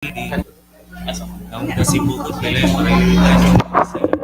Ang Cebu ko pala yung prioritize.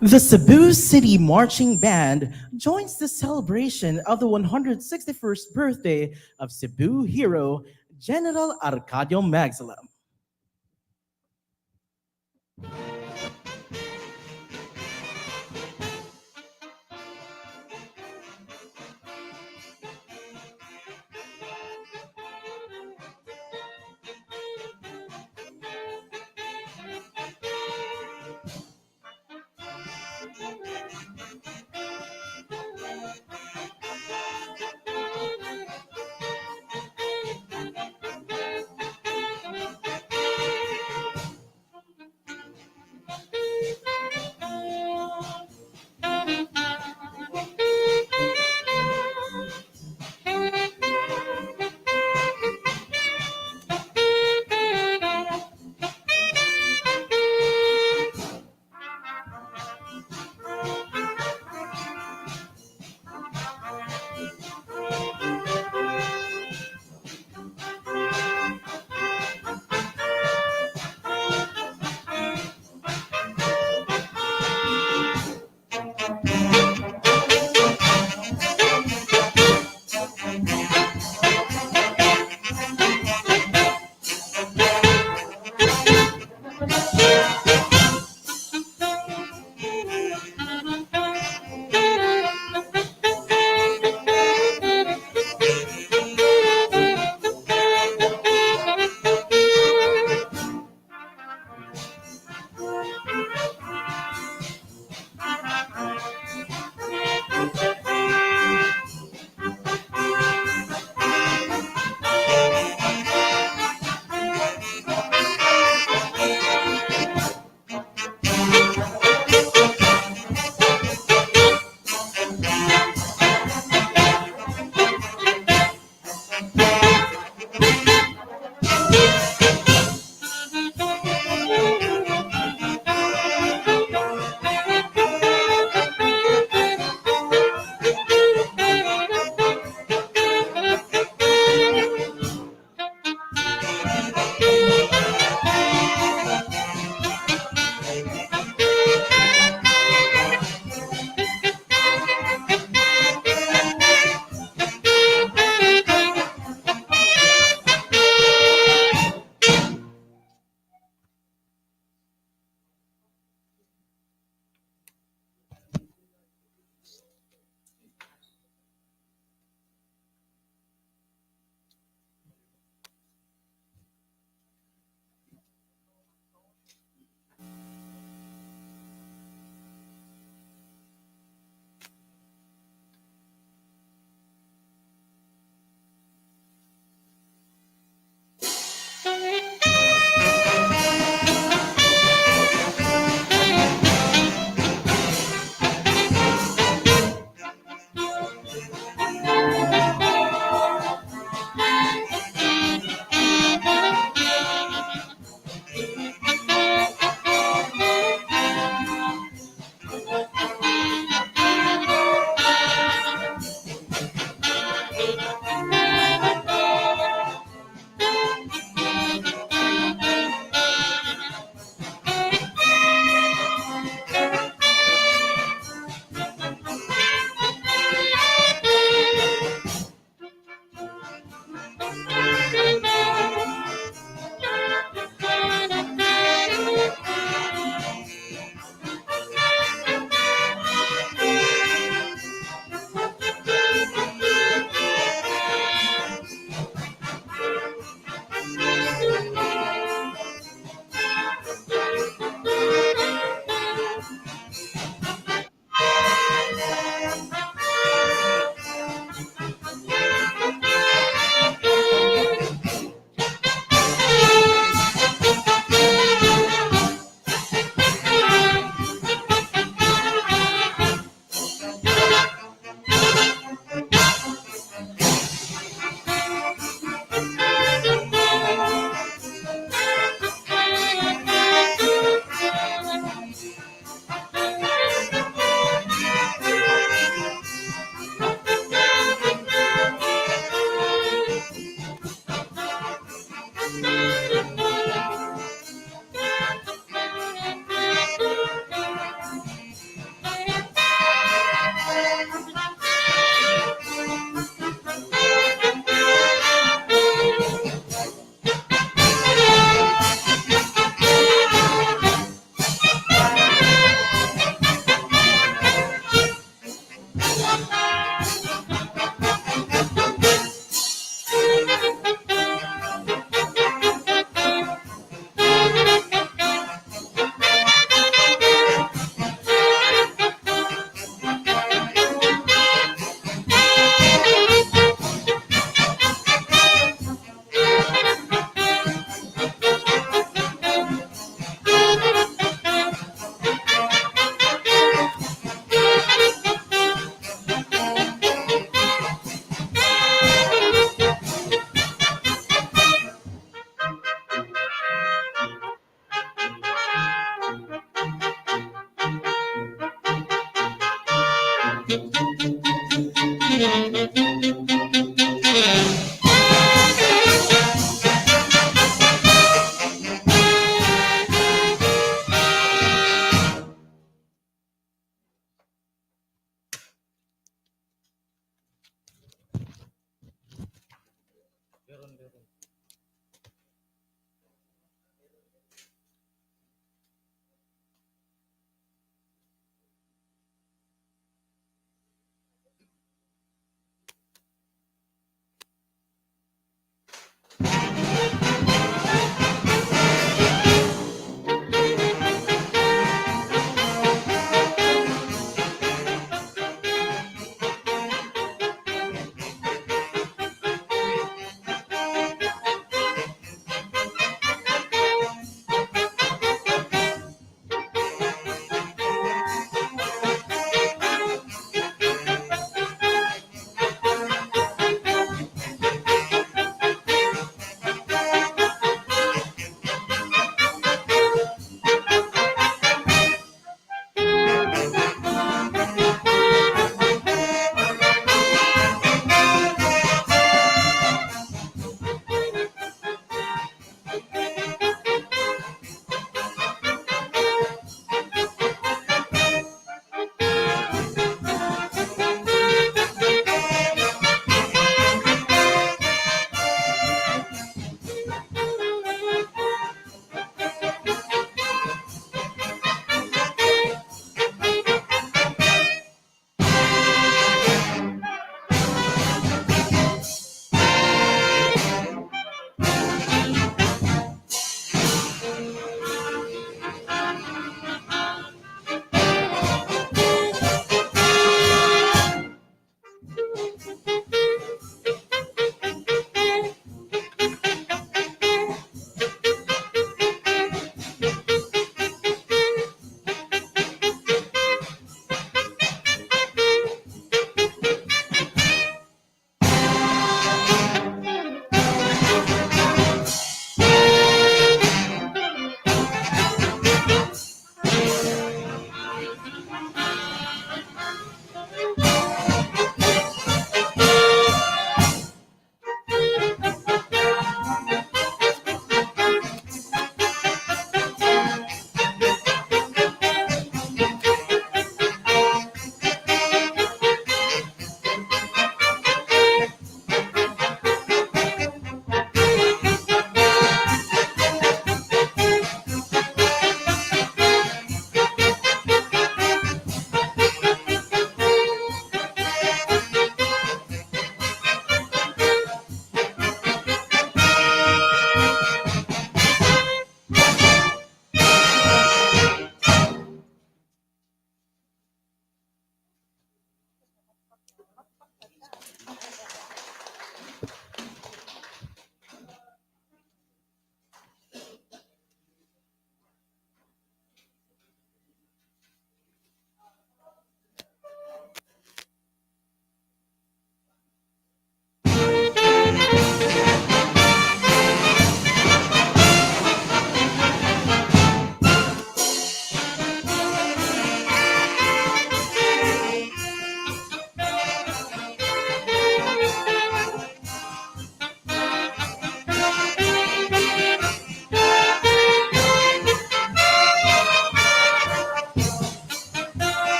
The Cebu City Marching Band joins the celebration of the 161st birthday of Cebu hero General Arcadio Maxilom.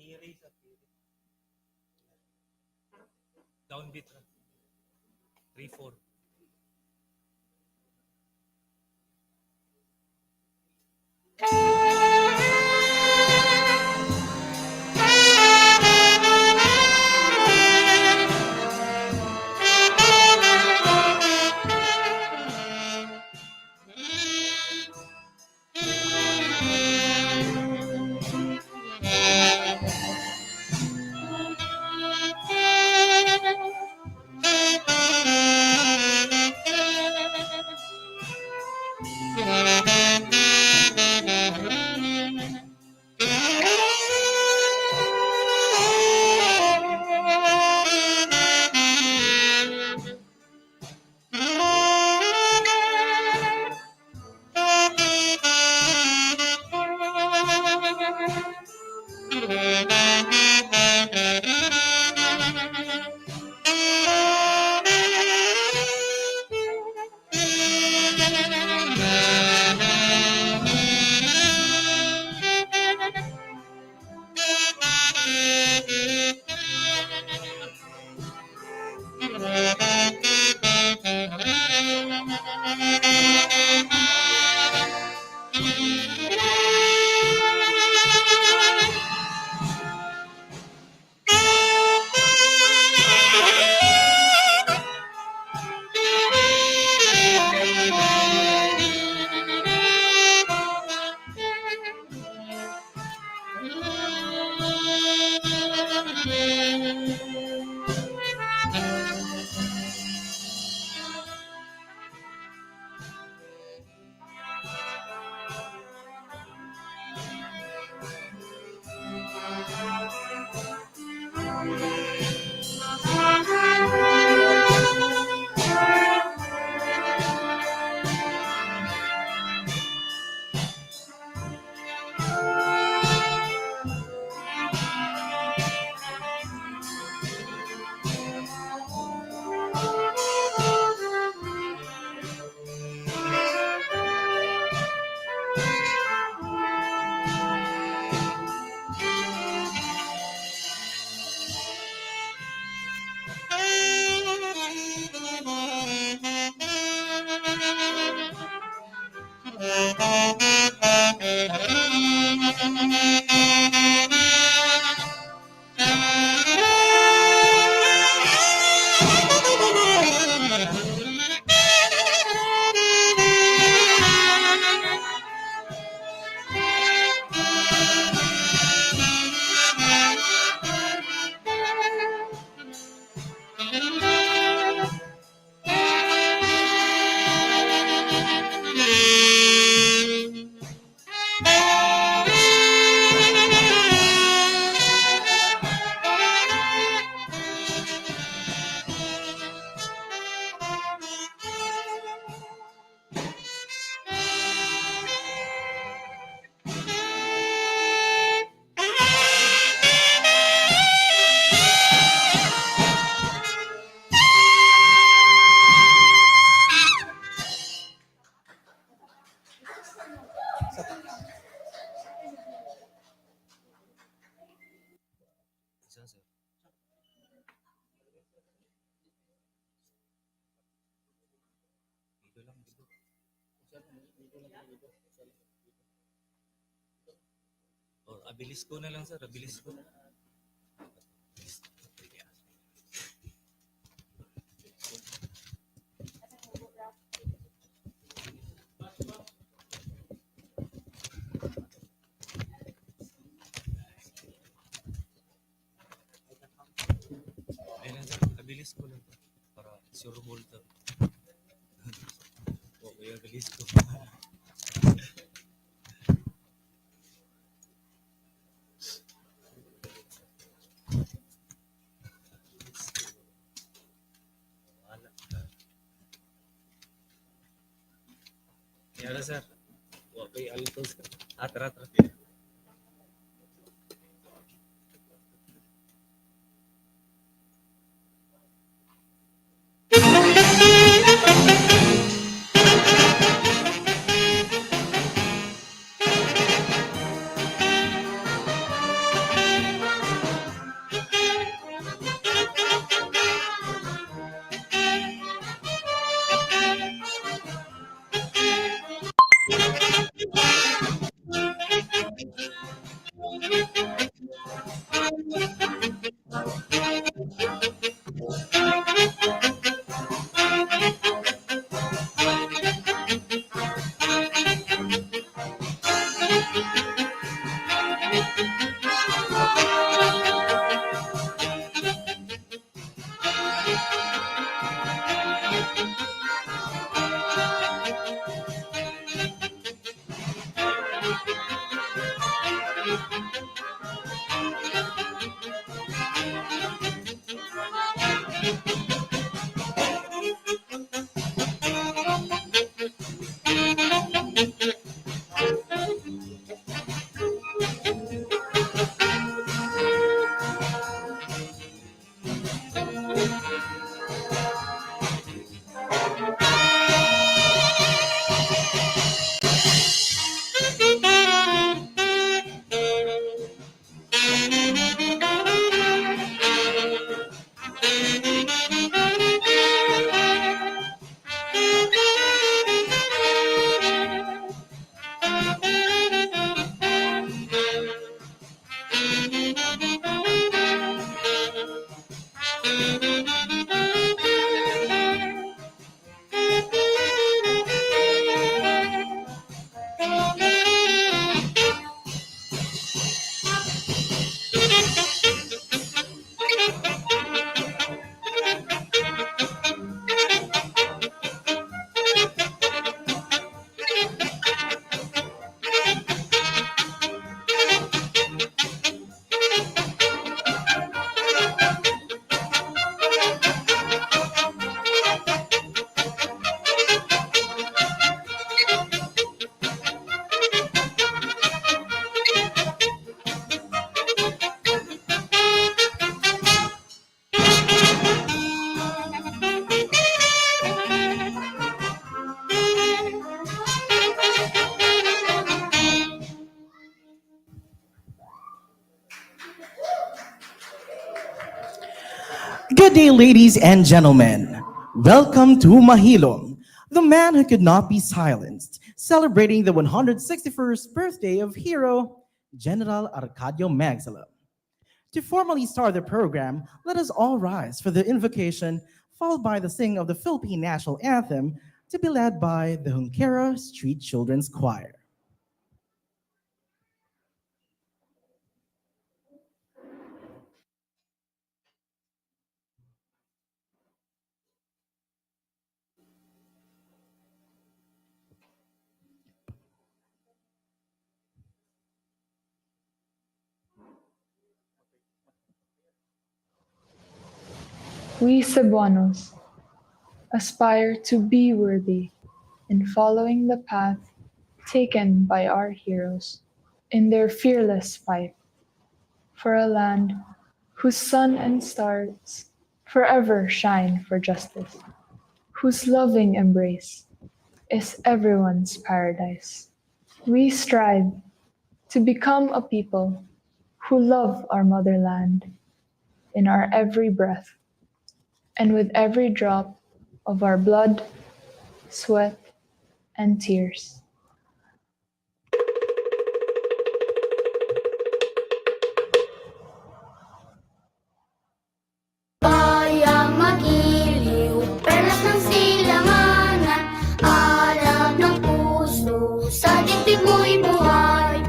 Theory sa theory. Downbeat lang. 3-4. Isa, sir. Dito lang, dito. Or abilis ko na lang, sir. Abilis ko. Ayun, sir. Abilis ko lang. Para sure ball to. Okay, abilis ko. Yara, sir. Okay, alto, sir. Atra. Good day, ladies and gentlemen. Welcome to Mahilom, the man who could not be silenced, celebrating the 161st birthday of hero General Arcadio Maxilom. To formally start the program, let us all rise for the invocation, followed by the singing of the Philippine National Anthem, to be led by the 𝗏𝗏𝗃𝗏 Street Children's Choir. We Cebuanos aspire to be worthy in following the path taken by our heroes in their fearless fight for a land whose sun and stars forever shine for justice, whose loving embrace is everyone's paradise. We strive to become a people who love our motherland in our every breath and with every drop of our blood, sweat, and tears. Bayang magiliw, perlas ng silanganan, arab ng puso, sa dibdib mo'y buhay.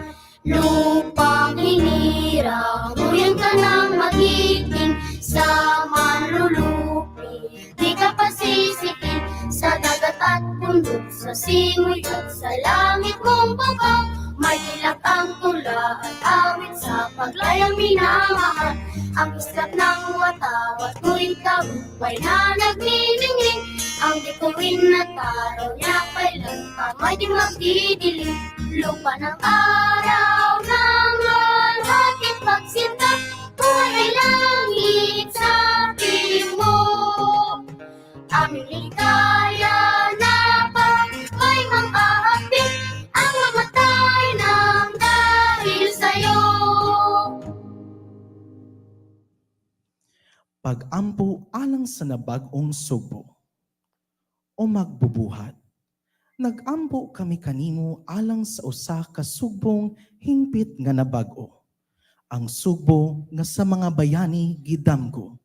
Lupang hinirang, buyan ka ng magiting, sa manlulupi, di ka pasisikin, sa dagat at bundok, sa simoy at sa langit mong bugao. May ilak ang tula at awit sa paglayang minamahal. Ang islap ng watawat mo'y tagumpay na nagniningning. Ang bituin na taraw niya kailan pa may di magdidilim. Lupa ng araw ng lalakit pagsinta, buhay ay langit sa timog. Aming ligaya na pa'y mang-aapit, ang mamatay ng dahil sa'yo. Pag-ampo alang sa nabag-ong Cebu, o magbubuhat. Nag-ampo kami kanimo alang sa usa ka sugbong hingpit nga nabag-o. Ang sugbo nga sa mga bayani gidamgo.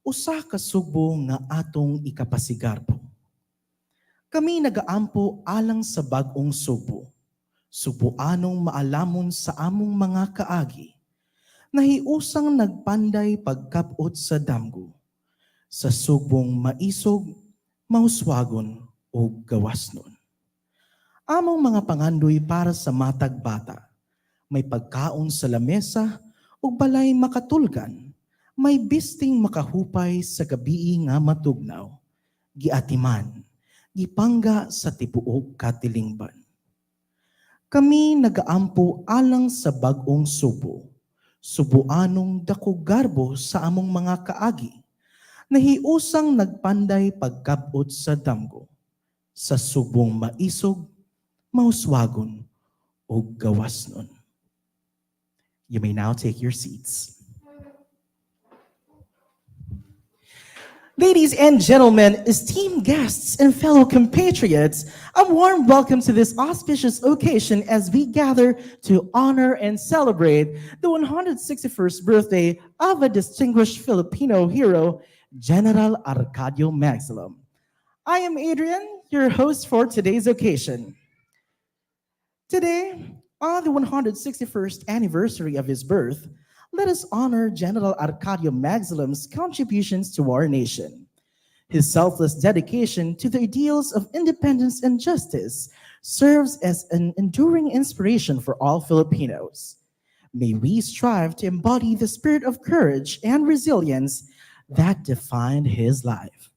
Usa ka sugbo nga atong ikapasigarbo. Kami nagaampo alang sa bag-ong Cebu. Cebuanong maalamon sa among mga kaagi. Nahiusang nagpanday pagkapot sa damgo. Sa sugbong maisog, mahuswagon o gawasnon. Among mga pangandoy para sa matag bata. May pagkaon sa lamesa o balay makatulgan. May bisting makahupay sa gabi nga matugnaw. Giatiman, gipangga sa tibuok katilingban. Kami nagaampo alang sa bag-ong Cebu. Cebuanong dako garbo sa among mga kaagi. Nahiusang nagpanday pagkabot sa damgo. Sa subong maisog, mahuswagon o gawasnon. You may now take your seats. Ladies and gentlemen, esteemed guests and fellow compatriots, a warm welcome to this auspicious occasion as we gather to honor and celebrate the 161st birthday of a distinguished Filipino hero, General Arcadio Maxilom. I am Adrian, your host for today's occasion. Today, on the 161st anniversary of his birth, let us honor General Arcadio Maxilom's contributions to our nation. His selfless dedication to the ideals of independence and justice serves as an enduring inspiration for all Filipinos. May we strive to embody the spirit of courage and resilience that defined his life.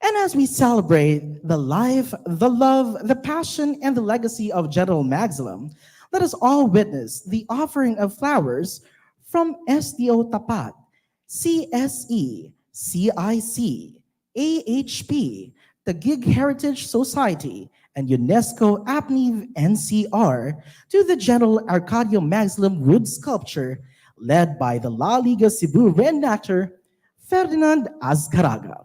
And as we celebrate the life, the love, the passion, and the legacy of General Maxilom, let us all witness the offering of flowers from 𝗖𝗲𝗶𝗏𝗏𝗂, CSE, CIC, AHP, the Gig Heritage Society, and UNESCO APNIV NCR to the General Arcadio Maxilom wood sculpture led by the La Liga Cebu reenactor Ferdinand Azcaraga.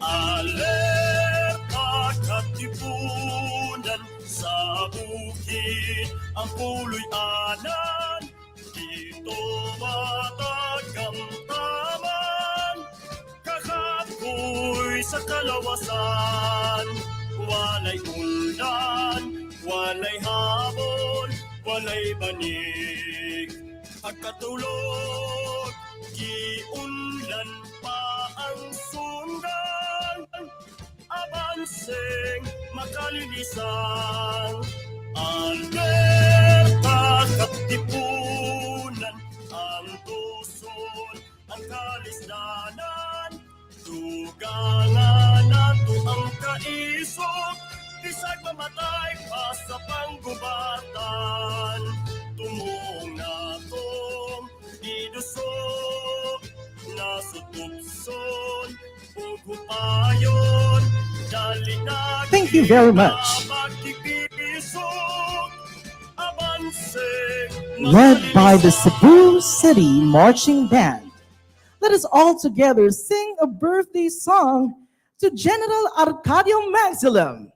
Alerta katipunan sa bukid, ang puloy anan, dito matagamtaman. Kakapoy sa kalawasan, walay ulan, walay habon, walay banig. Pagkatulog, giunlan pa ang sundan, abanseng makalilisan. Alerta katipunan, ang tuson, ang kalisdanan, dugangan nato ang kaisog, bisag mamatay pa sa panggubatan. Tumong natong idusok, nasutupson, ugupayon, dalinag. Thank you very much. Led by the Cebu City Marching Band, let us all together sing a birthday song to General Arcadio Maxilom.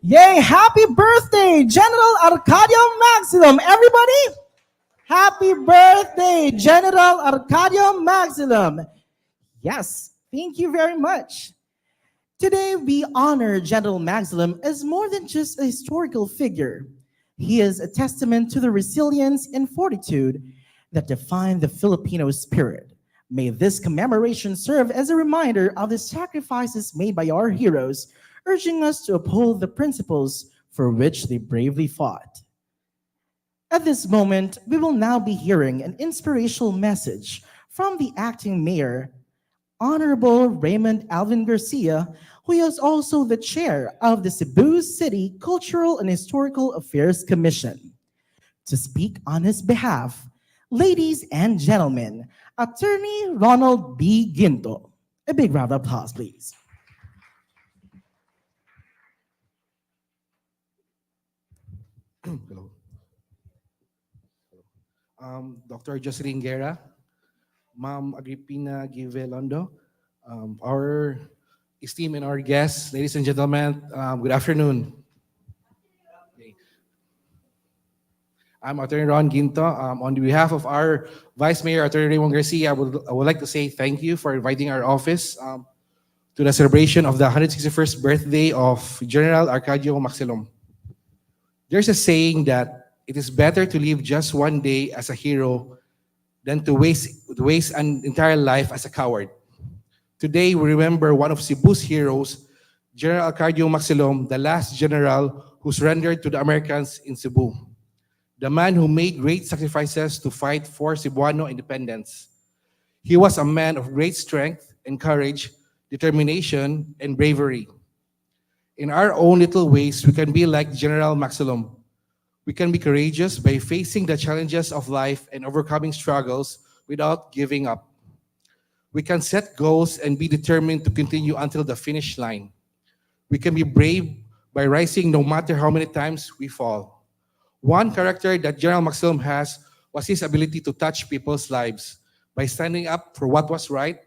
Yay, happy birthday, General Arcadio Maxilom. Everybody, happy birthday, General Arcadio Maxilom. Yes, thank you very much. Today, we honor General Maxilom as more than just a historical figure. He is a testament to the resilience and fortitude that define the Filipino spirit. May this commemoration serve as a reminder of the sacrifices made by our heroes, urging us to uphold the principles for which they bravely fought. At this moment, we will now be hearing an inspirational message from the acting mayor, Honorable Raymond Alvin Garcia, who is also the chair of the Cebu City Cultural and Historical Affairs Commission. To speak on his behalf, ladies and gentlemen, Attorney Ronald B. Ginto. A big round of applause, please. Hello. Dr. Jocelyn Gerra, Ma'am Agripina Givelondo, our esteemed and our guests, ladies and gentlemen, good afternoon. Okay. I'm Attorney Ron Ginto. On behalf of our Vice Mayor, Attorney Raymond Garcia, I would like to say thank you for inviting our office to the celebration of the 161st birthday of General Arcadio Maxilom. There's a saying that it is better to live just one day as a hero than to waste an entire life as a coward. Today, we remember one of Cebu's heroes, General Arcadio Maxilom, the last general who surrendered to the Americans in Cebu. The man who made great sacrifices to fight for Cebuano independence. He was a man of great strength and courage, determination, and bravery. In our own little ways, we can be like General Maxilom. We can be courageous by facing the challenges of life and overcoming struggles without giving up. We can set goals and be determined to continue until the finish line. We can be brave by rising no matter how many times we fall. One character that General Maxilom has was his ability to touch people's lives. By standing up for what was right,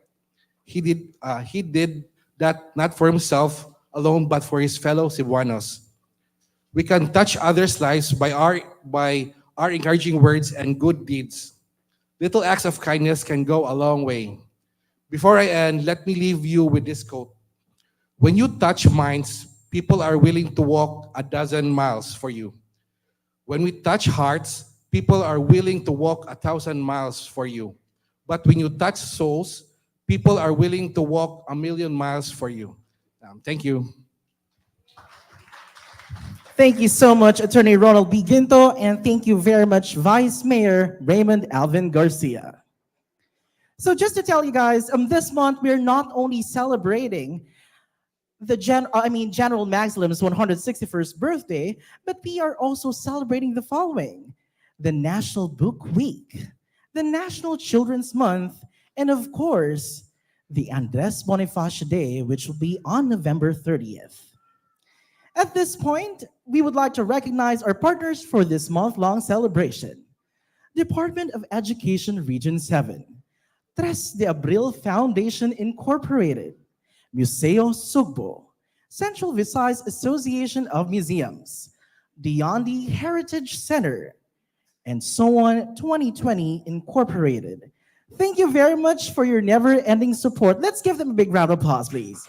he did that not for himself alone, but for his fellow Cebuanos. We can touch others' lives by our encouraging words and good deeds. Little acts of kindness can go a long way. Before I end, let me leave you with this quote. When you touch minds, people are willing to walk 1,000 miles for you. When we touch hearts, people are willing to walk 1,000 miles for you. But when you touch souls, people are willing to walk 1,000,000 miles for you. Thank you. Thank you so much, Attorney Ronald B. Ginto, and thank you very much, Vice Mayor Raymond Alvin Garcia. So just to tell you guys, this month we're not only celebrating General Maxilom's 161st birthday, but we are also celebrating the following: the National Book Week, the National Children's Month, and of course, the Andres Bonifacio Day, which will be on November 30th. At this point, we would like to recognize our partners for this month-long celebration. Department of Education Region 7, 𝗫𝗏𝗄𝗏 Foundation Incorporated, Museo Sugbo, Central Visayas Association of Museums, Diyandi Heritage Center, and so on 2020 Incorporated. Thank you very much for your never-ending support. Let's give them a big round of applause, please.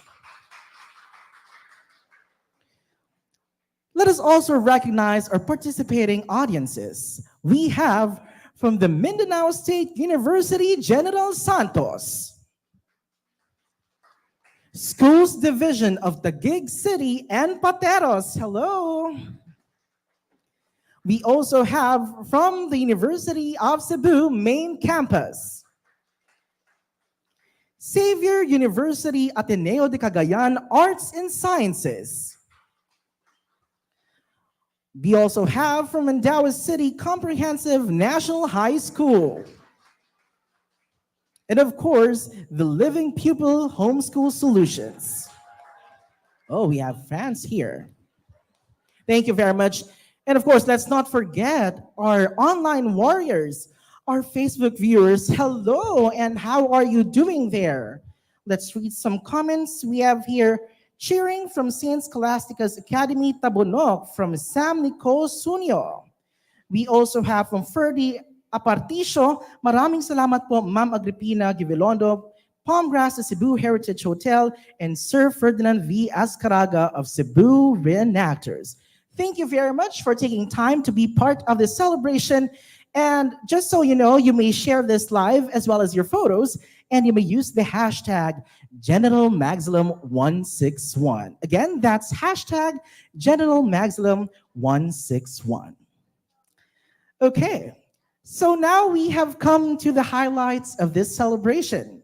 Let us also recognize our participating audiences. We have from the Mindanao State University, General Santos, Schools Division of Taguig City and Pateros, hello. We also have from the University of Cebu Main Campus, Xavier University Ateneo de Cagayan Arts and Sciences. We also have from Mandaue City Comprehensive National High School. And of course, the Living Pupil Homeschool Solutions. Oh, we have fans here. Thank you very much. And of course, let's not forget our online warriors, our Facebook viewers. Hello, and how are you doing there? Let's read some comments. We have here, cheering from St. Scholastica's Academy, Tabunok, from Sam Nicole Sunyo. We also have from Ferdy Aparticio, maraming salamat po, Ma'am Agripina Givelondo, Palmgrass Cebu Heritage Hotel, and Sir Ferdinand V. Azcaraga of Cebu Reenactors. Thank you very much for taking time to be part of this celebration. And just so you know, you may share this live as well as your photos, and you may use the hashtag General Maxilom 161. Again, that's hashtag General Maxilom 161. Okay, so now we have come to the highlights of this celebration.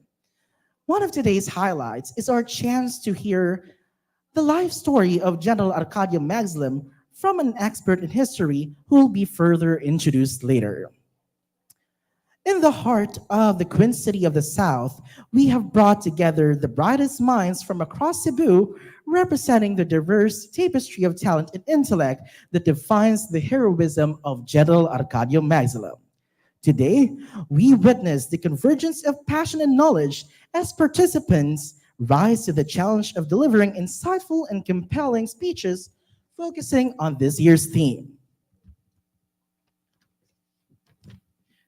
One of today's highlights is our chance to hear the life story of General Arcadio Maxilom from an expert in history who will be further introduced later. In the heart of the Queen City of the South, we have brought together the brightest minds from across Cebu, representing the diverse tapestry of talent and intellect that defines the heroism of General Arcadio Maxilom. Today, we witness the convergence of passion and knowledge as participants rise to the challenge of delivering insightful and compelling speeches focusing on this year's theme.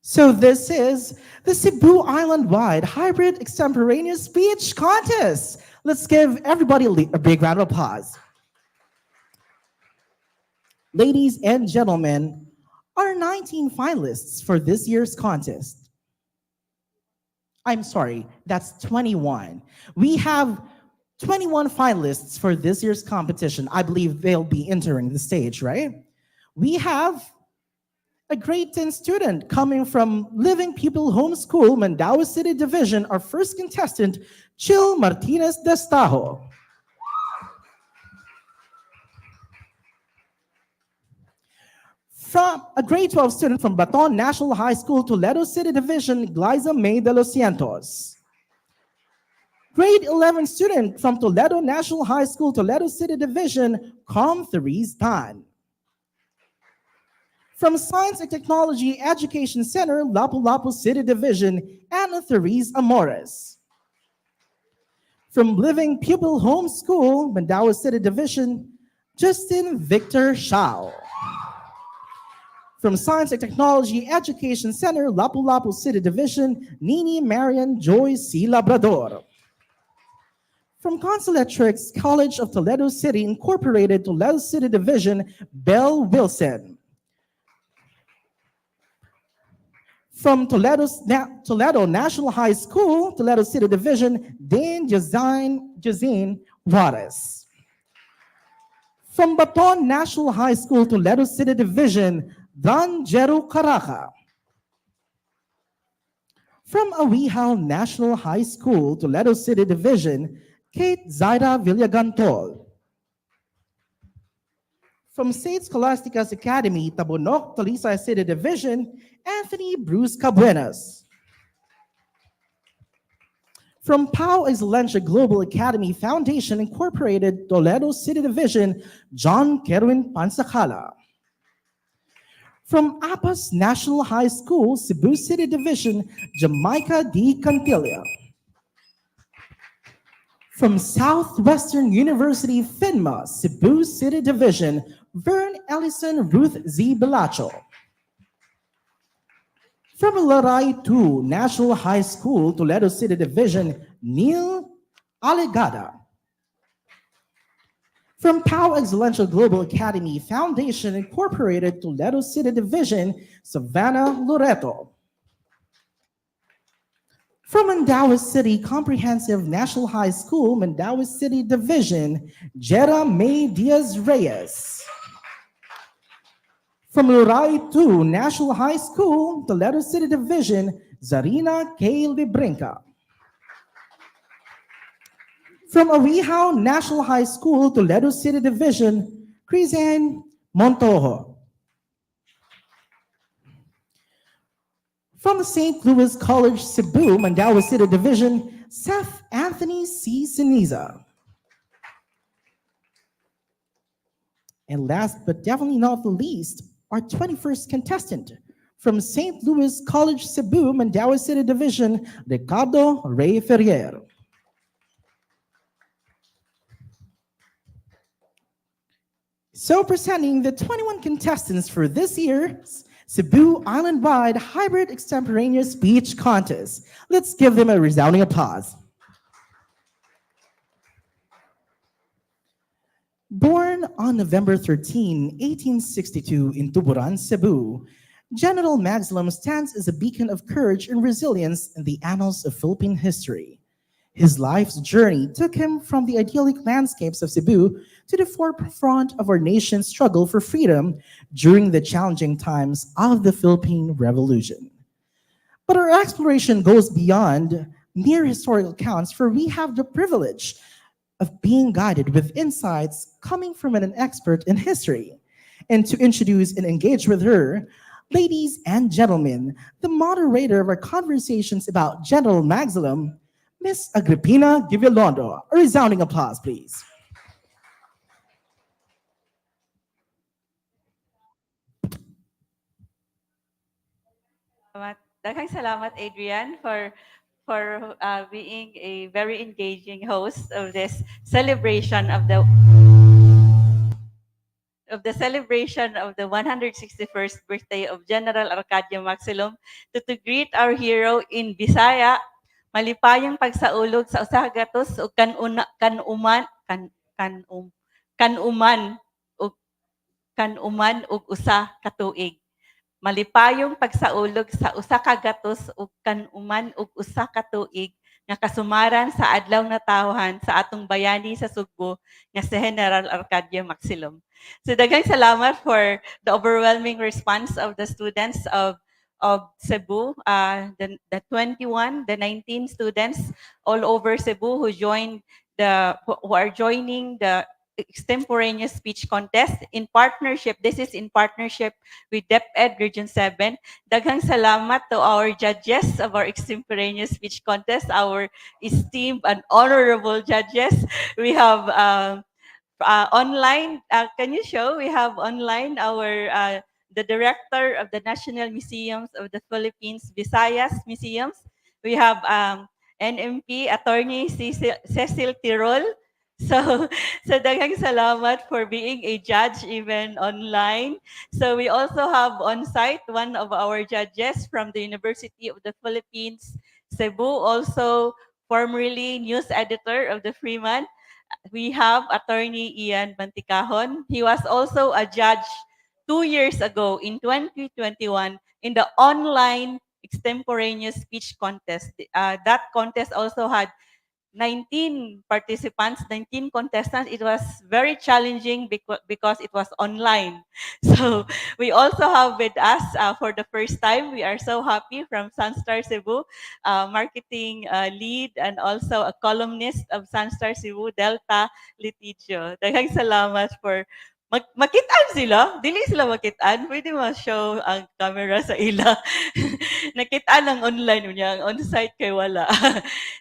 So this is the Cebu Island-wide hybrid extemporaneous speech contest. Let's give everybody a big round of applause. Ladies and gentlemen, our 19 finalists for this year's contest. I'm sorry, that's 21. We have 21 finalists for this year's competition. I believe they'll be entering the stage, right? We have a grade 10 student coming from Living Pupil Homeschool, Mandaue City Division, our first contestant Chil Martinez Destajo. From a grade 12 student from Baton National High School, Toledo City Division, 𝗖𝗲𝗋𝗶𝗶𝗄. Grade 11 student from Toledo National High School, Toledo City Division, 𝘾𝙤𝗪𝗡𝗚. From Science and Technology Education Center, Lapu-Lapu City Division, Ana Therese Amores. From Living Pupil Home School, Mandaue City Division, Justin Victor Shao. From Science and Technology Education Center, Lapu-Lapu City Division, Nini Marian Joy C. Labrador. From Consoletrix College of Toledo City Incorporated, Toledo City Division, Belle Wilson. From Toledo National High School, Toledo City Division, Dane Josine Juarez. From Baton National High School, Toledo City Division, Dan Jeru Caraja. From 𝗖𝗲𝗹𝗲𝗯𝗂 National High School, Toledo City Division, Kate Zaida Villagantol. From St. Scholastica's Academy, Tabunok, Talisay City Division, Anthony Bruce Cabuenas. From 𝗏𝗏𝗄 Global Academy Foundation Incorporated, Toledo City Division, John Kerwin Pansakala. From APAS National High School, Cebu City Division, Jamaica D. Cantilla. From Southwestern University, FINMA, Cebu City Division, Vern Ellison Ruth Z. Belacho. From 𝗚𝗏𝗏𝗏𝗏 National High School, Toledo City Division, Neil Alegada. From 𝗏𝗏𝗄 Global Academy Foundation Incorporated, Toledo City Division, Savannah Loreto. From Mandaue City Comprehensive National High School, Mandaue City Division, Gerra May Diaz Reyes. From 𝗚𝗏𝗏𝗏𝗏 National High School, Toledo City Division, Zarina K. Librinca. From 𝗏𝗏𝗏 National High School, Toledo City Division, Crisan Montojo. From the St. Louis College, Cebu, Mandaue City Division, Seth Anthony C. Siniza. And last but definitely not the least, our 21st contestant from St. Louis College, Cebu, Mandaue City Division, Ricardo Rey Ferrier. So presenting the 21 contestants for this year's Cebu Island-wide Hybrid Extemporaneous Speech Contest. Let's give them a resounding applause. Born on November 13, 1862 in Tuburan, Cebu, General Maxilom stands as a beacon of courage and resilience in the annals of Philippine history. His life's journey took him from the idyllic landscapes of Cebu to the forefront of our nation's struggle for freedom during the challenging times of the Philippine Revolution. But our exploration goes beyond mere historical accounts, for we have the privilege of being guided with insights coming from an expert in history. And to introduce and engage with her, ladies and gentlemen, the moderator of our conversations about General Maxilom, Miss Agripina Givelondo. A resounding applause, please. Daghang salamat, Adrian, for being a very engaging host of this celebration of the 161st birthday of General Arcadio Maxilom. To greet our hero in Bisaya, malipayong pagsaulog sa usa ka gatos ug kanuman ug usa ka tuig. Malipayong pagsaulog sa usa ka gatos ug kanuman ug usa ka tuig nga kasumaran sa adlaw na tawhan sa atong bayani sa Cebu nga si General Arcadio Maxilom. So daghang salamat for the overwhelming response of the students of of Cebu, the 19 students all over Cebu who are joining the extemporaneous speech contest in partnership. This is in partnership with DepEd Region 7. Daghang salamat to our judges of our extemporaneous speech contest, our esteemed and honorable judges. We have online, can you show? We have online our the director of the National Museums of the Philippines, Visayas Museums. We have NMP attorney Cecil Tirol. So, so daghang salamat for being a judge even online. So we also have on site one of our judges from the University of the Philippines, Cebu, also formerly news editor of the Freeman. We have attorney Ian Banticahon. He was also a judge 2 years ago in 2021 in the online extemporaneous speech contest. That contest also had 19 participants, 19 contestants. It was very challenging because it was online. So we also have with us for the first time, we are so happy from Sunstar Cebu, marketing lead and also a columnist of Sunstar Cebu, Delta Litigio. Daghang salamat for makitaan sila. Dili sila makitaan. Pwede ma-show ang camera sa ila. Nakitaan lang online niya. Ang on-site kay wala.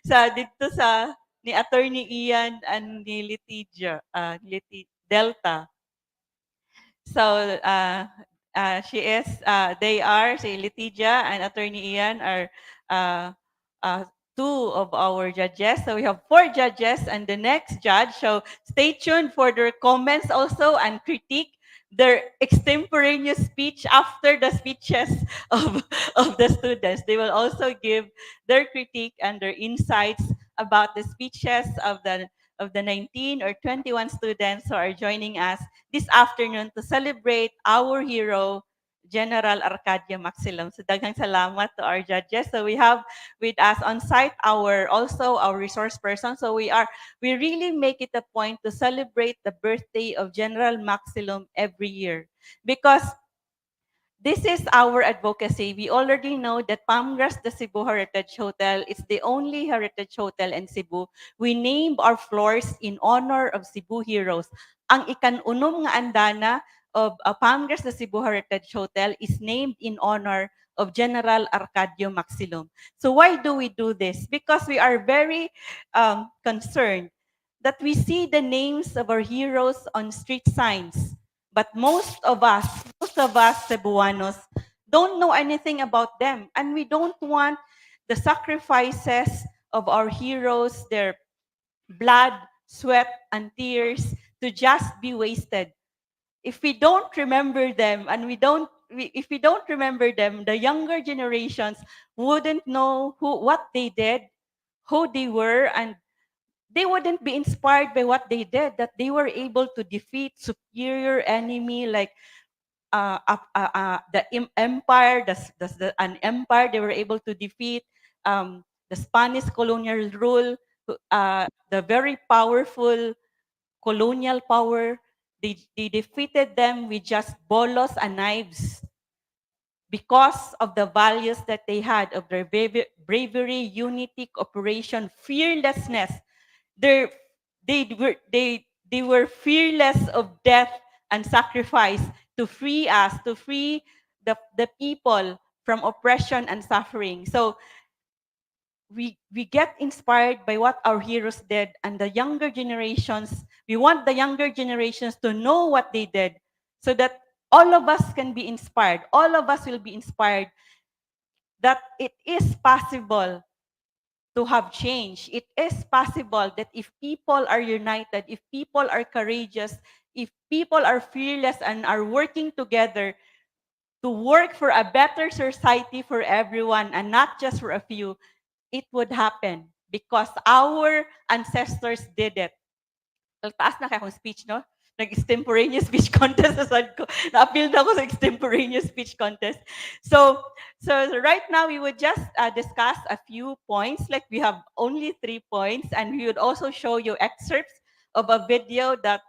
Sa dito sa ni Attorney Ian and ni Delta. So si Letigia and Attorney Ian are uh, uh, two of our judges. So we have 4 judges and the next judge. So stay tuned for their comments also and critique their extemporaneous speech after the speeches of the students. They will also give their critique and their insights about the speeches of the 19 or 21 students who are joining us this afternoon to celebrate our hero, General Arcadio Maxilom. So daghang salamat to our judges. So we have with us on site also our resource person. So we really make it a point to celebrate the birthday of General Maxilom every year because this is our advocacy. We already know that Pamgras, the Cebu Heritage Hotel, is the only heritage hotel in Cebu. We named our floors in honor of Cebu heroes. Ang 𝗾𝙤𝗪𝗓 nga andana of Pamgras, the Cebu Heritage Hotel is named in honor of General Arcadio Maxilom. So why do we do this? Because we are very concerned that we see the names of our heroes on street signs. But most of us Cebuanos, don't know anything about them. And we don't want the sacrifices of our heroes, their blood, sweat, and tears to just be wasted. If we don't remember them if we don't remember them, the younger generations wouldn't know what they did, who they were, and they wouldn't be inspired by what they did, that they were able to defeat superior enemy like empire, an empire. They were able to defeat the Spanish colonial rule, the very powerful colonial power. They defeated them with just bolos and knives because of the values that they had of their bravery, unity, cooperation, fearlessness. They were fearless of death and sacrifice to free us, to free the people from oppression and suffering. So we get inspired by what our heroes did, and the younger generations, we want the younger generations to know what they did so that all of us can be inspired. All of us will be inspired that it is possible to have change. It is possible that if people are united, if people are courageous, if people are fearless and are working together to work for a better society for everyone and not just for a few, it would happen because our ancestors did it. Taas na kaya akong speech, no? Nag-extemporaneous speech contest sa side ko. Na-appeal na ako sa extemporaneous speech contest. So right now, we would just discuss a few points. Like we have only 3 points, and we would also show you excerpts of a video that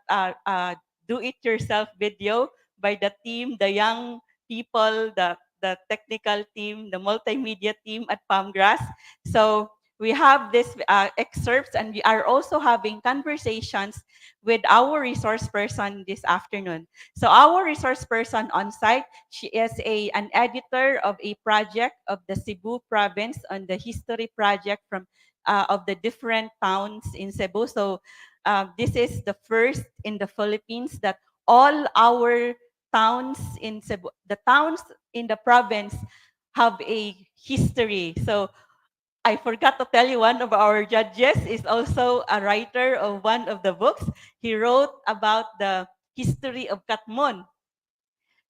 do-it-yourself video by the team, the young people, the the technical team, the multimedia team at Palmgrass. So we have this excerpts, and we are also having conversations with our resource person this afternoon. So our resource person on site, she is an editor of a project of the Cebu province on the history project from of the different towns in Cebu. So this is the first in the Philippines that all our towns in Cebu, the towns in the province have a history. So I forgot to tell you, one of our judges is also a writer of one of the books. He wrote about the history of Katmon.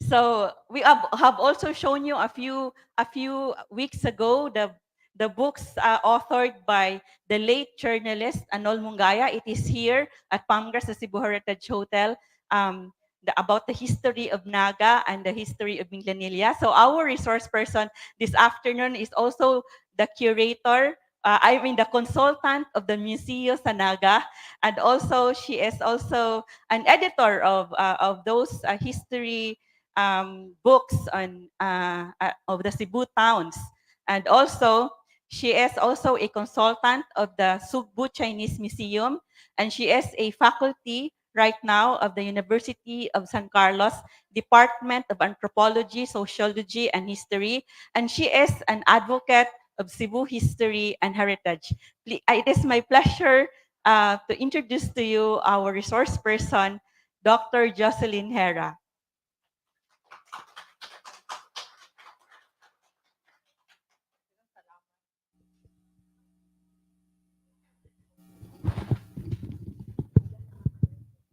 So we have also shown you a few weeks ago the books authored by the late journalist Anol Mungaya. It is here at Palmgrass, the Cebu Heritage Hotel, about the history of Naga and the history of Minglanilla. So our resource person this afternoon is also the curator, the consultant of the Museo sa Naga, and also she is also an editor of those history books on of the Cebu towns. And also, she is also a consultant of the Sugbu Chinese Museum, and she is a faculty right now of the University of San Carlos, Department of Anthropology, Sociology, and History, and she is an advocate of Cebu history and heritage. It is my pleasure to introduce to you our resource person, Dr. Jocelyn Gerra.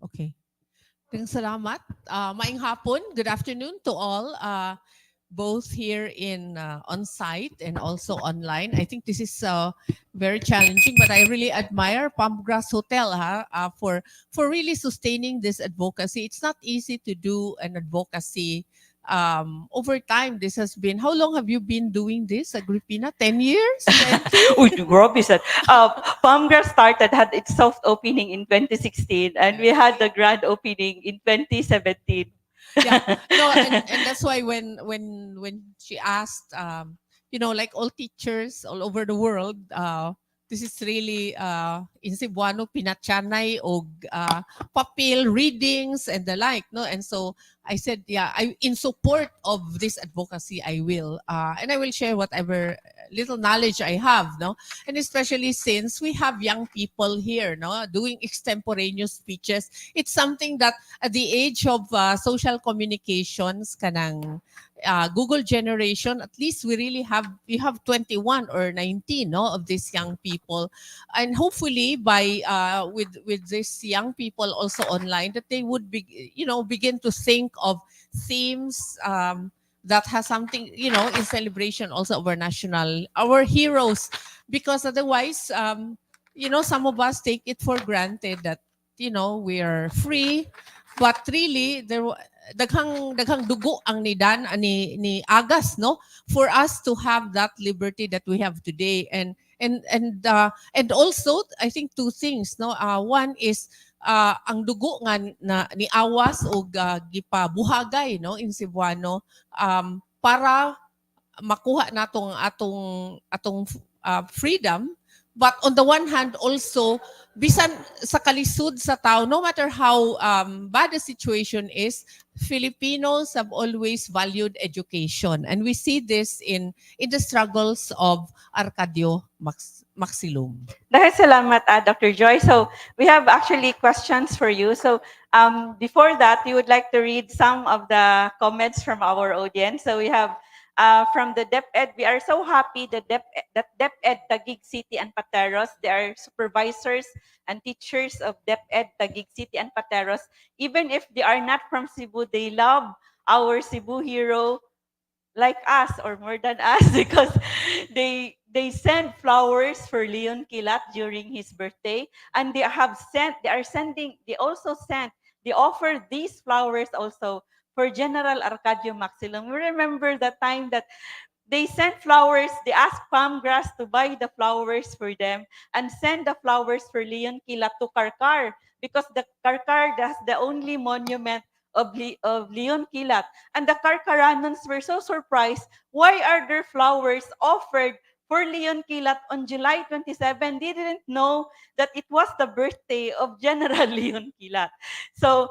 Okay. Salamat. Maayong hapon. Good afternoon to all, both here in on-site and also online. I think this is very challenging, but I really admire Palmgrass Hotel for really sustaining this advocacy. It's not easy to do an advocacy. Over time, this has been, how long have you been doing this, Agripina? 10 years? 20? Uy, grabe said. Palmgrass had its soft opening in 2016, and we had the grand opening in 2017. Yeah, no, and that's why when she asked, like all teachers all over the world, this is really in Cebuano pinatyanay og papel readings and the like, no, and so I said, yeah, I in support of this advocacy, I will, and I will share whatever little knowledge I have, no, and especially since we have young people here, no, doing extemporaneous speeches. It's something that at the age of social communications, kanang Google generation, at least we have 21 or 19, no, of these young people, and hopefully by with these young people also online, that they would begin to think of themes that has something, in celebration also of our heroes, because otherwise, some of us take it for granted that, we are free, but really daghang dugo ang nidan ni Agas, no, for us to have that liberty that we have today, and also I think two things, no, one is ang dugo nga ni Awas o gipabuhagay, no, in Cebuano, para makuha natong atong freedom. But on the one hand, also, bisan sa kalisod sa tao, no matter how bad the situation is, Filipinos have always valued education. And we see this in the struggles of Arcadio Maxilom. Dahil salamat, Dr. Joy. So we have actually questions for you. So before that, we would like to read some of the comments from our audience. So we have from the DepEd, we are so happy that DepEd Taguig City and Pateros, they are supervisors and teachers of DepEd Taguig City and Pateros. Even if they are not from Cebu, they love our Cebu hero like us or more than us because they send flowers for Leon Kilat during his birthday, and they offer these flowers also for General Arcadio Maxilom. We remember the time that they sent flowers, they asked Palmgrass to buy the flowers for them and send the flowers for Leon Kilat to Karkar, because the Karkar, that's the only monument of Leon Kilat. And the Karkaranons were so surprised. Why are there flowers offered for Leon Kilat on July 27? They didn't know that it was the birthday of General Leon Kilat. So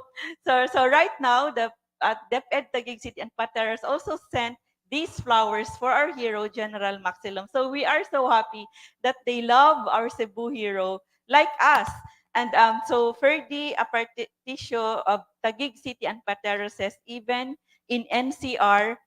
right now, the DepEd Taguig City and Pateras also sent these flowers for our hero, General Maxilom. So we are so happy that they love our Cebu hero like us. And so 𝗏𝗏𝗏𝗏 Aparticio of Taguig City and Pateros says, even in NCR,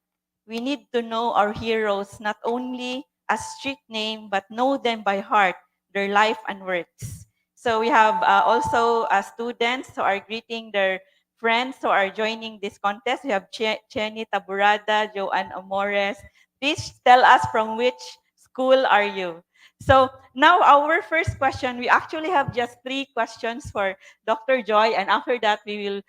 we need to know our heroes, not only a street name, but know them by heart, their life and works. So we have also students who are greeting their friends who are joining this contest. We have Chenny Taburada, Joanne Amores. Please tell us from which school are you? So now our first question, we actually have just 3 questions for Dr. Joy, and after that we will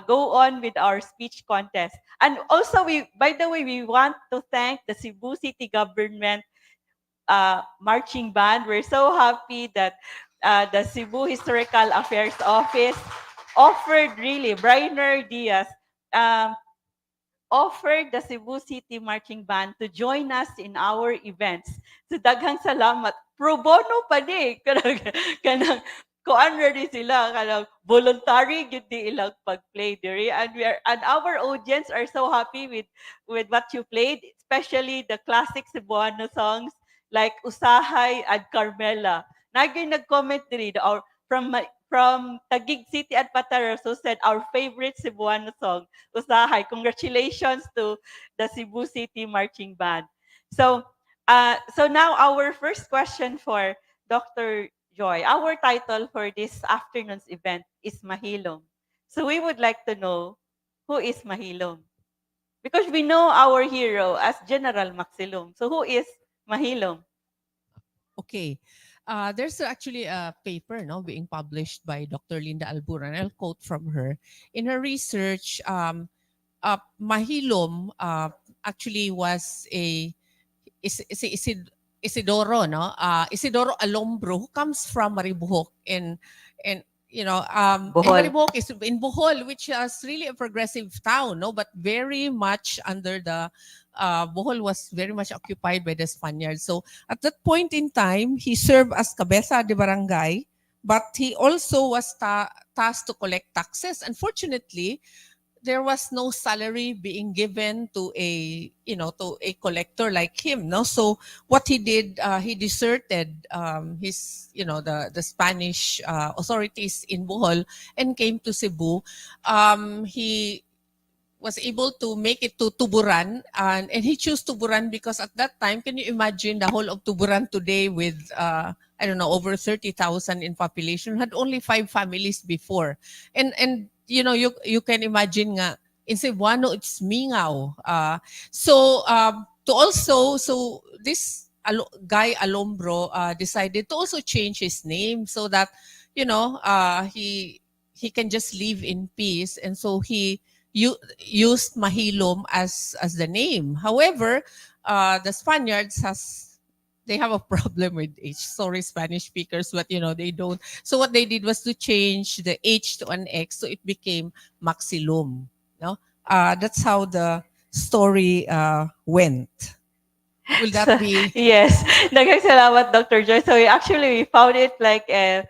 go on with our speech contest. And also, by the way, we want to thank the Cebu City Government marching band. We're so happy that the Cebu Historical Affairs Office offered really, Brainer Diaz, offered the Cebu City Marching Band to join us in our events. So daghang salamat. Pro bono pa di. Kanang kuan ready sila, kanang voluntary gyud di ilang pag-play diri, and our audience are so happy with what you played, especially the classic Cebuano songs like Usahay and Carmela. Nagay nag-comment diri from Taguig City and Pateros who said our favorite Cebuano song, Usahay. Congratulations to the Cebu City Marching Band. So now our first question for Dr. Joy. Our title for this afternoon's event is Mahilom. So we would like to know, who is Mahilom? Because we know our hero as General Maxilom. So who is Mahilom? Okay. There's actually a paper being published by Dr. Linda Albura, and I'll quote from her. In her research, Mahilom actually was Isidoro, Isidoro Alombro, who comes from Maribohok, and Bohol. Maribohok is in Bohol, which is really a progressive town, but very much under the Bohol was very much occupied by the Spaniards. So at that point in time, he served as cabeza de barangay, but he also was tasked to collect taxes. Unfortunately, there was no salary being given to a collector like him. So what he did, he deserted his the Spanish authorities in Bohol and came to Cebu. He was able to make it to Tuburan, and he chose Tuburan because at that time, can you imagine the whole of Tuburan today with over 30,000 in population, had only 5 families before, and you can imagine nga in Cebuano it's Mingaw. So this guy Alombro decided to also change his name so that he can just live in peace, and so he used Mahilom as the name. However, the Spaniards they have a problem with H. Sorry, Spanish speakers, but they don't. So what they did was to change the H to an X, so it became Maxilom. That's how the story went. Will that be? Yes. Daghang salamat, Dr. Joy. So we found it like a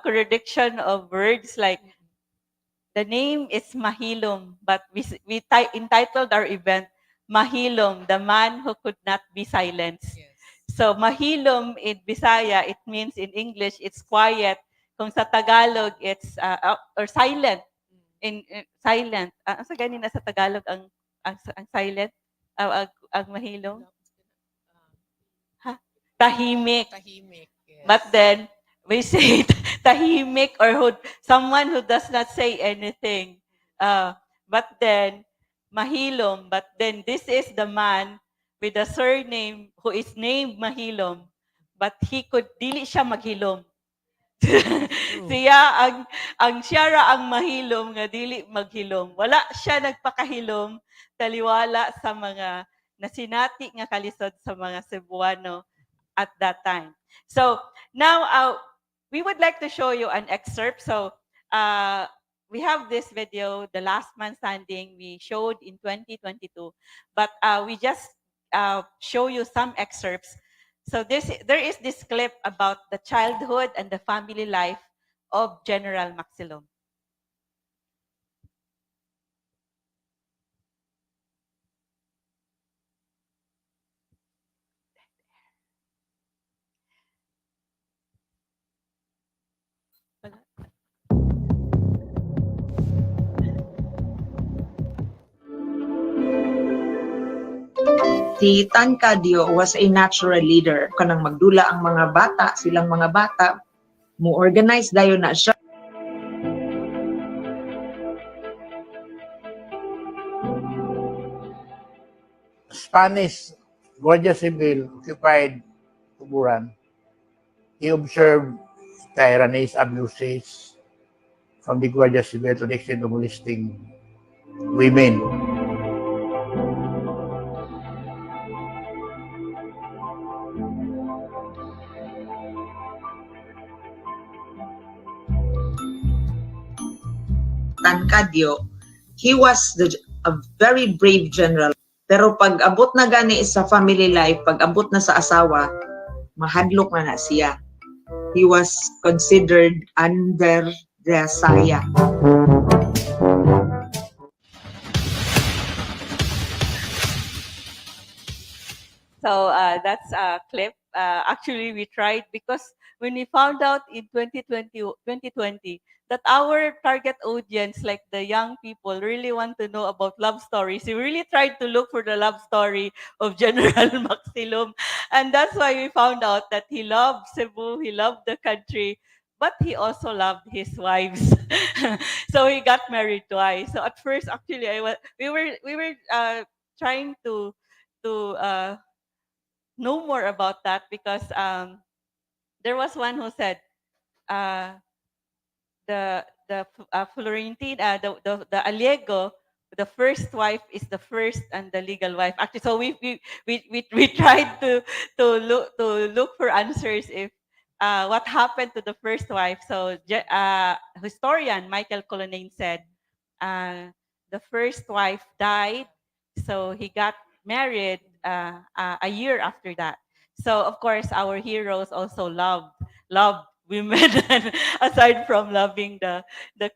contradiction of words, like the name is Mahilom, but we entitled our event Mahilom, the man who could not be silenced. Yes. So Mahilom in Visaya, it means in English it's quiet. Kung sa Tagalog it's or silent. In silent. Sa ganina sa Tagalog ang silent, ang Mahilom. Tahimik. Tahimik. Yes. But then we say tahimik, or someone who does not say anything. But then Mahilom. But then this is the man with a surname who is named Mahilom, but dili siya maghilom. Siya ang mahilom nga dili maghilom. Wala siya nagpakahilom taliwala sa mga nasinati nga kalisod sa mga Cebuano at that time. So now we would like to show you an excerpt. So we have this video, The Last Man Standing, we showed in 2022, but we just show you some excerpts. So there is this clip about the childhood and the family life of General Maxilom. Si 𝗵𝗲𝗏𝗂𝗖𝗲 was a natural leader. Kanang magdula ang mga bata, silang mga bata, mo organize dayon na siya. Spanish Guardia Civil occupied Tuburan. He observed tyrannies, abuses from the Guardia Civil to the extent of molesting women. 𝗵𝗲𝗏𝗂𝗖𝗲, he was a very brave general. Pero pag abot na gani sa family life, pag abot na sa asawa, mahadlok na siya. He was considered under the saya. So that's a clip. Actually, we tried because when we found out in 2020 that our target audience, like the young people, really want to know about love stories, we really tried to look for the love story of General Maxilom. And that's why we found out that he loved Cebu, he loved the country, but he also loved his wives. So he got married twice. So at first, actually, we were trying to know more about that because there was one who said the Florentina, the 𝗖𝗲𝗏𝗂𝗖𝗲, the first wife is the first and the legal wife. Actually, so we tried to look for answers if what happened to the first wife. So historian Michael Colonnane said the first wife died, so he got married a year after that. So of course our heroes also loved women aside from loving the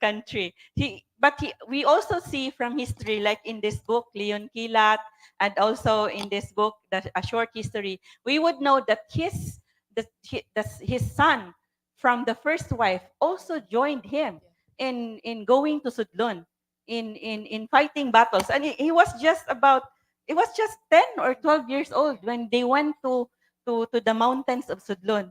country. We also see from history, like in this book, Leon Kilat, and also in this book, A Short History, we would know that his son from the first wife also joined him in going to Sudlon, in fighting battles. And he was just 10 or 12 years old when they went to the mountains of Sudlon.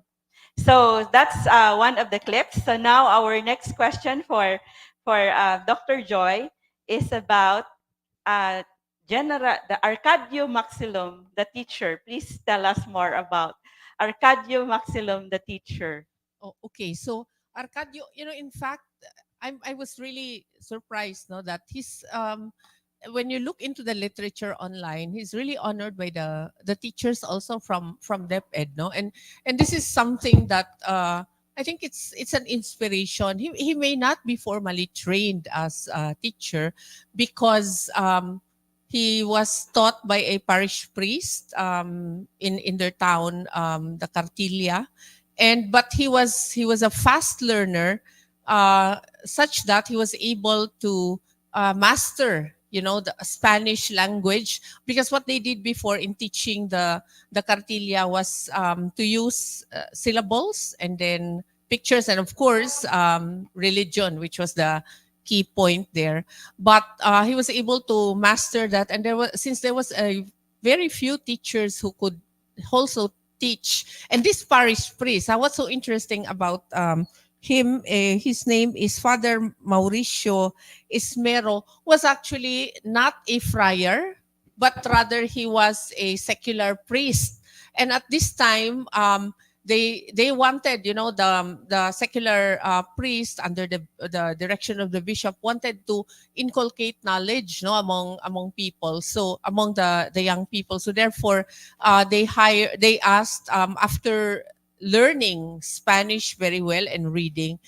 So that's one of the clips. So now our next question for Dr. Joy is about the Arcadio Maxilom, the teacher. Please tell us more about Arcadio Maxilom, the teacher. Oh, okay. So Arcadio, in fact, I was really surprised, no, that he's when you look into the literature online, he's really honored by the teachers also from DepEd, no, and this is something that I think it's an inspiration. He may not be formally trained as a teacher because he was taught by a parish priest in their town, the 𝗵𝗲𝗏𝗂𝗖𝗲, but he was a fast learner, such that he was able to master the Spanish language, because what they did before in teaching the 𝗵𝗲𝗏𝗂𝗖𝗲 was to use syllables and then pictures, and of course religion, which was the key point there. But he was able to master that, and since there was a very few teachers who could also teach, and this parish priest, what's so interesting about him, his name is Father Mauricio Ismero, was actually not a friar, but rather he was a secular priest. And at this time, they wanted, the secular priest under the direction of the bishop wanted to inculcate knowledge, among people, so among the young people. So therefore, they asked, after learning Spanish very well and reading,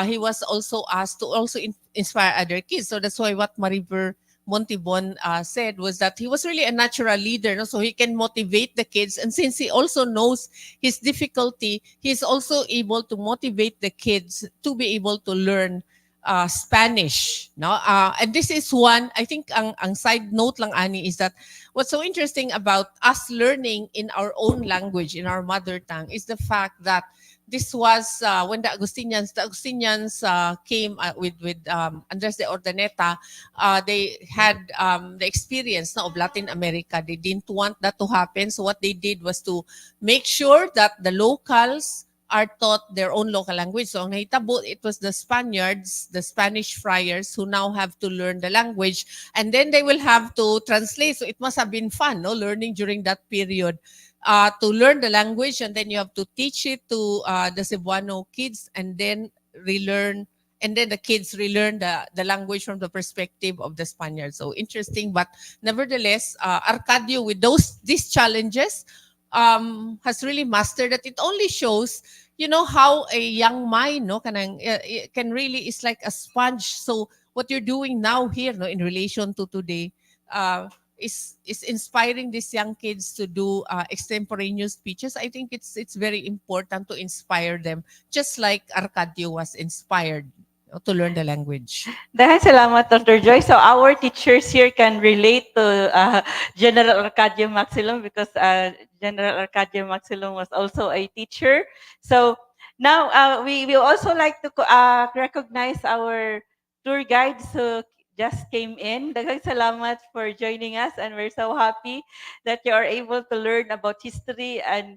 he was also asked to also inspire other kids. So that's why what 𝗵𝗲𝗿𝗂𝗏 said was that he was really a natural leader, no? So he can motivate the kids. And since he also knows his difficulty, he's also able to motivate the kids to be able to learn Spanish. No? And this is one, I think, ang side note lang, Ani, is that what's so interesting about us learning in our own language, in our mother tongue, is the fact that this was when the Agustinians came with Andres de Ordaneta. They had the experience na of Latin America. They didn't want that to happen. So what they did was to make sure that the locals are taught their own local language. So ang nahitabo, it was the Spaniards, the Spanish friars, who now have to learn the language, and then they will have to translate. So it must have been fun, no, learning during that period. To learn the language, and then you have to teach it to the Cebuano kids, and then relearn, and then the kids relearn the language from the perspective of the Spaniards. So interesting, but nevertheless, Arcadio, with these challenges, has really mastered it. It only shows, you know, how a young mind, no, can really is like a sponge. So what you're doing now here, no, in relation to today, is inspiring these young kids to do extemporaneous speeches. I think it's very important to inspire them, just like Arcadio was inspired to learn the language. Dahil salamat, Dr. Joy. So our teachers here can relate to General Arcadio Maxilom, because General Arcadio Maxilom was also a teacher. So now we will also like to recognize our tour guides who just came in. Daghang salamat for joining us, and we're so happy that you are able to learn about history and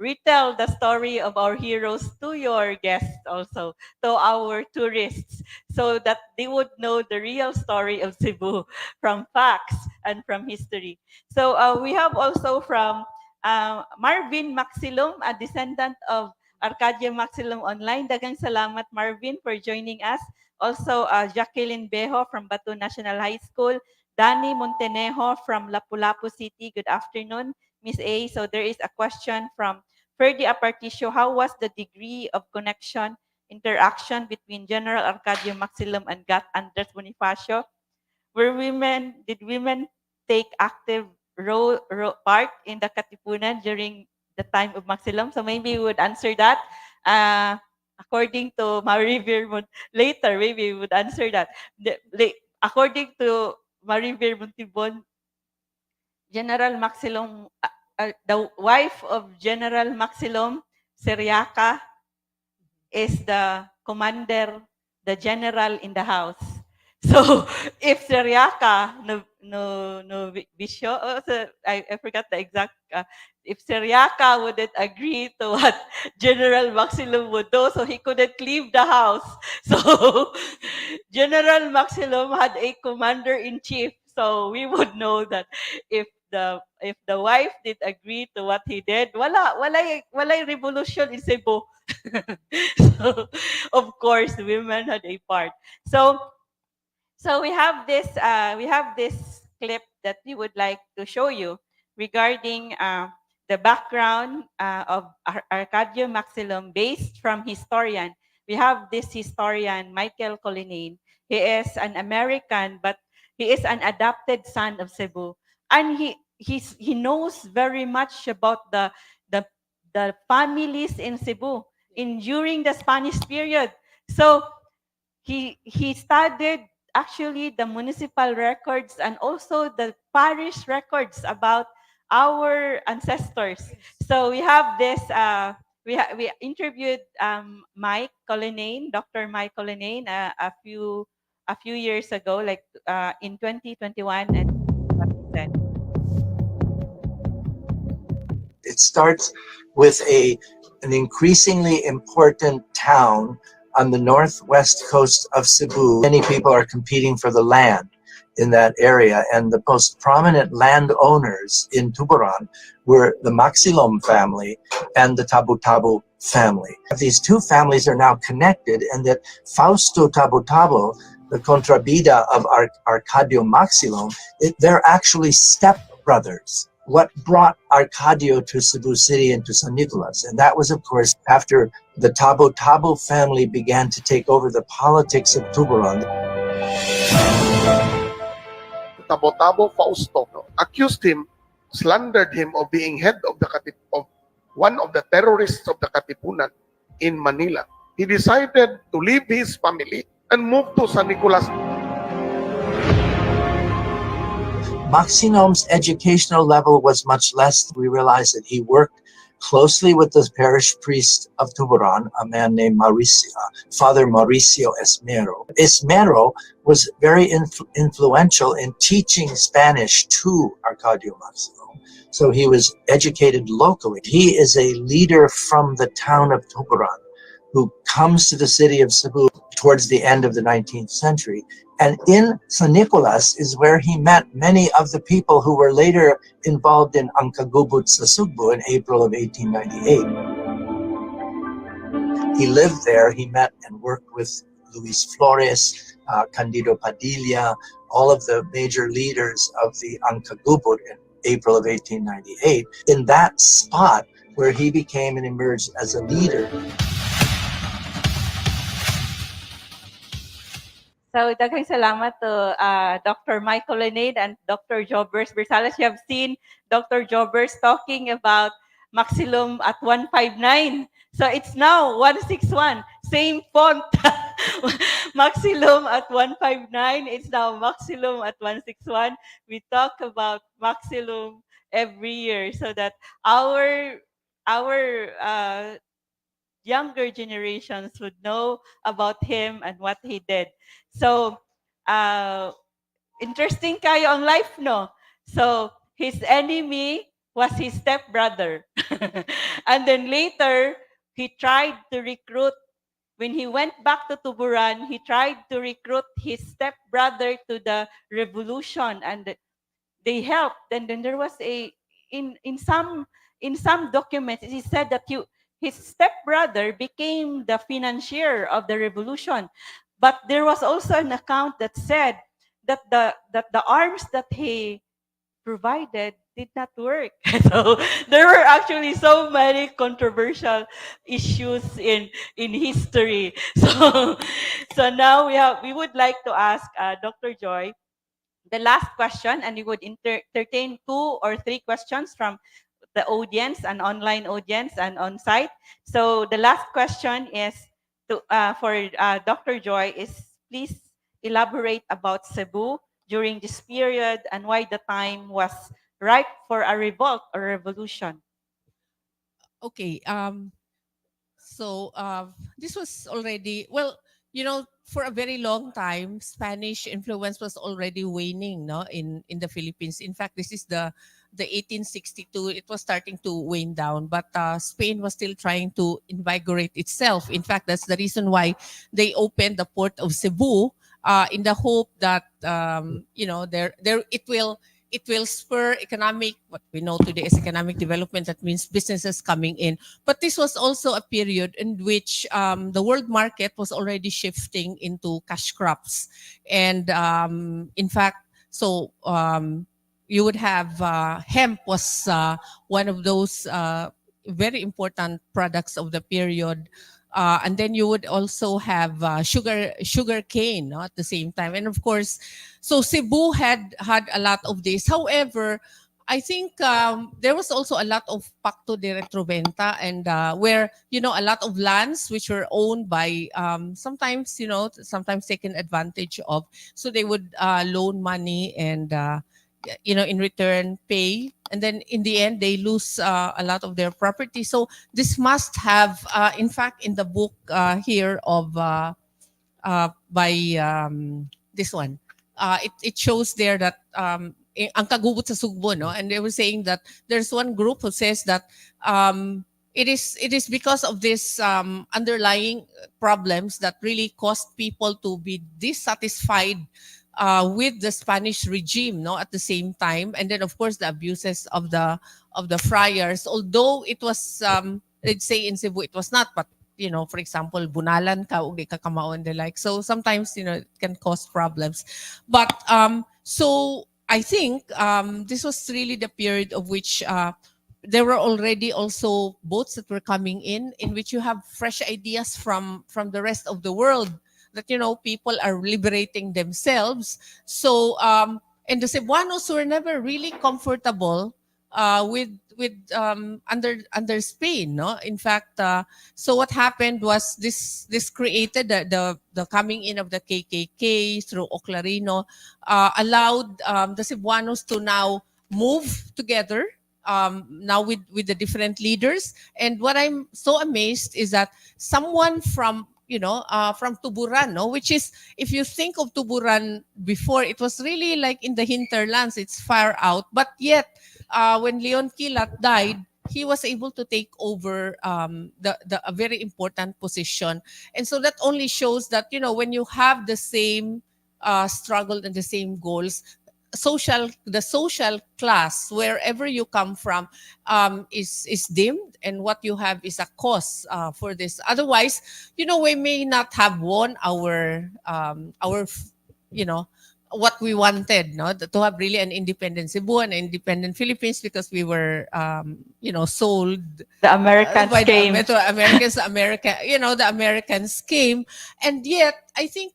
retell the story of our heroes to your guests, also to our tourists, so that they would know the real story of Cebu from facts and from history. So we have also from Marvin Maxilom, a descendant of Arcadio Maxilom online. Daghang salamat, Marvin, for joining us. Also, Jacqueline Bejo from Batu National High School. Danny Montenejo from Lapu-Lapu City. Good afternoon, Miss A. So there is a question from Ferdy Aparticio. How was the degree of connection, interaction between General Arcadio Maxilom and Gat Andres Bonifacio? Did women take active part in the Katipunan during the time of Maxilom? So maybe we would answer that. According to Marivir, later maybe we would answer that. According to Marivir Montibon, General Maxilom, the wife of General Maxilom, 𝗖𝗲𝗏𝗂𝗏, is the commander, the general in the house. So if 𝗖𝗲𝗏𝗏 no bisyo, I forgot the exact, if 𝗖𝗲𝗏𝗏 wouldn't agree to what General Maxilom would do, so he couldn't leave the house. So General Maxilom had a commander-in-chief, so we would know that if the wife did agree to what he did, walay revolution in Cebu. So of course, women had a part. So we have this clip that we would like to show you regarding the background of Arcadio Maxilom, based from historian. We have this historian, Michael Collinane. He is an American, but he is an adopted son of Cebu, and he knows very much about the families in Cebu during the Spanish period. So he studied actually the municipal records and also the parish records about our ancestors. So we have this, we interviewed Mike Collinane, Dr. Mike Collinane, a few years ago, like in 2021, and what he said. It starts with an increasingly important town on the northwest coast of Cebu. Many people are competing for the land in that area, and the most prominent landowners in Tuburan were the Maxilom family and the 𝗵𝗶𝗶𝗏𝗏 family. These two families are now connected, and that Fausto 𝗵𝗶𝗶𝗏𝗏, the contrabida of Arcadio Maxilom, they're actually step brothers. what brought Arcadio to Cebu City and to San Nicolas. And that was, of course, after the 𝗵𝗶𝗶𝗶𝗏 family began to take over the politics of Tuburon. 𝗵𝗶𝗶𝗏𝗂 Fausto accused him, slandered him of being head of one of the terrorists of the Katipunan in Manila. He decided to leave his family and move to San Nicolas. Maxilom's educational level was much less. We realized that he worked closely with the parish priest of Tuburon, a man named Father Mauricio Esmero. Esmero was very influential in teaching Spanish to Arcadio Maxilom. So he was educated locally. He is a leader from the town of Tuburon who comes to the city of Cebu towards the end of the 19th century. And in San Nicolas is where he met many of the people who were later involved in 𝗵𝗶𝗶𝗃𝗃 in April of 1898. He lived there. He met and worked with Luis Flores, Candido Padilla, all of the major leaders of the 𝗵𝗃𝗃𝗃 in April of 1898. In that spot where he became and emerged as a leader. So, daghang salamat to Dr. Michael Leonid and Dr. Jobers Versalas. You have seen Dr. Jobers talking about Maxilom at 159. So, it's now 161. Same font. Maxilom at 159. It's now Maxilom at 161. We talk about Maxilom every year so that our younger generations would know about him and what he did. So, interesting kayo ang life, no? So, his enemy was his stepbrother. And then later, he tried to recruit, when he went back to Tuburan, he tried to recruit his stepbrother to the revolution, and they helped. And then there was in some documents, it said that his stepbrother became the financier of the revolution. But there was also an account that said that the arms that he provided did not work. So there were actually so many controversial issues in history. So now we would like to ask Dr. Joy the last question, and we would entertain 2 or 3 questions from the audience, an online audience and on site. So the last question is for Dr. Joy is, please elaborate about Cebu during this period and why the time was ripe for a revolt or revolution. Okay. So this was already, well, for a very long time, Spanish influence was already waning, no, in the Philippines. In fact, this is the 1862. It was starting to wane down, but Spain was still trying to invigorate itself. In fact, that's the reason why they opened the port of Cebu in the hope that it will spur economic, what we know today as economic development. That means businesses coming in. But this was also a period in which the world market was already shifting into cash crops. And in fact, so you would have hemp was one of those very important products of the period. And then you would also have sugar cane, no, at the same time. And of course, so Cebu had a lot of this. However, I think there was also a lot of pacto de retroventa, and where, a lot of lands which were owned by sometimes taken advantage of. So they would loan money and, in return pay. And then in the end, they lose a lot of their property. So this must have, in fact, in the book here of by this one, it shows there that ang kagubot sa sugbo, no? And they were saying that there's one group who says that it is because of this underlying problems that really caused people to be dissatisfied with the Spanish regime, no, at the same time. And then of course the abuses of the friars, although it was let's say in Cebu it was not, but for example, bunalan ka ug di ka kamao and the like. So sometimes it can cause problems. But so I think this was really the period of which there were already also boats that were coming in which you have fresh ideas from the rest of the world, that people are liberating themselves. So and the Cebuanos were never really comfortable under Spain, no. In fact, so what happened was this created the coming in of the KKK through Oclarino, allowed the Cebuanos to now move together, now with the different leaders. And what I'm so amazed is that someone from from Tuburan, no, which is, if you think of Tuburan before, it was really like in the hinterlands, it's far out, but yet when Leon Quilat died, he was able to take over a very important position. And so that only shows that, when you have the same struggle and the same goals, the social class, wherever you come from, is dimmed, and what you have is a cause for this. Otherwise, we may not have won our what we wanted, no, to have really an independent Cebu and independent Philippines, because we were sold. The Americans By came. the Americans, the Americans came. And yet I think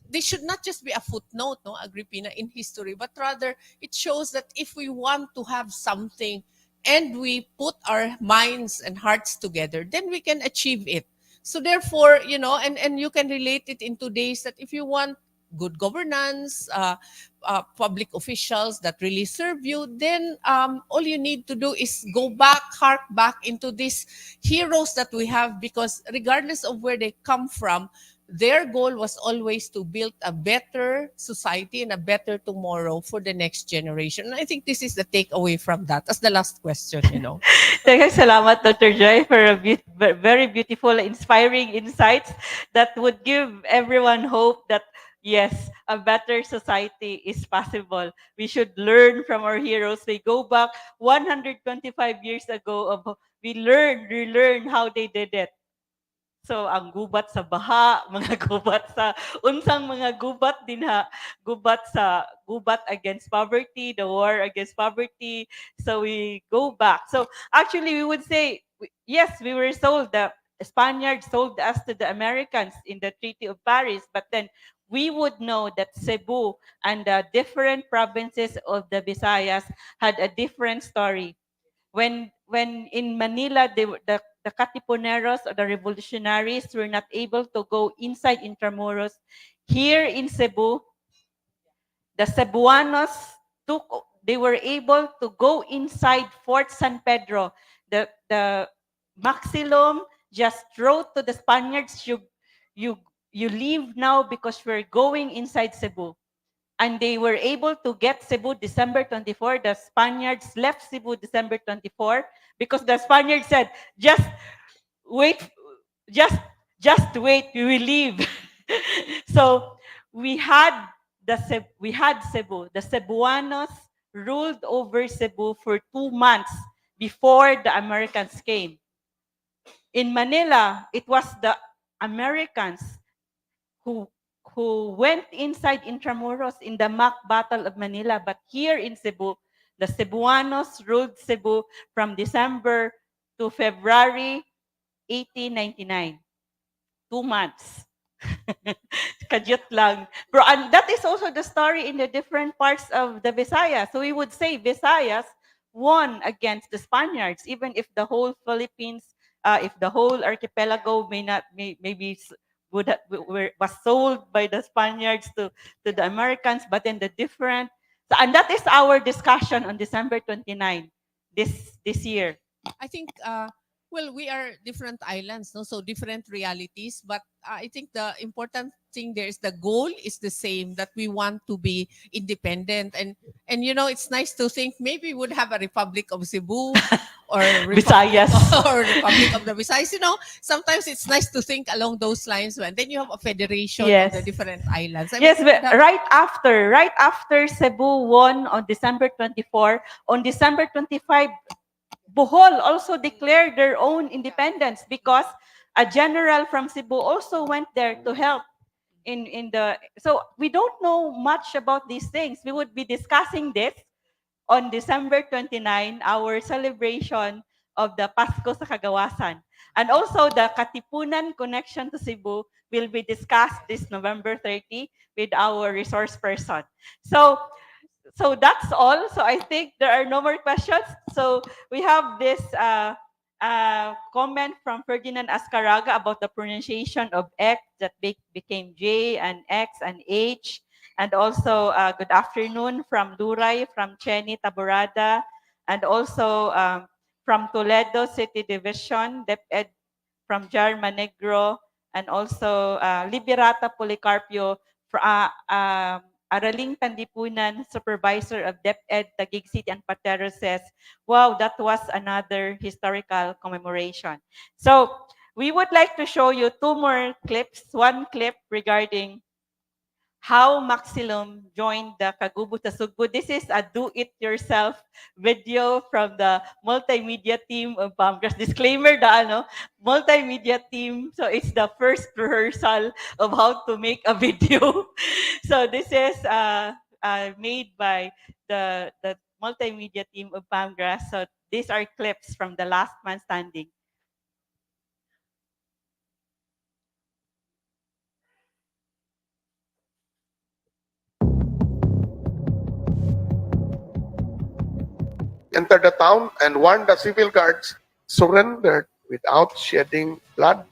they should not just be a footnote, no, Agripina, in history, but rather it shows that if we want to have something and we put our minds and hearts together, then we can achieve it. So therefore, and you can relate it in today's, that if you want good governance, public officials that really serve you, then all you need to do is hark back into these heroes that we have, because regardless of where they come from, their goal was always to build a better society and a better tomorrow for the next generation. And I think this is the takeaway from that as the last question, Thank salamat, Dr. Joy, for a very beautiful, inspiring insights that would give everyone hope that, yes, a better society is possible. We should learn from our heroes. They go back 125 years ago. We relearn how they did it. So, ang gubat sa baha, mga gubat sa, unsang mga gubat din ha, gubat against poverty, the war against poverty. So, we go back. So, actually, we would say, yes, we were sold, the Spaniards sold us to the Americans in the Treaty of Paris, but then we would know that Cebu and the different provinces of the Visayas had a different story. When in Manila, the Katipuneros or the revolutionaries were not able to go inside Intramuros, here in Cebu, the Cebuanos they were able to go inside Fort San Pedro. The Maxilom just wrote to the Spaniards, you leave now because we're going inside Cebu. And they were able to get Cebu December 24. The Spaniards left Cebu December 24 because the Spaniards said, just wait, we will leave. So we had Cebu. The Cebuanos ruled over Cebu for 2 months before the Americans came. In Manila, it was the Americans who went inside Intramuros in the mock Battle of Manila. But here in Cebu, the Cebuanos ruled Cebu from December to February 1899. 2 months. Kadyot lang. And that is also the story in the different parts of the Visayas. So we would say Visayas won against the Spaniards, even if the whole Philippines, if the whole archipelago maybe was sold by the Spaniards to the Americans, but then the different. So, and that is our discussion on December 29 this year. I think we are different islands, no? So different realities. But I think the important thing there is the goal is the same, that we want to be independent. And it's nice to think maybe we would have a Republic of Cebu or Visayas or Republic of the Visayas. Sometimes it's nice to think along those lines. And then you have a federation of the different islands. Right after Cebu won on December 24, on December 25, Bohol also declared their own independence because a general from Cebu also went there to help. in the, so we don't know much about these things. We would be discussing this on December 29, our celebration of the Pasko sa Kagawasan. And also the Katipunan connection to Cebu will be discussed this November 30 with our resource person. So that's all. So I think there are no more questions. So we have this comment from Ferdinand Ascaraga about the pronunciation of X that became J and X and H. And also good afternoon from Luray, from Chenny Taborada, and also from Toledo City Division, DepEd from Jar Manegro, and also Liberata Policarpio, Araling Pandipunan, Supervisor of DepEd Taguig City and Patero says, wow, that was another historical commemoration. So we would like to show you two more clips. One clip regarding how Maxilom joined the Kagubo Tasugbo. This is a do-it-yourself video from the multimedia team of Pamgras. Disclaimer, multimedia team. So it's the first rehearsal of how to make a video. So this is made by the multimedia team of Pamgras. So these are clips from the last man standing. Entered the town and warned the civil guards, surrendered without shedding blood.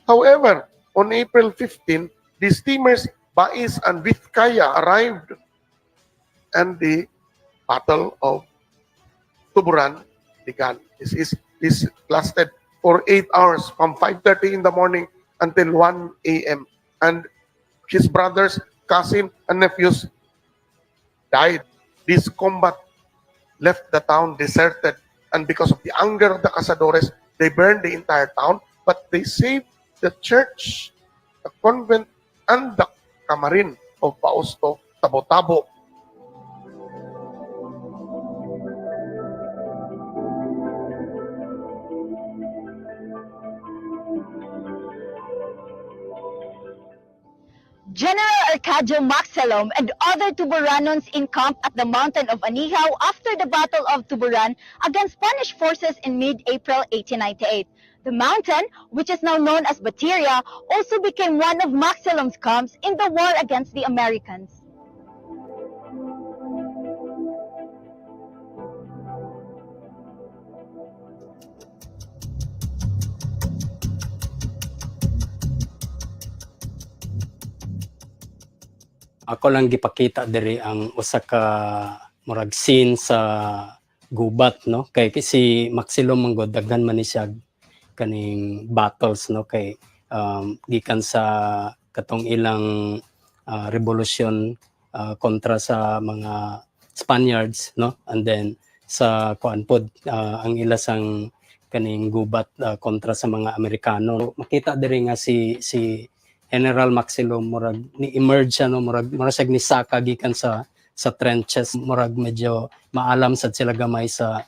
However, on April 15, the steamers 𝗵𝗲𝗄𝗂 and 𝗵𝗲𝗄𝗃 arrived, and the Battle of Tuburan began. This lasted for 8 hours, from 5:30 in the morning until 1 a.m. And his brothers, cousin, and nephews died. This combat left the town deserted, and because of the anger of the cazadores, they burned the entire town, but they saved the church, the convent, and the kamarin of Pausto Tabo-Tabo. General Arcadio Maxilom and other Tuburanons encamped at the mountain of Anihaw after the Battle of Tuburan against Spanish forces in mid-April 1898. The mountain, which is now known as Bateria, also became one of Maxilom's camps in the war against the Americans. Ako lang gipakita diri ang usa ka murag scene sa gubat, no, kay si Maxilom manggod daghan man ni siya kaning battles, no, kay gikan sa katong ilang revolution kontra sa mga Spaniards, no, and then sa kuan pod ang ilasang kaning gubat kontra sa mga Amerikano. Makita diri nga si General Maxilom murag ni emerge siya, no, murag siya ni saka gikan sa trenches, murag medyo maalam sad sila gamay sa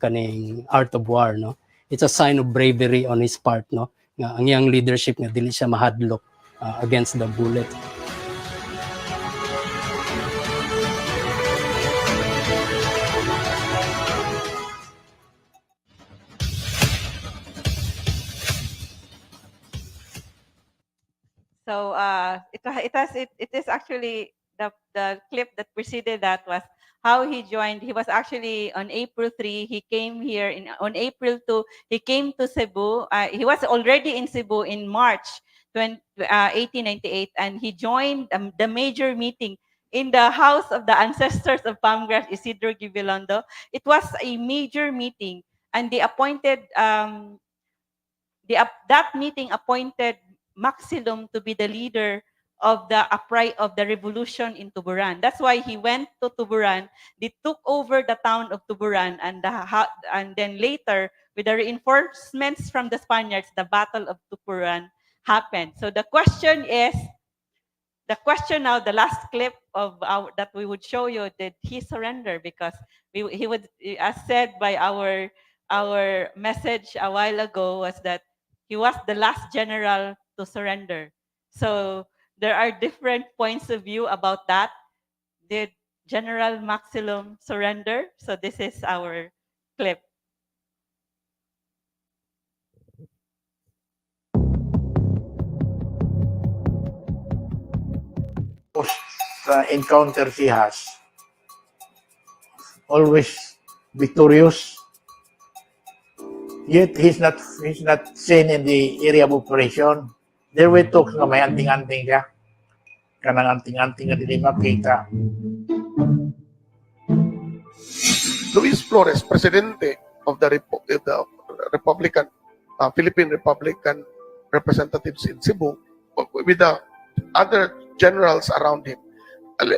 kaning art of war, no. It's a sign of bravery on his part, no, nga ang iyang leadership nga dili siya mahadlok against the bullet. So it is actually the clip that preceded that was how he joined. He was actually on April 3. He came here on April 2. He came to Cebu. He was already in Cebu in March 1898, and he joined the major meeting in the house of the ancestors of Pamgras, Isidro Gibilondo. It was a major meeting, and they appointed that meeting appointed Maxilom to be the leader of the revolution in Tuburan. That's why he went to Tuburan. They took over the town of Tuburan, and then later, with the reinforcements from the Spaniards, the Battle of Tuburan happened. So the question now, the last clip of that we would show you, did he surrender? Because he would, as said by our message a while ago, was that he was the last general to surrender. So there are different points of view about that. Did General Maxilom surrender? So this is our clip. Encounter he has, always victorious, yet he's not seen in the area of operation. There were talks nga may anting-anting siya. Kanang anting-anting nga dili makita. Luis Flores, presidente of the Republican, Philippine Republican representatives in Cebu, with the other generals around him,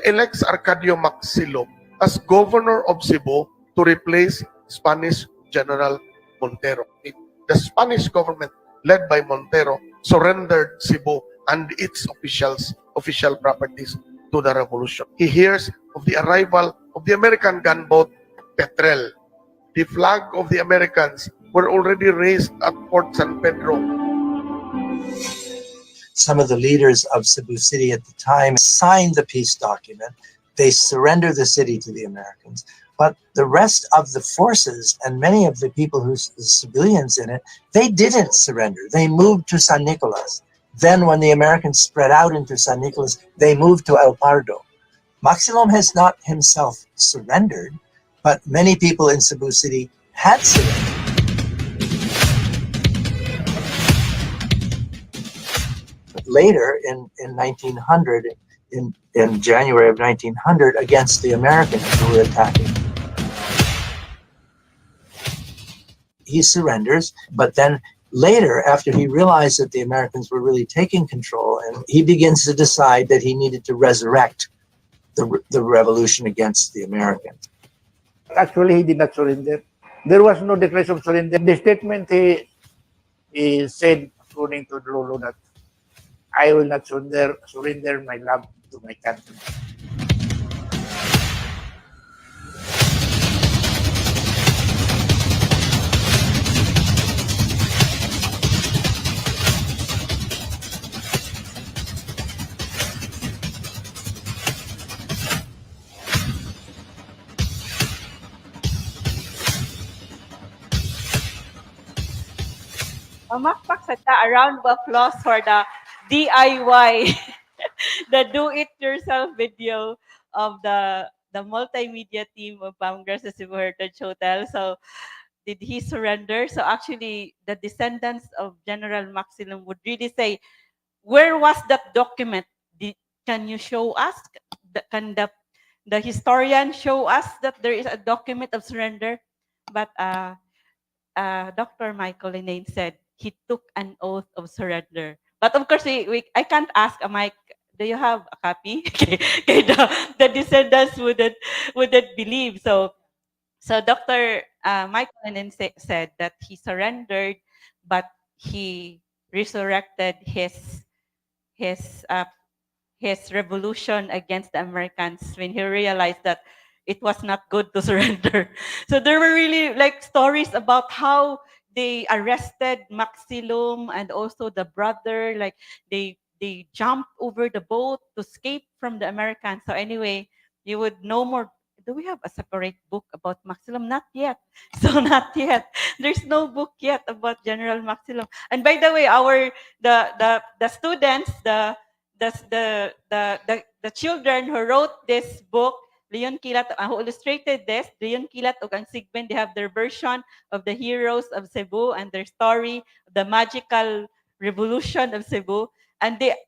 elects Arcadio Maxilom as governor of Cebu to replace Spanish General Montero. The Spanish government, led by Montero, surrendered Cebu and its official properties to the revolution. He hears of the arrival of the American gunboat Petrel. The flag of the Americans were already raised at Fort San Pedro. Some of the leaders of Cebu City at the time signed the peace document. They surrendered the city to the Americans. But the rest of the forces and many of the people the civilians in it, they didn't surrender. They moved to San Nicolas. Then when the Americans spread out into San Nicolas, they moved to El Pardo. Maxilom has not himself surrendered, but many people in Cebu City had surrendered. Later, in 1900, in January of 1900, against the Americans who were attacking, he surrenders, but then later, after he realized that the Americans were really taking control, and he begins to decide that he needed to resurrect the revolution against the Americans. Actually, he did not surrender. There was no declaration of surrender. The statement he said, according to Lolo, that I will not surrender my love to my country. Mamakpak sa ta, a round of applause for the DIY, the do-it-yourself video of the multimedia team of 𝗵𝗲𝗄 Cebu Heritage Hotel. So, did he surrender? So actually, the descendants of General Maxilom would really say, where was that document? Can you show us? Can the historian show us that there is a document of surrender? But Dr. Michael Linane said he took an oath of surrender. But of course, I can't ask Mike, do you have a copy? The descendants wouldn't believe. So Dr. Michael Linane said that he surrendered, but he resurrected his revolution against the Americans when he realized that it was not good to surrender. So there were really like stories about how they arrested Maxilom and also the brother, like they jumped over the boat to escape from the Americans. So anyway, you would know more. Do we have a separate book about Maxilom? Not yet. So not yet. There's no book yet about General Maxilom. And by the way, the students, the children who wrote this book, 𝗵𝗲𝗶𝗹𝗶, who illustrated this, 𝗵𝗲𝗶𝗶 ug ang Sigben, they have their version of the heroes of Cebu and their story, the magical revolution of Cebu. And the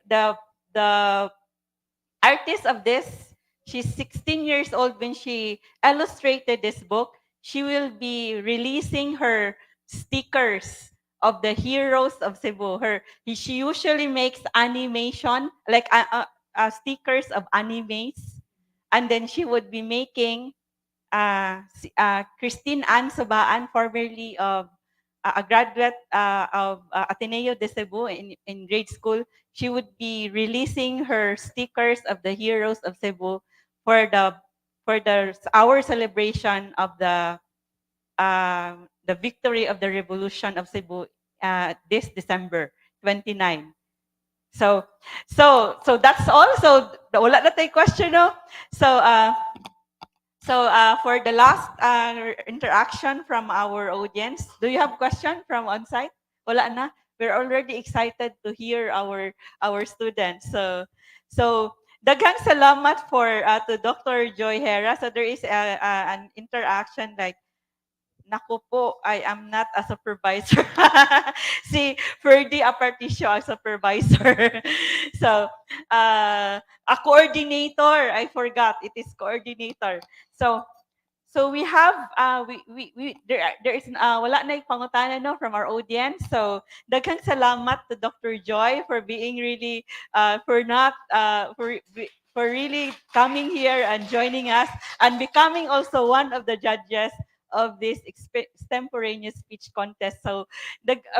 artist of this, she's 16 years old when she illustrated this book. She will be releasing her stickers of the heroes of Cebu. She usually makes animation, like stickers of animes. And then she would be making Christine Ann Sobaan, formerly of a graduate of Ateneo de Cebu in grade school. She would be releasing her stickers of the heroes of Cebu for our celebration of the victory of the revolution of Cebu this December 29. So that's all. So wala na tayo question, no? So for the last interaction from our audience, do you have question from on site? Wala na. We're already excited to hear our students. So daghang salamat for to Dr. Joy Gerra. So there is an interaction like, naku po, I am not a supervisor. Si 𝗵𝗲𝗶𝗹𝗶𝗄 ang supervisor. So, a coordinator, I forgot, it is coordinator. So we have there is wala na pangutana, no, from our audience. So daghang salamat to Dr. Joy for being really for really coming here and joining us and becoming also one of the judges of this extemporaneous speech contest. So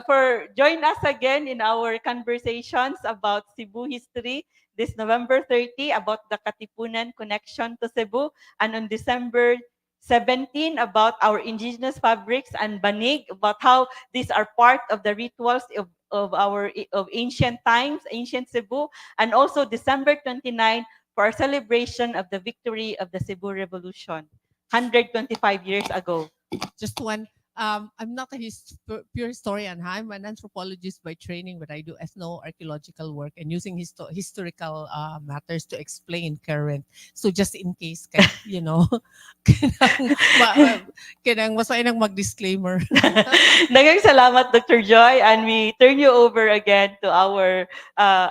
for join us again in our conversations about Cebu history this November 30 about the Katipunan connection to Cebu, and on December 17 about our indigenous fabrics, and banig about how these are part of the rituals of ancient times, ancient Cebu, and also December 29 for our celebration of the victory of the Cebu Revolution 125 years ago. Just one. I'm not a pure historian. I'm an anthropologist by training, but I do ethno-archaeological work and using historical matters to explain current. So just in case, you know, kinang masaya nang mag-disclaimer. Daghang salamat, Dr. Joy, and we turn you over again to our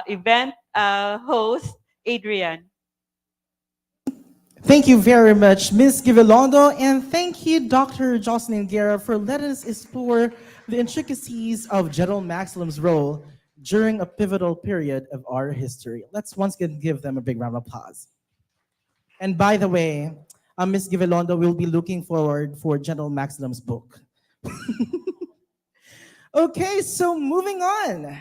event host, Adrian. Thank you very much, Ms. Givelondo, and thank you, Dr. Jocelyn Gerra, for letting us explore the intricacies of General Maxilom's role during a pivotal period of our history. Let's once again give them a big round of applause. And by the way, Ms. Givelondo will be looking forward for General Maxilom's book. Okay, so moving on.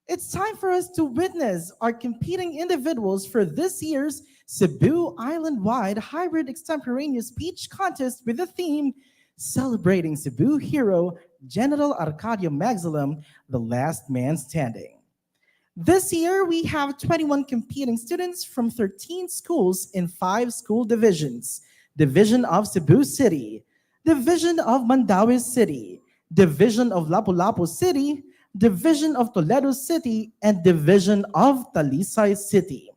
It's time for us to witness our competing individuals for this year's Cebu Island-wide Hybrid Extemporaneous Speech Contest with the theme celebrating Cebu hero General Arcadio Maxilom, the last man standing. This year, we have 21 competing students from 13 schools in 5 school divisions: Division of Cebu City, Division of Mandaue City, Division of Lapu-Lapu City, Division of Toledo City, and Division of Talisay City.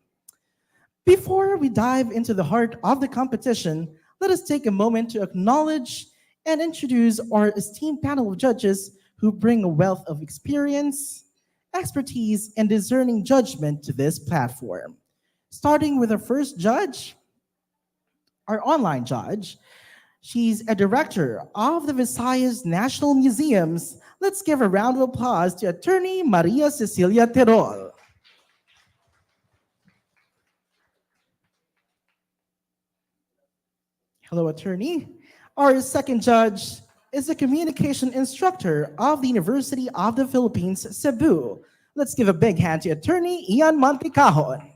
Before we dive into the heart of the competition, let us take a moment to acknowledge and introduce our esteemed panel of judges who bring a wealth of experience, expertise, and discerning judgment to this platform. Starting with our first judge, our online judge. She's a director of the Visayas National Museums. Let's give a round of applause to Attorney Maria Cecilia Terol. Hello, attorney. Our second judge is a communication instructor of the University of the Philippines, Cebu. Let's give a big hand to attorney Ian Manticajon.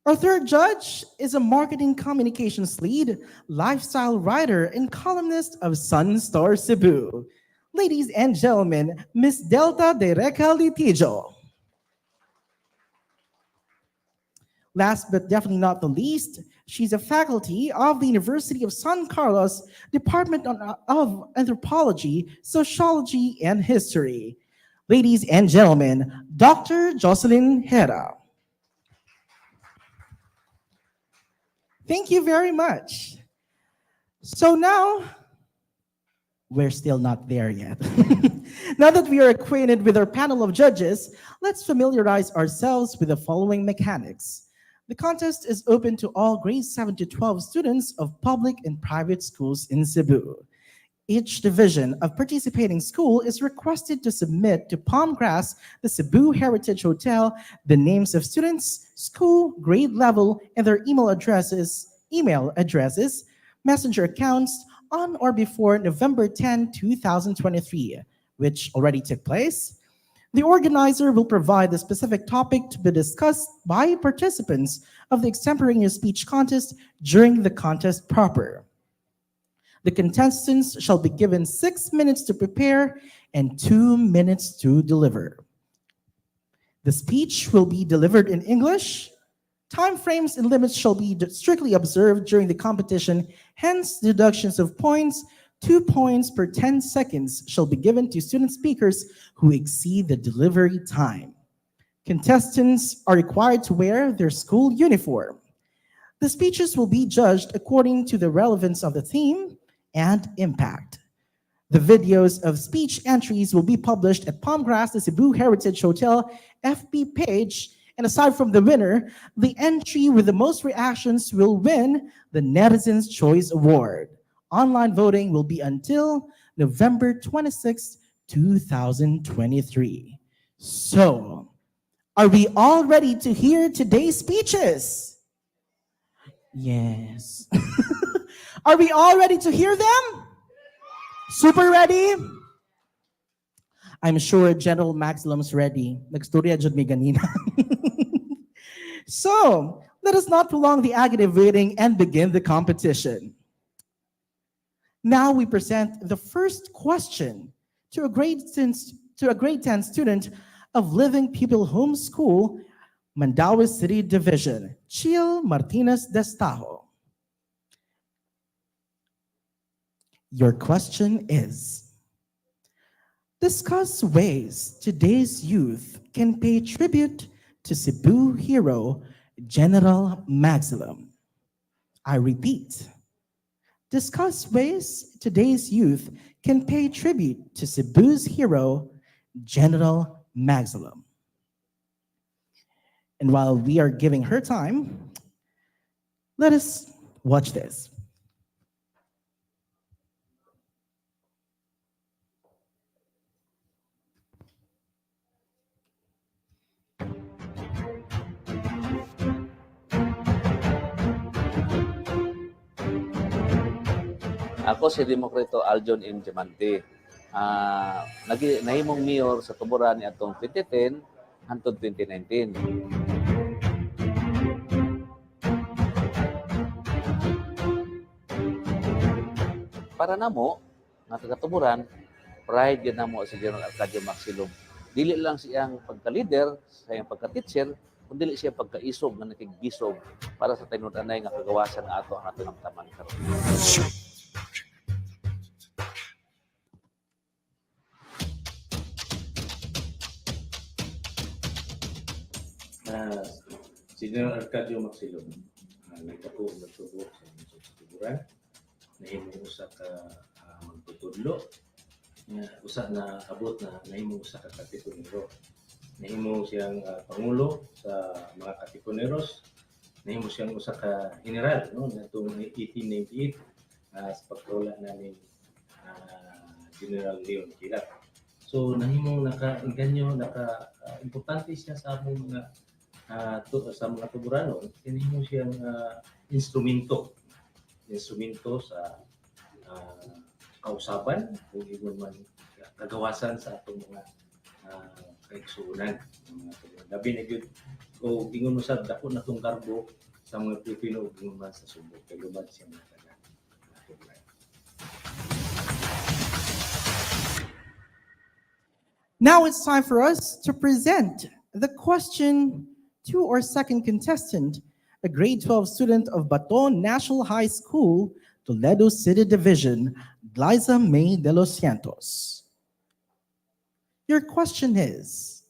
Our third judge is a marketing communications lead, lifestyle writer, and columnist of Sunstar Cebu. Ladies and gentlemen, Ms. Delta Dereca Litigio. Last but definitely not the least, she's a faculty of the University of San Carlos Department of Anthropology, Sociology, and History. Ladies and gentlemen, Dr. Jocelyn Gerra. Thank you very much. So now, we're still not there yet. Now that we are acquainted with our panel of judges, let's familiarize ourselves with the following mechanics. The contest is open to all grades 7 to 12 students of public and private schools in Cebu. Each division of participating school is requested to submit to Palmgrass, the Cebu Heritage Hotel, the names of students, school, grade level, and their email addresses, messenger accounts on or before November 10, 2023, which already took place. The organizer will provide the specific topic to be discussed by participants of the extemporaneous speech contest during the contest proper. The contestants shall be given 6 minutes to prepare and 2 minutes to deliver. The speech will be delivered in English. Time frames and limits shall be strictly observed during the competition, hence deductions of points. 2 points per 10 seconds shall be given to student speakers who exceed the delivery time. Contestants are required to wear their school uniform. The speeches will be judged according to the relevance of the theme and impact. The videos of speech entries will be published at Palmgrass, the Cebu Heritage Hotel FB page. And aside from the winner, the entry with the most reactions will win the Netizens' Choice Award. Online voting will be until November 26, 2023. So, are we all ready to hear today's speeches? Yes. Are we all ready to hear them? Super ready? I'm sure General Maxilom's ready. Nagstorya jud mi ganina. So, let us not prolong the agony of waiting and begin the competition. Now we present the first question to a grade 10 student of Living Pupil Home School, Mandaue City Division, Chil Martinez Destajo. Your question is, discuss ways today's youth can pay tribute to Cebu hero General Maxilom. I repeat, discuss ways today's youth can pay tribute to Cebu's hero General Maxilom. And while we are giving her time, let us watch this. Ako si Demokrito Aljon M. Diamante. Nahimong mayor sa Tuburan ni atong 2010 hangtod 2019. Para namo, nga taga-Tuburan, pride yun namo si General Arcadio Maxilom. Dili lang siyang pagka-leader, sa iyang pagka-teacher, kundi siya pagka-isog nga nakigisog para sa tinud-anay nga kagawasan nga ato ang ato ng taman karon. Si General Arcadio Maxilom, nagtako nagtubo sa Tuburan, nahimong usa ka magtutudlo, usa na abot na nahimong usa ka katipunero. Nahimong siyang pangulo sa mga katipuneros, nahimong siyang usa ka general no natong 1898 sa pagkawala namin General Leon Kila. So nahimong naka-inganyo, importante siya sa among mga sa mga Tuburano, nahimong siyang instrumento sa kausaban o ibon man kagawasan sa atong mga kaigsuonan ng mga Tuburan. Labi na gyud o ingon mo sa dako na tong karbo sa mga Pilipino ug ingon man sa Cebu kay lumad siya mga Tuburan. Now it's time for us to present the question to our second contestant, a grade 12 student of Baton National High School, Toledo City Division, Liza May de los Santos. Your question is,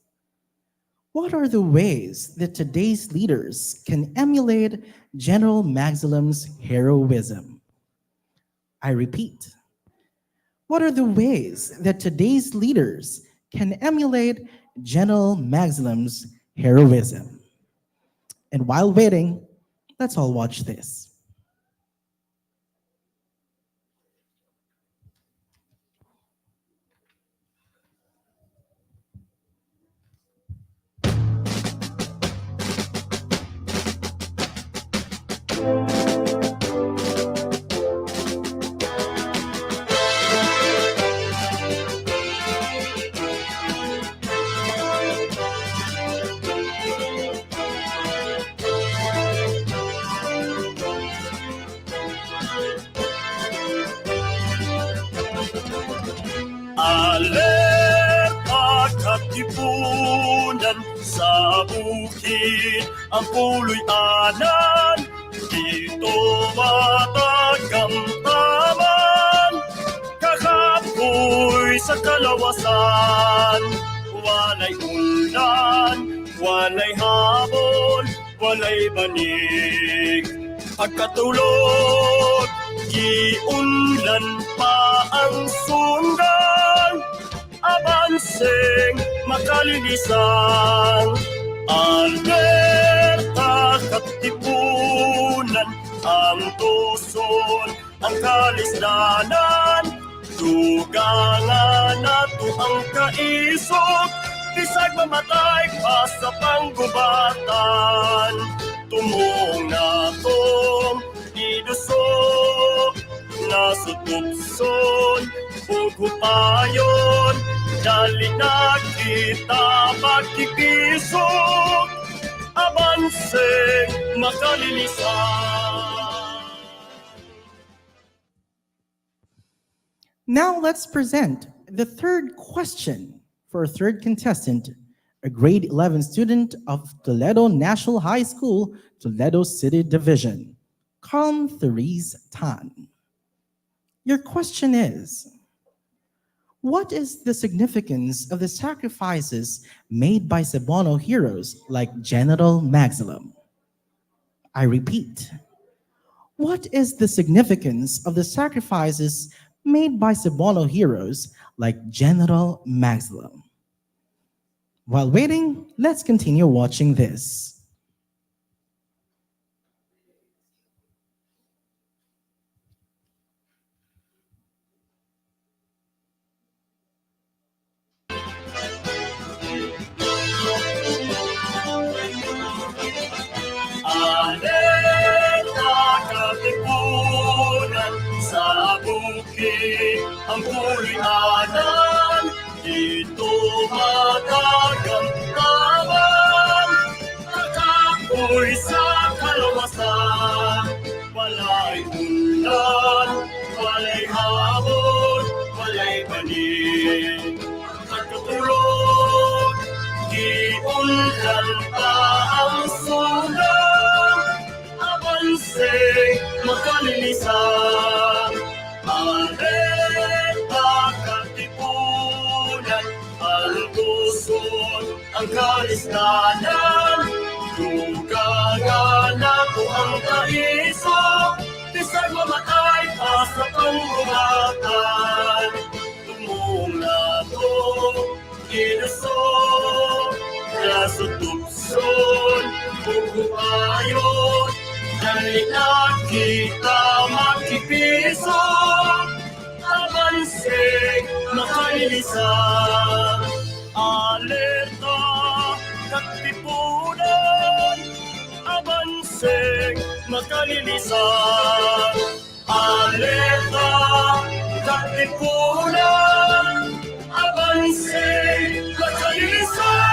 what are the ways that today's leaders can emulate General Maxilom's heroism? I repeat, what are the ways that today's leaders can emulate General Maxilom's heroism? And while waiting, let's all watch this. katipunan sa bukid ang puloy anan dito matagamtaman kakapoy sa kalawasan walay ulan walay habon walay banig pagkatulog giunlan pa ang sundan abanseng makalilisan alerta katipunan ang tuson ang kalisdanan dugangan nato ang kaisog bisag mamatay pa sa panggubatan tumong natong idusok nasutupson ug hupayon dali na kita magkikisok abanseng makalilisan. Now let's present the third question for our third contestant, a grade 11 student of Toledo National High School, Toledo City Division, 𝗫𝗄𝗅𝗏. Your question is, what is the significance of the sacrifices made by Cebuano heroes like General Maxilom? I repeat, what is the significance of the sacrifices made by Cebuano heroes like General Maxilom? While waiting, let's continue watching this. Alerta katipunan sa bukid ang puloy anan dito matagamtaman kakapoy sa kalawasan walay ulan walay habon walay banig pagkatulog giunlan pa ang sundan abanseng makalilisan alerta katipunan ang tuson ang kalisdanan dugangan nato ang kaisog bisag mamatay pa sa panggubatan tumong nato ginusok nasutupson ug hupayon dali na kita magkipisok abanseng makalilisan alerta katipunan abanseng makalilisan alerta katipunan abanseng makalilisan.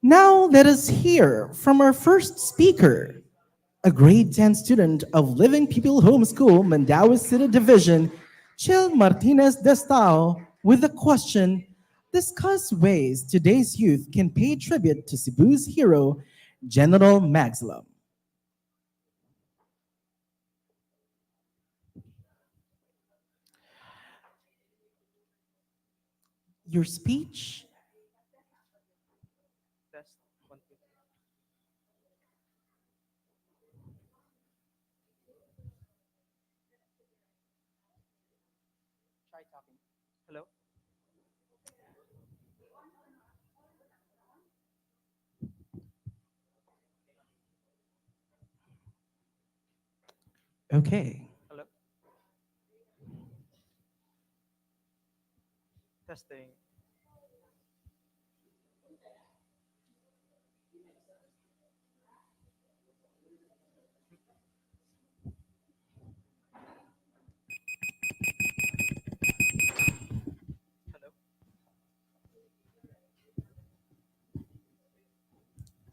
Now let us hear from our first speaker, a grade 10 student of Living People Home School, Mandaue City Division, Chil Martinez Destao, with the question, discuss ways today's youth can pay tribute to Cebu's hero, General Maxilom. Your speech. Hello? Okay. Hello? Testing.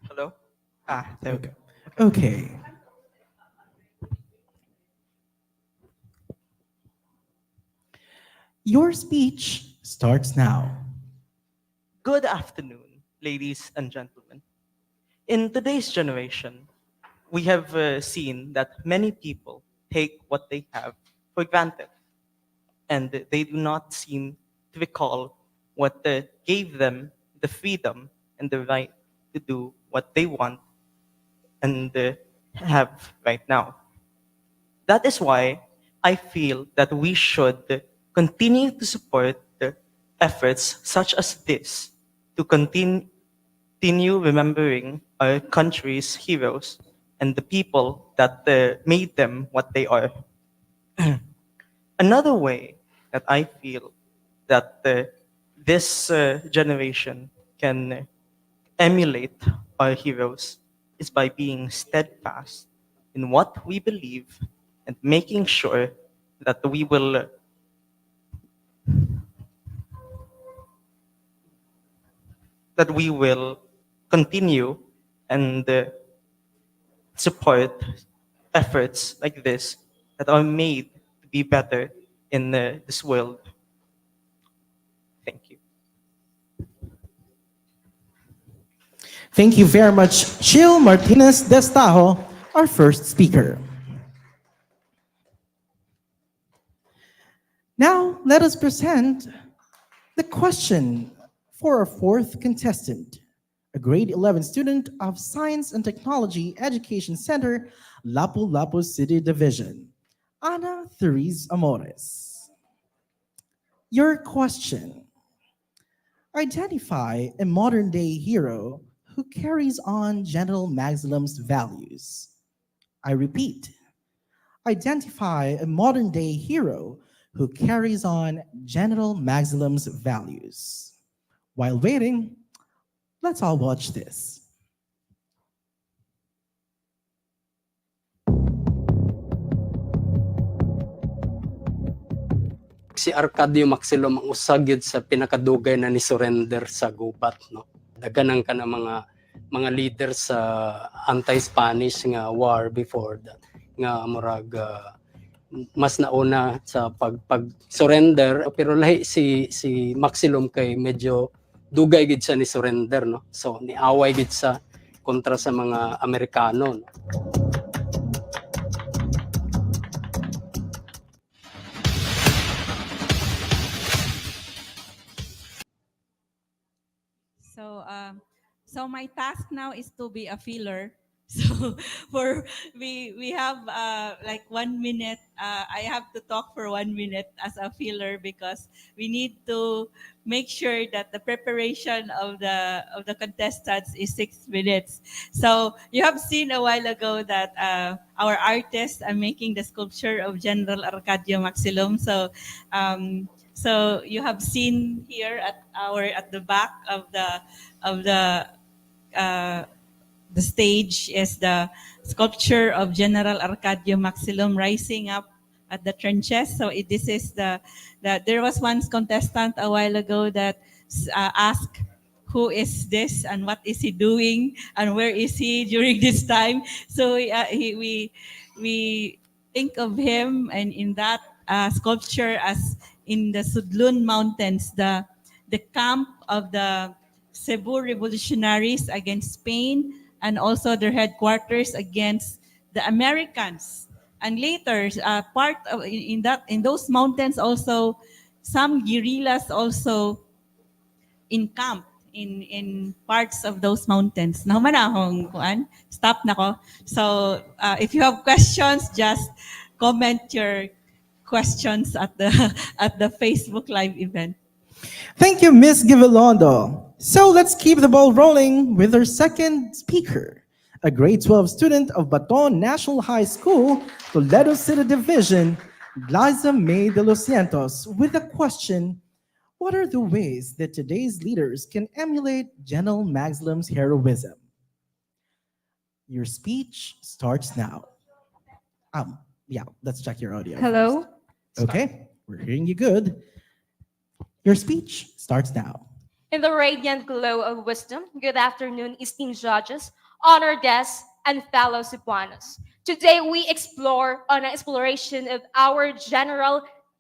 Hello? Ah, there we go. Okay. Your speech starts now. Good afternoon, ladies and gentlemen. In today's generation, we have seen that many people take what they have for granted, and they do not seem to recall what gave them the freedom and the right to do what they want and have right now. That is why I feel that we should continue to support efforts such as this to continue remembering our country's heroes and the people that made them what they are. Another way that I feel that this generation can emulate our heroes is by being steadfast in what we believe and making sure that we will continue and support efforts like this that are made to be better in this world. Thank you. Thank you very much, Chil Martinez Destajo, our first speaker. Now, let us present the question for our fourth contestant, a grade 11 student of Science and Technology Education Center, Lapu-Lapu City Division, Ana Therese Amores. Your question: identify a modern-day hero who carries on General Maxilom's values. I repeat, identify a modern-day hero who carries on General Maxilom's values. While waiting, let's all watch this. Si Arcadio Maxilom ang usag yun sa pinakadugay na ni surrender sa gubat, no. Daganang ka na mga leader sa anti-Spanish nga war before that nga murag mas nauna sa pag-surrender, pero lahi si Maxilom kay medyo dugay gid sa ni surrender, no. So niaway gid sa kontra sa mga Amerikano, no? So my task now is to be a filler. So we have like 1 minute. I have to talk for 1 minute as a filler because we need to make sure that the preparation of the contestants is 6 minutes. So you have seen a while ago that our artists are making the sculpture of General Arcadio Maxilom. So you have seen here at the back of the stage is the sculpture of General Arcadio Maxilom rising up at the trenches. So this is there was one contestant a while ago that asked, who is this and what is he doing and where is he during this time? So we think of him and in that sculpture as in the Sudlun Mountains, the camp of the Cebu revolutionaries against Spain, and also their headquarters against the Americans. And later, part of in those mountains also, some guerrillas also encamped in parts of those mountains. Nahuman na akong kuan. Stop na ko. So if you have questions, just comment your questions at the Facebook Live event. Thank you, Ms. Givelondo. So let's keep the ball rolling with our second speaker, a grade 12 student of Baton National High School, Toledo City Division, Liza May de los Cientos, with a question: what are the ways that today's leaders can emulate General Maxilom's heroism? Your speech starts now. Yeah, let's check your audio. Hello? First. Okay, we're hearing you good. Your speech starts now. In the radiant glow of wisdom, good afternoon, esteemed judges, honored guests, and fellow Cebuanos. Today we explore on an exploration of our General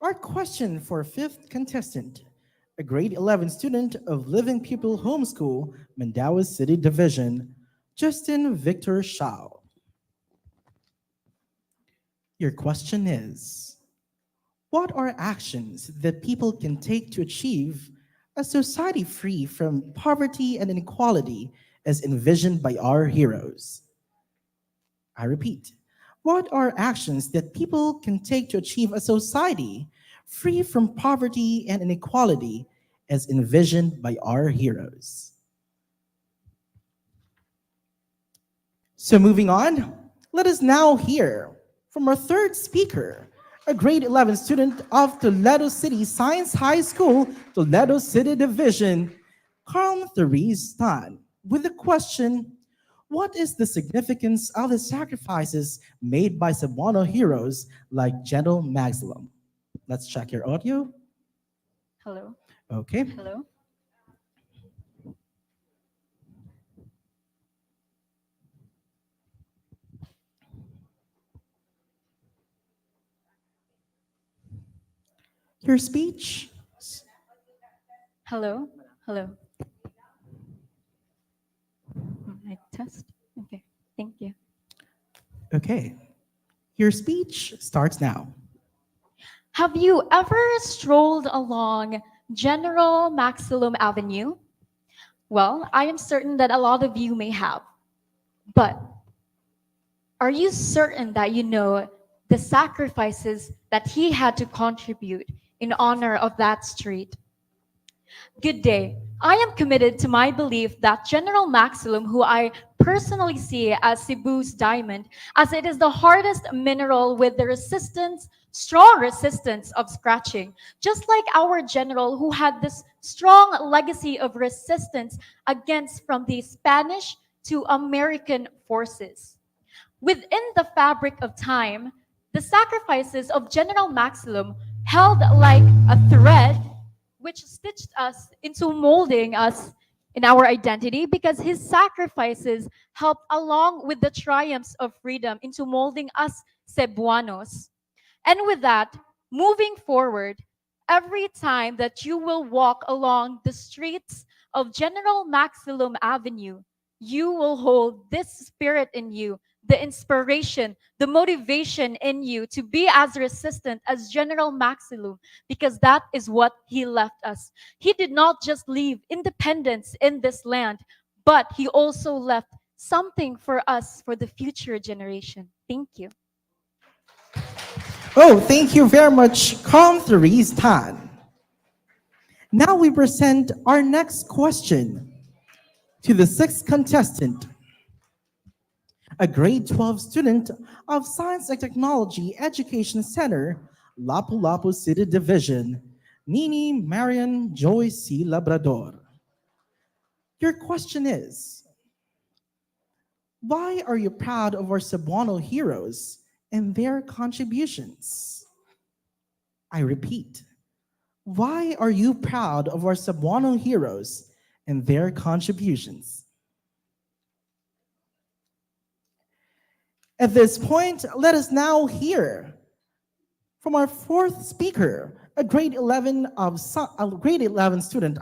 Our question for fifth contestant, a grade 11 student of Living Pupil Homeschool, Mandaue City Division, Justin Victor Shao. Your question is, what are actions that people can take to achieve a society free from poverty and inequality as envisioned by our heroes? I repeat, what are actions that people can take to achieve a society free from poverty and inequality as envisioned by our heroes? So moving on, let us now hear from our third speaker, a grade 11 student of Toledo City Science High School, Toledo City Division, 𝗫𝗄𝗃, with the question, what is the significance of the sacrifices made by Cebuano heroes like General Maxilom? Let's check your audio. Hello. Okay. Hello. Your speech. Hello. Hello. I test. Okay. Thank you. Okay. Your speech starts now. Have you ever strolled along General Maxilom Avenue? Well, I am certain that a lot of you may have. But are you certain that you know the sacrifices that he had to contribute in honor of that street? Good day. I am committed to my belief that General Maxilom, who I personally see as Cebu's diamond, as it is the hardest mineral with the strong resistance of scratching, just like our general who had this strong legacy of resistance against from the Spanish to American forces. Within the fabric of time, the sacrifices of General Maxilom held like a thread which stitched us into molding us in our identity, because his sacrifices helped along with the triumphs of freedom into molding us Cebuanos. And with that, moving forward, every time that you will walk along the streets of General Maxilom Avenue, you will hold this spirit in you, the inspiration, the motivation in you to be as resistant as General Maxilom, because that is what he left us. He did not just leave independence in this land, but he also left something for us, for the future generation. Thank you. Oh, thank you very much, 𝗫𝗄𝗃. Now we present our next question to the sixth contestant, a grade 12 student of Science and Technology Education Center, Lapu-Lapu City Division, Nini Marian Joy C. Labrador. Your question is, why are you proud of our Cebuano heroes and their contributions? I repeat, why are you proud of our Cebuano heroes and their contributions? At this point, let us now hear from our fourth speaker, a grade 11 student,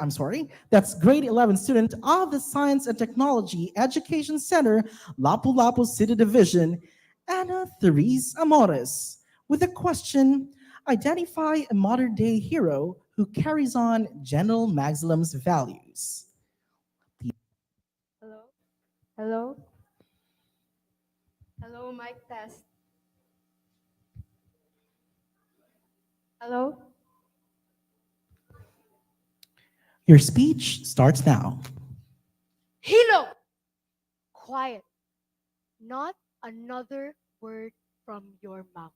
that's grade 11 student of the Science and Technology Education Center, Lapu-Lapu City Division, Ana Therese Amores, with the question, identify a modern-day hero who carries on General Maxilom's values. Hello? Hello? Hello, mic test. Hello? Your speech starts now. Hilo! Quiet. Not another word from your mouth.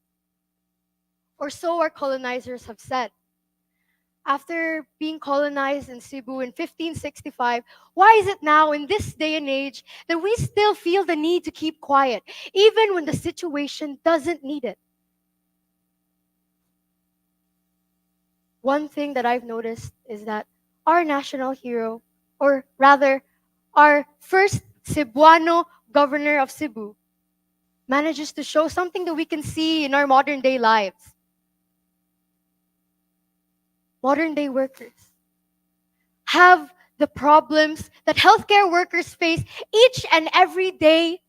Or so our colonizers have said. After being colonized in Cebu in 1565, why is it now in this day and age that we still feel the need to keep quiet, even when the situation doesn't need it? One thing that I've noticed is that our national hero, or rather, our first Cebuano governor of Cebu, manages to show something that we can see in our modern day lives. Modern day workers have the problems that healthcare workers face each and every day,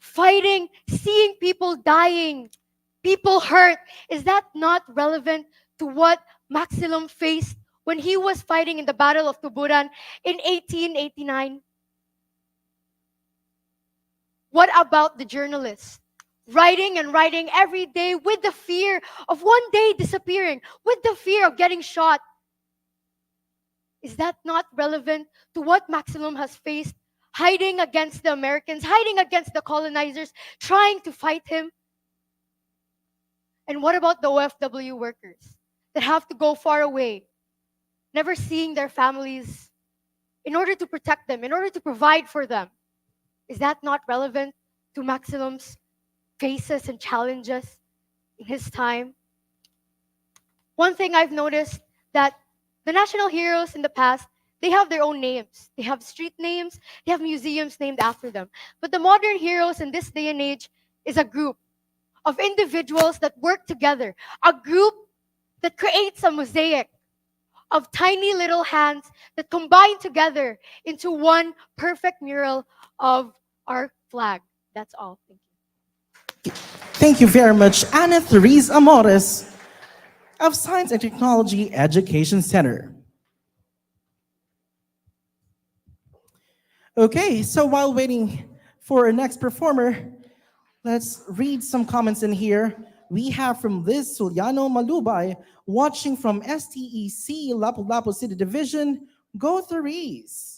fighting, seeing people dying, people hurt. Is that not relevant to what Maxilom faced when he was fighting in the Battle of Tuburan in 1889? What about the journalists? Writing and writing every day with the fear of one day disappearing, with the fear of getting shot. Is that not relevant to what Maxilom has faced, hiding against the Americans, hiding against the colonizers, trying to fight him? And what about the OFW workers that have to go far away, never seeing their families in order to protect them, in order to provide for them? Is that not relevant to Maxilom's faces and challenges in his time? One thing I've noticed that the national heroes in the past, they have their own names. They have street names, they have museums named after them. But the modern heroes in this day and age is a group of individuals that work together, a group that creates a mosaic of tiny little hands that combine together into one perfect mural of our flag. That's all. Thank you. Thank you very much, Ana Therese Amores of Science and Technology Education Center. Okay, so while waiting for our next performer, let's read some comments in here. We have from Liz Suliano Malubay, watching from STEC Lapu-Lapu City Division, Go Therese.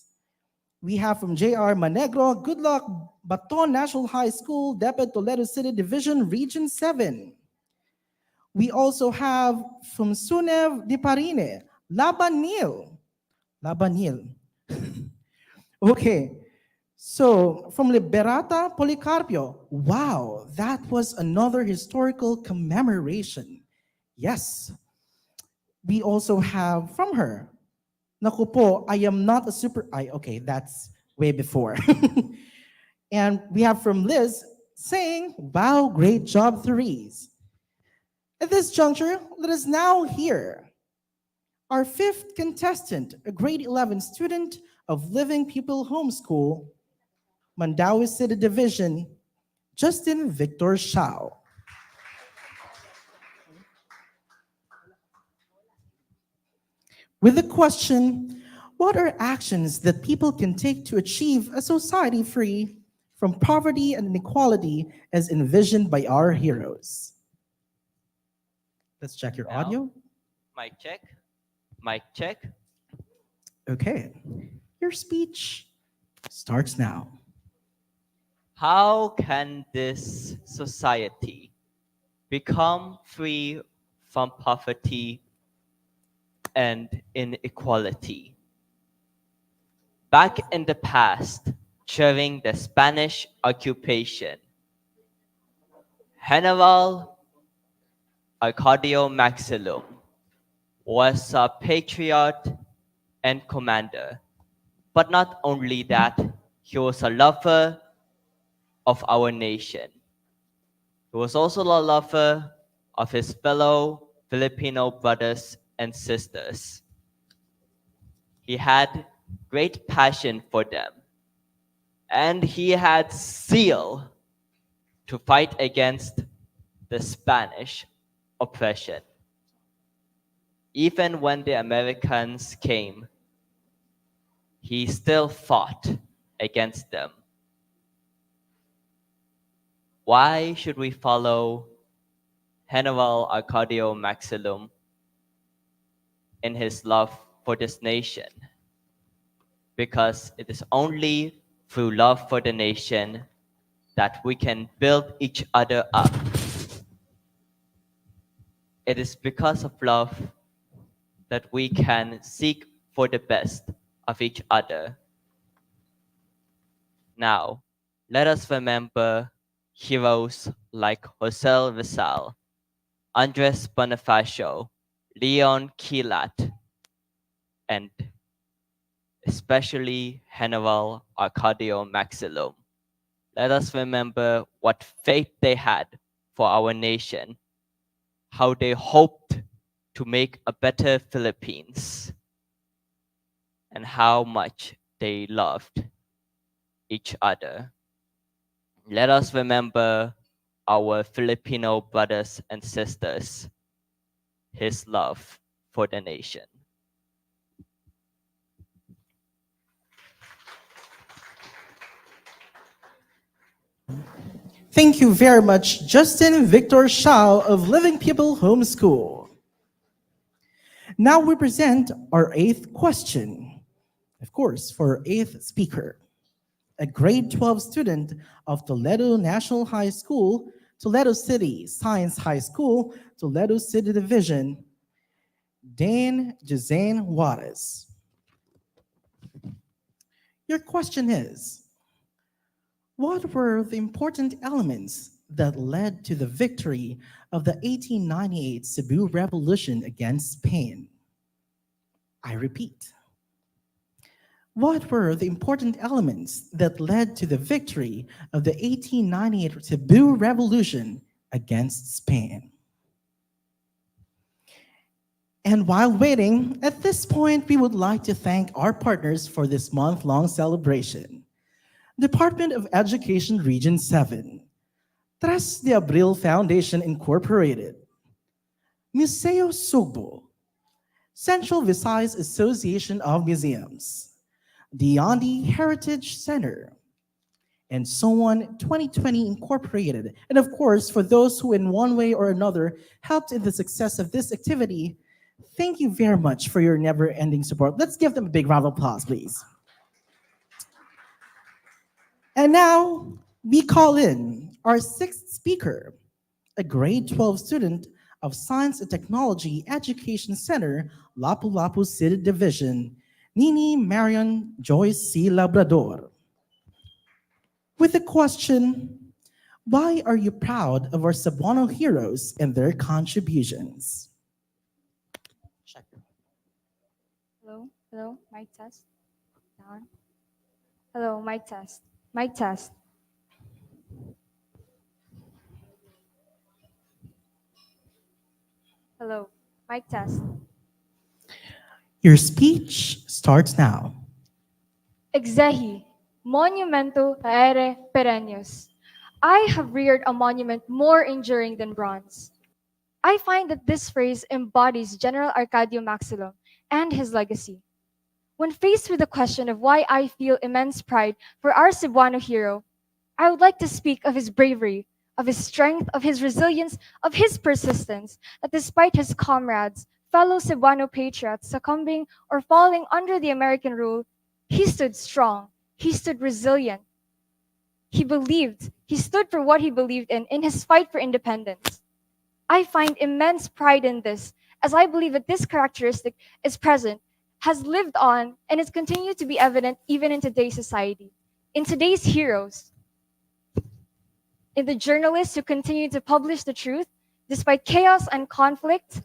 We have from JR Manegro, good luck, Baton National High School, Deped Toledo City Division, Region 7. We also have from Sunev Diparine, Labanil. Okay, so from Liberata Policarpio, wow, that was another historical commemoration. Yes. We also have from her, naku po, I am not a okay, that's way before. And we have from Liz saying, wow, great job, Therese. At this juncture, let us now hear our fifth contestant, a grade 11 student of Living People Homeschool, Mandaue City Division, Justin Victor Shao. With the question, what are actions that people can take to achieve a society free from poverty and inequality as envisioned by our heroes? Let's check your audio. Mic check. Mic check. Okay, your speech starts now. How can this society become free from poverty and inequality? Back in the past, during the Spanish occupation, General Arcadio Maxilom was a patriot and commander. But not only that, he was a lover of our nation. He was also a lover of his fellow Filipino brothers and sisters. He had great passion for them, and he had zeal to fight against the Spanish oppression. Even when the Americans came, he still fought against them. Why should we follow General Arcadio Maxilom in his love for this nation? Because it is only through love for the nation that we can build each other up. It is because of love that we can seek for the best of each other. Now, let us remember heroes like Jose Rizal, Andres Bonifacio, Leon Quilat, and especially General Arcadio Maxilom. Let us remember what faith they had for our nation, how they hoped to make a better Philippines, and how much they loved each other. Let us remember our Filipino brothers and sisters, his love for the nation. Thank you very much, Justin Victor Shao of Living People Homeschool. Now we present our 8th question. Of course, for our 8th speaker, a grade 12 student of Toledo National High School, Toledo City Science High School, Toledo City Division, Dan Jazane Juarez. Your question is, what were the important elements that led to the victory of the 1898 Cebu Revolution against Spain? I repeat. What were the important elements that led to the victory of the 1898 Cebu Revolution against Spain? And while waiting, at this point, we would like to thank our partners for this month-long celebration. Department of Education Region 7, Tras de Abril Foundation Incorporated, Museo Sugbo, Central Visayas Association of Museums, Diyandi Heritage Center, and so on 2020 Incorporated. And of course, for those who in one way or another helped in the success of this activity, thank you very much for your never-ending support. Let's give them a big round of applause, please. And now, we call in our 6th speaker, a grade 12 student of Science and Technology Education Center, Lapu-Lapu City Division, Nini Marion Joyce C. Labrador. With the question, why are you proud of our Cebuano heroes and their contributions? Hello, mic test. Down. Hello, mic test. Mic test. Hello, mic test. Your speech starts now. 𝗖𝗲𝗹𝗲𝗯𝗿 Monumento 𝗖𝗲𝗃𝗃𝗃𝗃𝗃𝗃𝗃. I have reared a monument more enduring than bronze. I find that this phrase embodies General Arcadio Maxilom and his legacy. When faced with the question of why I feel immense pride for our Cebuano hero, I would like to speak of his bravery, of his strength, of his resilience, of his persistence, that despite his comrades, fellow Cebuano patriots succumbing or falling under the American rule, he stood strong, he stood resilient. He stood for what he believed in his fight for independence. I find immense pride in this, as I believe that this characteristic is present, has lived on, and is continued to be evident even in today's society. In today's heroes, in the journalists who continue to publish the truth despite chaos and conflict,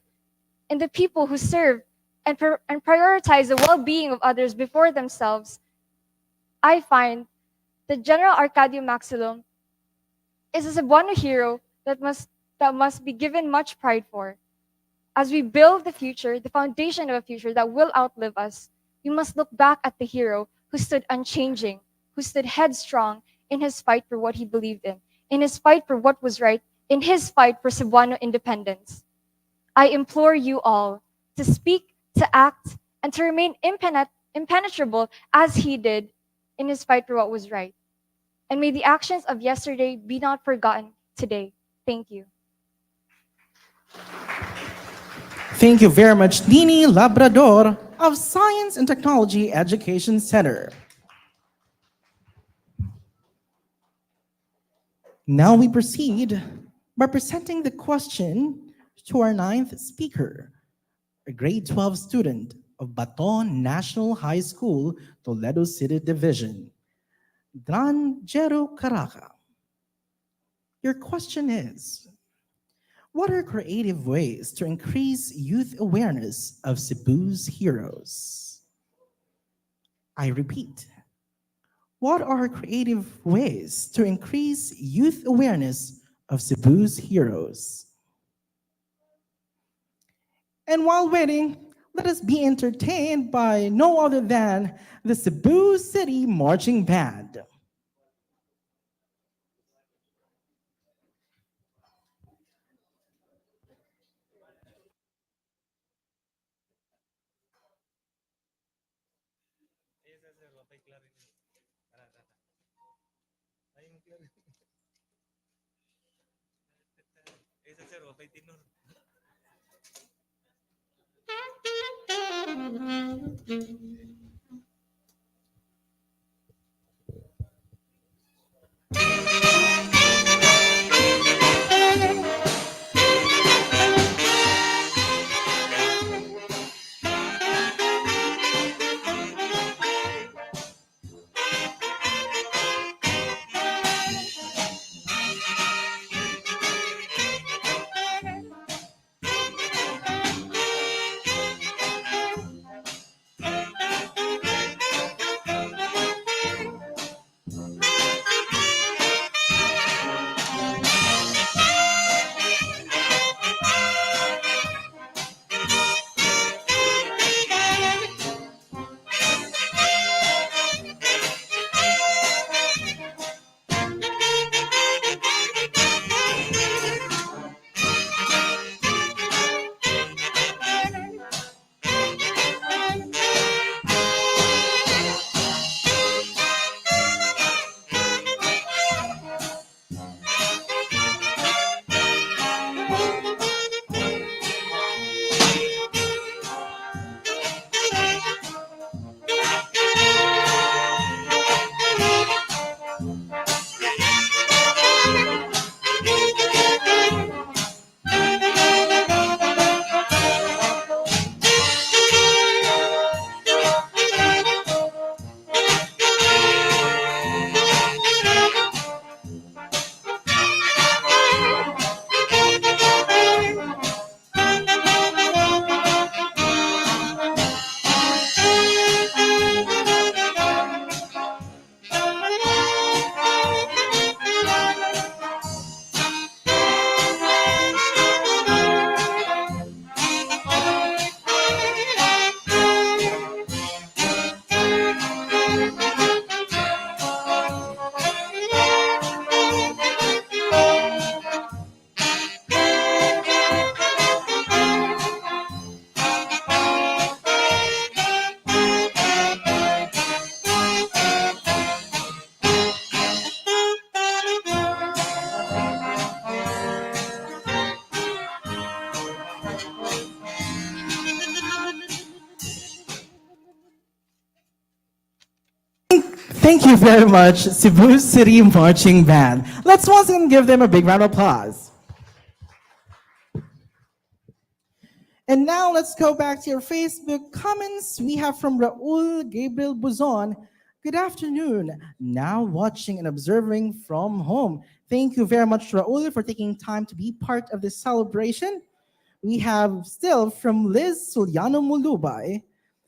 in the people who serve and prioritize the well-being of others before themselves, I find that General Arcadio Maxilom is a Cebuano hero that must be given much pride for. As we build the future, the foundation of a future that will outlive us, we must look back at the hero who stood unchanging, who stood headstrong in his fight for what he believed in his fight for what was right, in his fight for Cebuano independence. I implore you all to speak, to act, and to remain impenetrable as he did in his fight for what was right. And may the actions of yesterday be not forgotten today. Thank you. Thank you very much, Nini Labrador of Science and Technology Education Center. Now we proceed by presenting the question to our ninth speaker, a grade 12 student of Baton National High School, Toledo City Division, 𝗵𝗲𝗃𝗃𝗃. Your question is, what are creative ways to increase youth awareness of Cebu's heroes? I repeat, what are creative ways to increase youth awareness of Cebu's heroes? And while waiting, let us be entertained by no other than the Cebu City Marching Band. Thank you very much, Cebu City Marching Band. Let's once again give them a big round of applause. And now let's go back to your Facebook comments. We have from Raul Gabriel Buzon. Good afternoon. Now watching and observing from home. Thank you very much, Raul, for taking time to be part of this celebration. We have still from Liz Suliano Mulubay.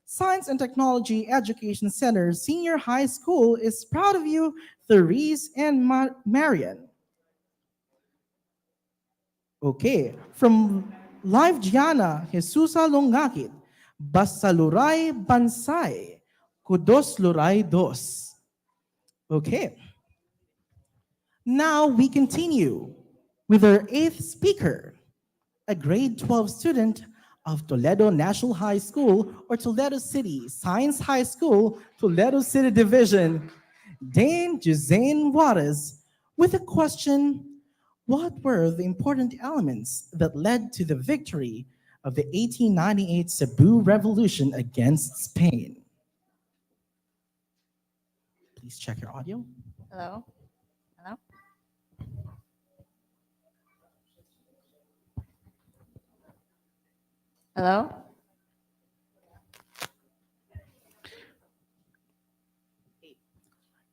Science and Technology Education Center Senior High School is proud of you, Therese and Marian. Okay, from Live Gianna, Jesusa Longakit, Basaluray Bansay, Kudos Luray Dos. Okay. Now we continue with our 8th speaker, a grade 12 student of Toledo National High School or Toledo City Science High School, Toledo City Division, Dane Juzane Juarez, with a question: what were the important elements that led to the victory of the 1898 Cebu Revolution against Spain? Please check your audio. Hello? Hello? Hello?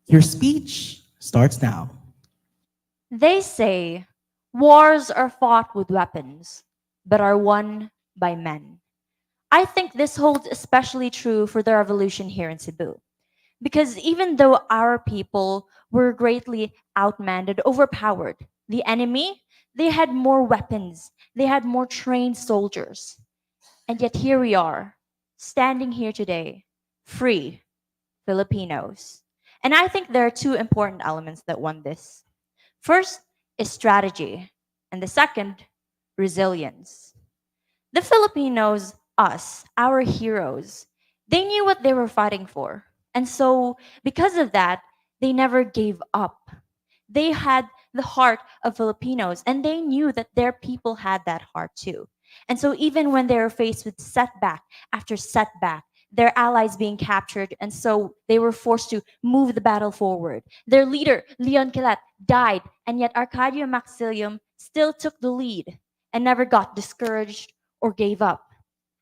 Your speech starts now. They say wars are fought with weapons, but are won by men. I think this holds especially true for the revolution here in Cebu. Because even though our people were greatly outmanned and overpowered, the enemy, they had more weapons, they had more trained soldiers. And yet here we are, standing here today, free Filipinos. And I think there are two important elements that won this. First is strategy, and the second, resilience. The Filipinos, us, our heroes, they knew what they were fighting for. And so, because of that, they never gave up. They had the heart of Filipinos, and they knew that their people had that heart too. And so, even when they were faced with setback after setback, their allies being captured, and so they were forced to move the battle forward. Their leader, Leon Kilat, died, and yet Arcadio Maxilom still took the lead and never got discouraged or gave up.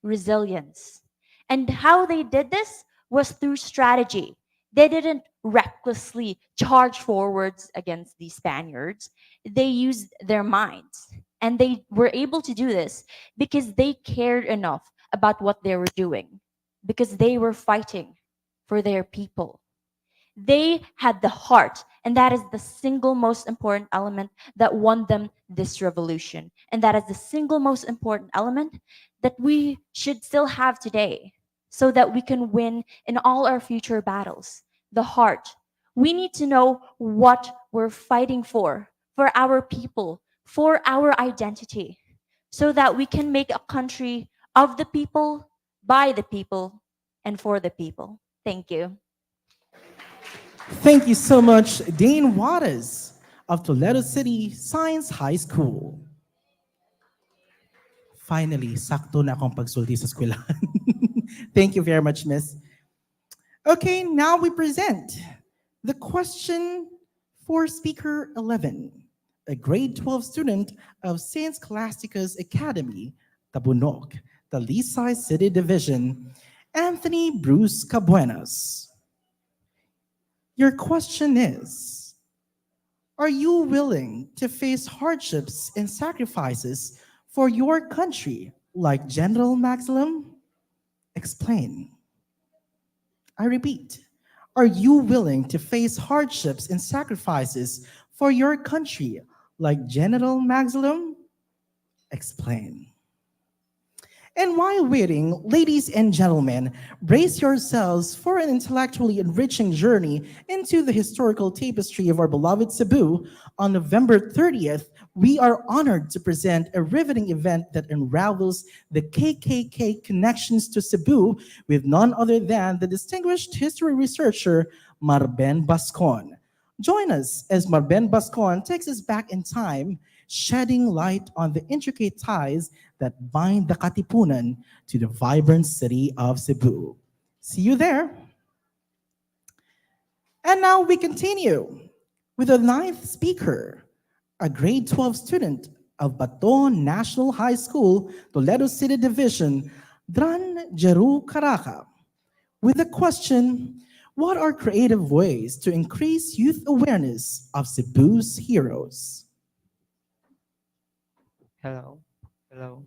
Resilience. And how they did this was through strategy. They didn't recklessly charge forwards against the Spaniards. They used their minds. And they were able to do this because they cared enough about what they were doing, because they were fighting for their people. They had the heart, and that is the single most important element that won them this revolution. And that is the single most important element that we should still have today so that we can win in all our future battles. The heart. We need to know what we're fighting for our people, for our identity, so that we can make a country of the people, by the people, and for the people. Thank you. Thank you so much, Dane Juarez of Toledo City Science High School. Finally, sakto na akong pagsulti sa eskwelahan. Thank you very much, Miss. Okay, now we present the question for Speaker 11, a grade 12 student of St. Scholastica's Academy, Tabunok, the Visayas City Division, Anthony Bruce Cabuenas. Your question is, are you willing to face hardships and sacrifices for your country like General Maxilom? Explain. I repeat, are you willing to face hardships and sacrifices for your country like General Maxilom? Explain. And while waiting, ladies and gentlemen, brace yourselves for an intellectually enriching journey into the historical tapestry of our beloved Cebu. On November 30th, we are honored to present a riveting event that unravels the KKK connections to Cebu with none other than the distinguished history researcher, 𝗵𝗲𝗿𝗄𝗏 Bascon. Join us as 𝗵𝗲𝗏 Bascon takes us back in time, shedding light on the intricate ties that bind the Katipunan to the vibrant city of Cebu. See you there. And now we continue with the ninth speaker, a grade 12 student of Baton National High School, Toledo City Division, 𝗓𝗏𝗃𝗃, with the question, what are creative ways to increase youth awareness of Cebu's heroes? Hello. Hello.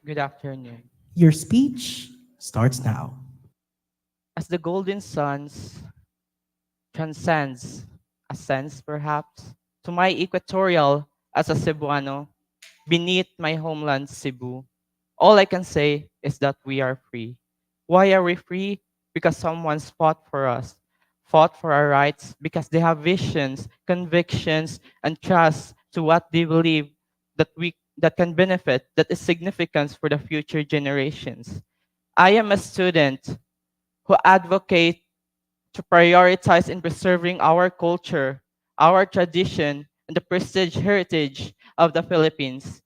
Good afternoon. Your speech starts now. As the golden suns transcends, ascends perhaps, to my equatorial as a Cebuano, beneath my homeland Cebu, all I can say is that we are free. Why are we free? Because someone's fought for us, fought for our rights, because they have visions, convictions, and trust to what they believe that can benefit, that is significance for the future generations. I am a student who advocate to prioritize in preserving our culture, our tradition, and the prestige heritage of the Philippines,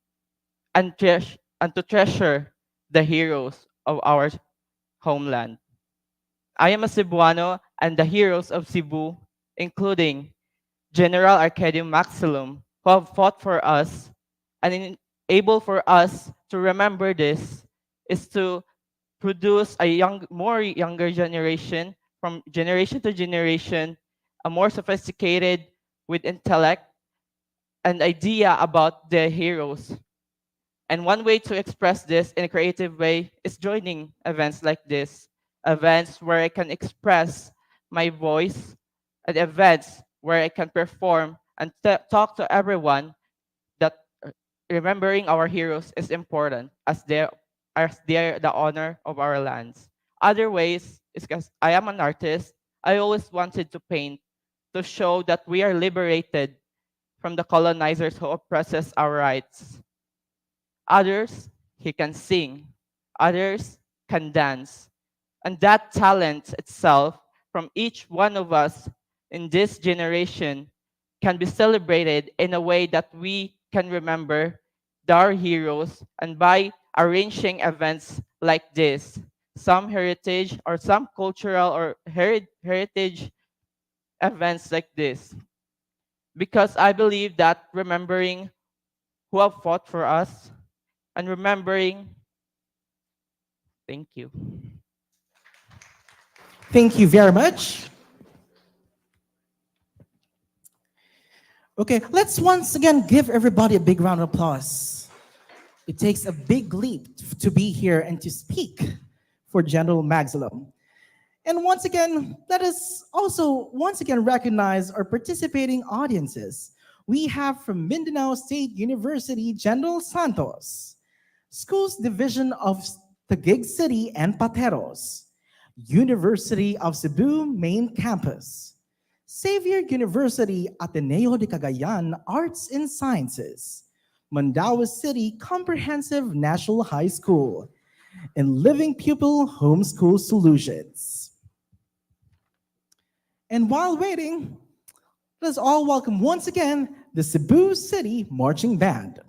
and to treasure the heroes of our homeland. I am a Cebuano, and the heroes of Cebu, including General Arcadio Maxilom, who have fought for us, and able for us to remember this is to produce a more younger generation, from generation to generation, a more sophisticated with intellect and idea about the heroes. And one way to express this in a creative way is joining events like this, events where I can express my voice, and events where I can perform and talk to everyone that remembering our heroes is important as they're the honor of our lands. Other ways is because I am an artist. I always wanted to paint to show that we are liberated from the colonizers who oppresses our rights. Others, he can sing. Others can dance. And that talent itself from each one of us in this generation can be celebrated in a way that we can remember our heroes, and by arranging events like this, some heritage or some cultural or heritage events like this. Because I believe that remembering who have fought for us and remembering, thank you. Thank you very much. Okay, let's once again give everybody a big round of applause. It takes a big leap to be here and to speak for General Maxilom. And once again, let us also once again recognize our participating audiences. We have from Mindanao State University, General Santos, Schools Division of Taguig City and Pateros, University of Cebu Main Campus, Xavier University Ateneo de Cagayan Arts and Sciences, Mandaue City Comprehensive National High School, and Living Pupil Homeschool Solutions. And while waiting, let us all welcome once again the Cebu City Marching Band.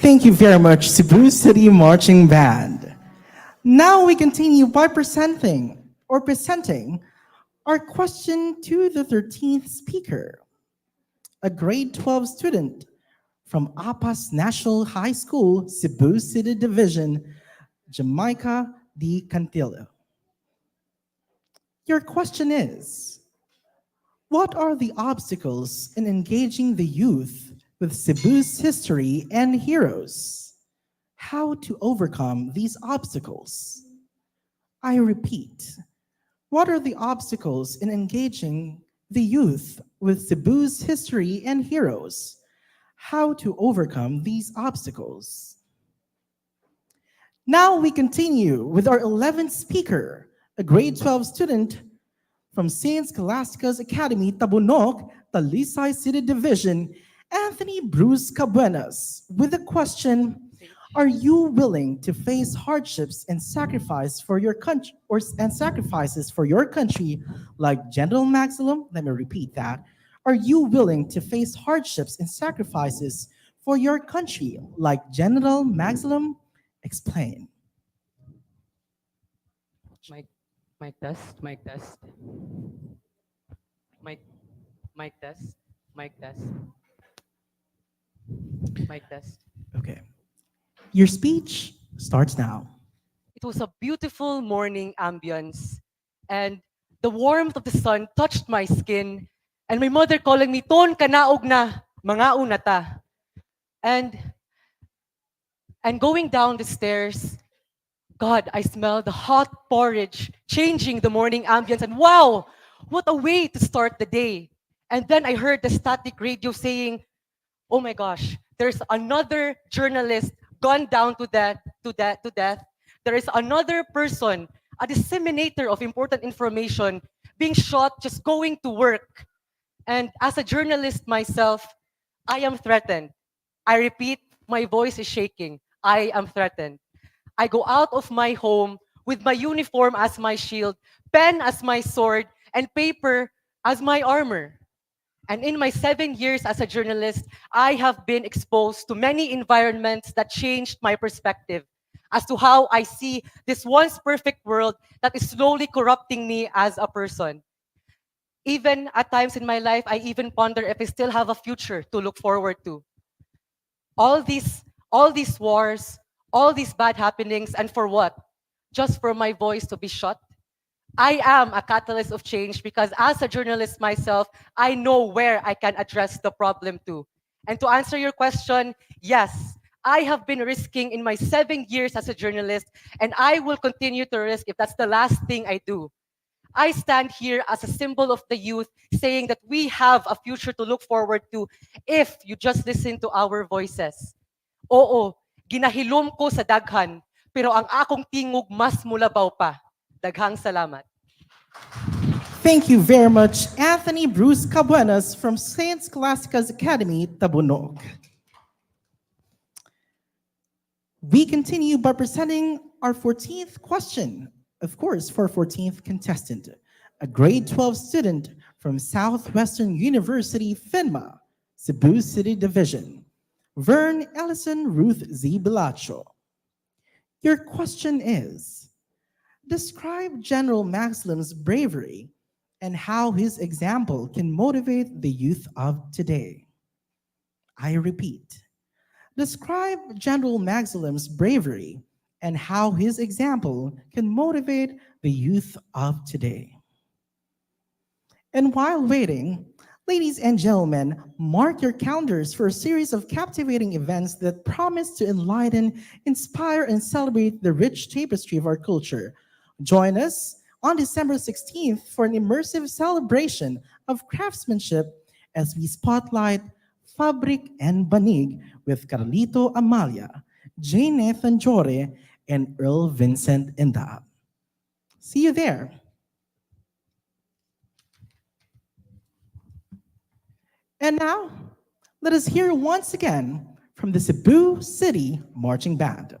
Thank you very much, Cebu City Marching Band. Now we continue by presenting our question to the 13th speaker, a grade 12 student from APAS National High School, Cebu City Division, Jamaica D. Cantillo. Your question is, what are the obstacles in engaging the youth with Cebu's history and heroes? How to overcome these obstacles? I repeat, what are the obstacles in engaging the youth with Cebu's history and heroes? How to overcome these obstacles? Now we continue with our 11th speaker, a grade 12 student from St. Scholastica's Academy, Tabunok, Talisay City Division, Anthony Bruce Cabuenas, with the question, are you willing to face hardships and sacrifices for your country, like General Maxilom? Let me repeat that. Are you willing to face hardships and sacrifices for your country, like General Maxilom? Explain. Mic test, mic test. Mic test, mic test. Mic test. Okay. Your speech starts now. It was a beautiful morning ambience, and the warmth of the sun touched my skin, and my mother calling me, "Ton kanaog na, mga unata." And going down the stairs, God, I smelled the hot porridge, changing the morning ambience, and wow, what a way to start the day. And then I heard the static radio saying, oh my gosh, there's another journalist gone down to death. There is another person, a disseminator of important information, being shot just going to work. And as a journalist myself, I am threatened. I repeat, my voice is shaking. I am threatened. I go out of my home with my uniform as my shield, pen as my sword, and paper as my armor. And in my 7 years as a journalist, I have been exposed to many environments that changed my perspective as to how I see this once perfect world that is slowly corrupting me as a person. Even at times in my life, I even ponder if I still have a future to look forward to. All these wars, all these bad happenings, and for what? Just for my voice to be shut? I am a catalyst of change because as a journalist myself, I know where I can address the problem to. And to answer your question, yes, I have been risking in my 7 years as a journalist, and I will continue to risk if that's the last thing I do. I stand here as a symbol of the youth saying that we have a future to look forward to if you just listen to our voices. Oo, ginahilom ko sa daghan, pero ang akong tingog mas mulabaw pa. Daghang salamat. Thank you very much, Anthony Bruce Cabuenas from St. Scholastica's Academy, Tabunok. We continue by presenting our 14th question, of course, for 14th contestant, a grade 12 student from Southwestern University, FINMA, Cebu City Division, Vern Ellison Ruth Z. Bilacho. Your question is, describe General Maxilom's bravery and how his example can motivate the youth of today. I repeat, describe General Maxilom's bravery and how his example can motivate the youth of today. And while waiting, ladies and gentlemen, mark your calendars for a series of captivating events that promise to enlighten, inspire, and celebrate the rich tapestry of our culture. Join us on December 16th for an immersive celebration of craftsmanship as we spotlight Fabric and Banig with Carlito Amalia, Jane Nathan Jore, and Earl Vincent Inda. See you there. And now, let us hear once again from the Cebu City Marching Band.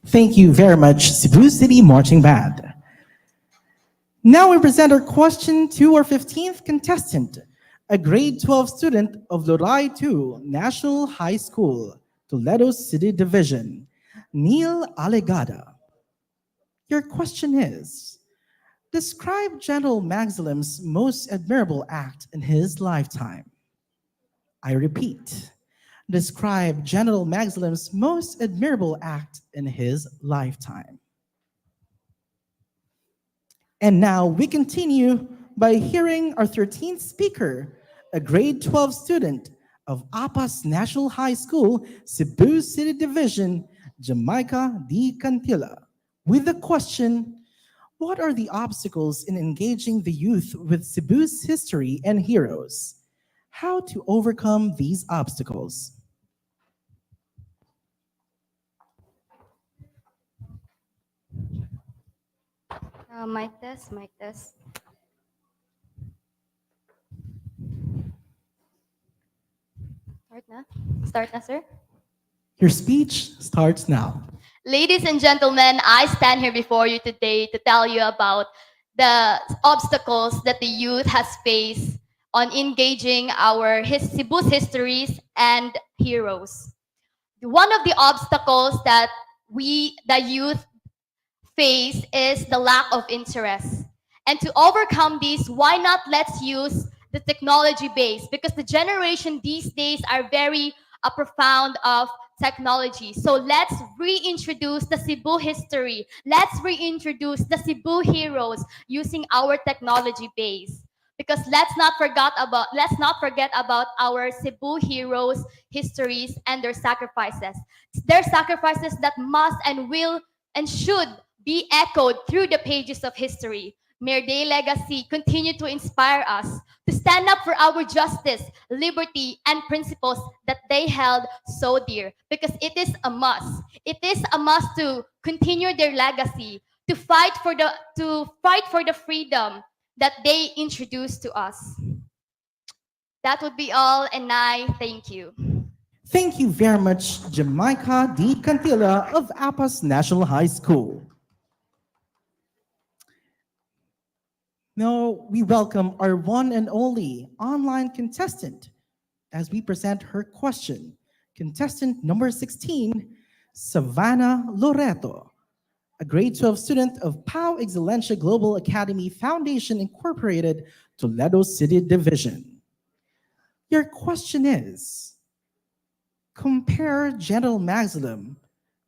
Thank you very much, Cebu City Marching Band. Now we present our question to our 15th contestant, a grade 12 student of 𝗖𝗲𝗏𝗂 National High School, Toledo City Division, Neil Alegada. Your question is, describe General Maxilom's most admirable act in his lifetime. I repeat, describe General Maxilom's most admirable act in his lifetime. And now we continue by hearing our 13th speaker, a grade 12 student of APAS National High School, Cebu City Division, 𝗵𝗲𝗶𝗶𝗏𝗂, with the question, what are the obstacles in engaging the youth with Cebu's history and heroes? How to overcome these obstacles? Mic test, mic test. Start na, sir. Your speech starts now. Ladies and gentlemen, I stand here before you today to tell you about the obstacles that the youth has faced on engaging our Cebu's histories and heroes. One of the obstacles that the youth face is the lack of interest. And to overcome this, why not let's use the technology base, because the generation these days are very profound of technology. So let's reintroduce the Cebu history. Let's reintroduce the Cebu heroes using our technology base. Because let's not forget about our Cebu heroes' histories and their sacrifices. Their sacrifices that must and will and should be echoed through the pages of history. May their legacy continue to inspire us to stand up for our justice, liberty, and principles that they held so dear. Because it is a must. It is a must to continue their legacy, to fight for the freedom that they introduced to us. That would be all, and I thank you. Thank you very much, 𝗵𝗲𝗏𝗶𝗏𝗂 of APAS National High School. Now we welcome our one and only online contestant as we present her question. Contestant number 16, Savannah Loreto, a grade 12 student of 𝗏𝗏 Excelencia Global Academy Foundation Incorporated, Toledo City Division. Your question is, compare General Maxilom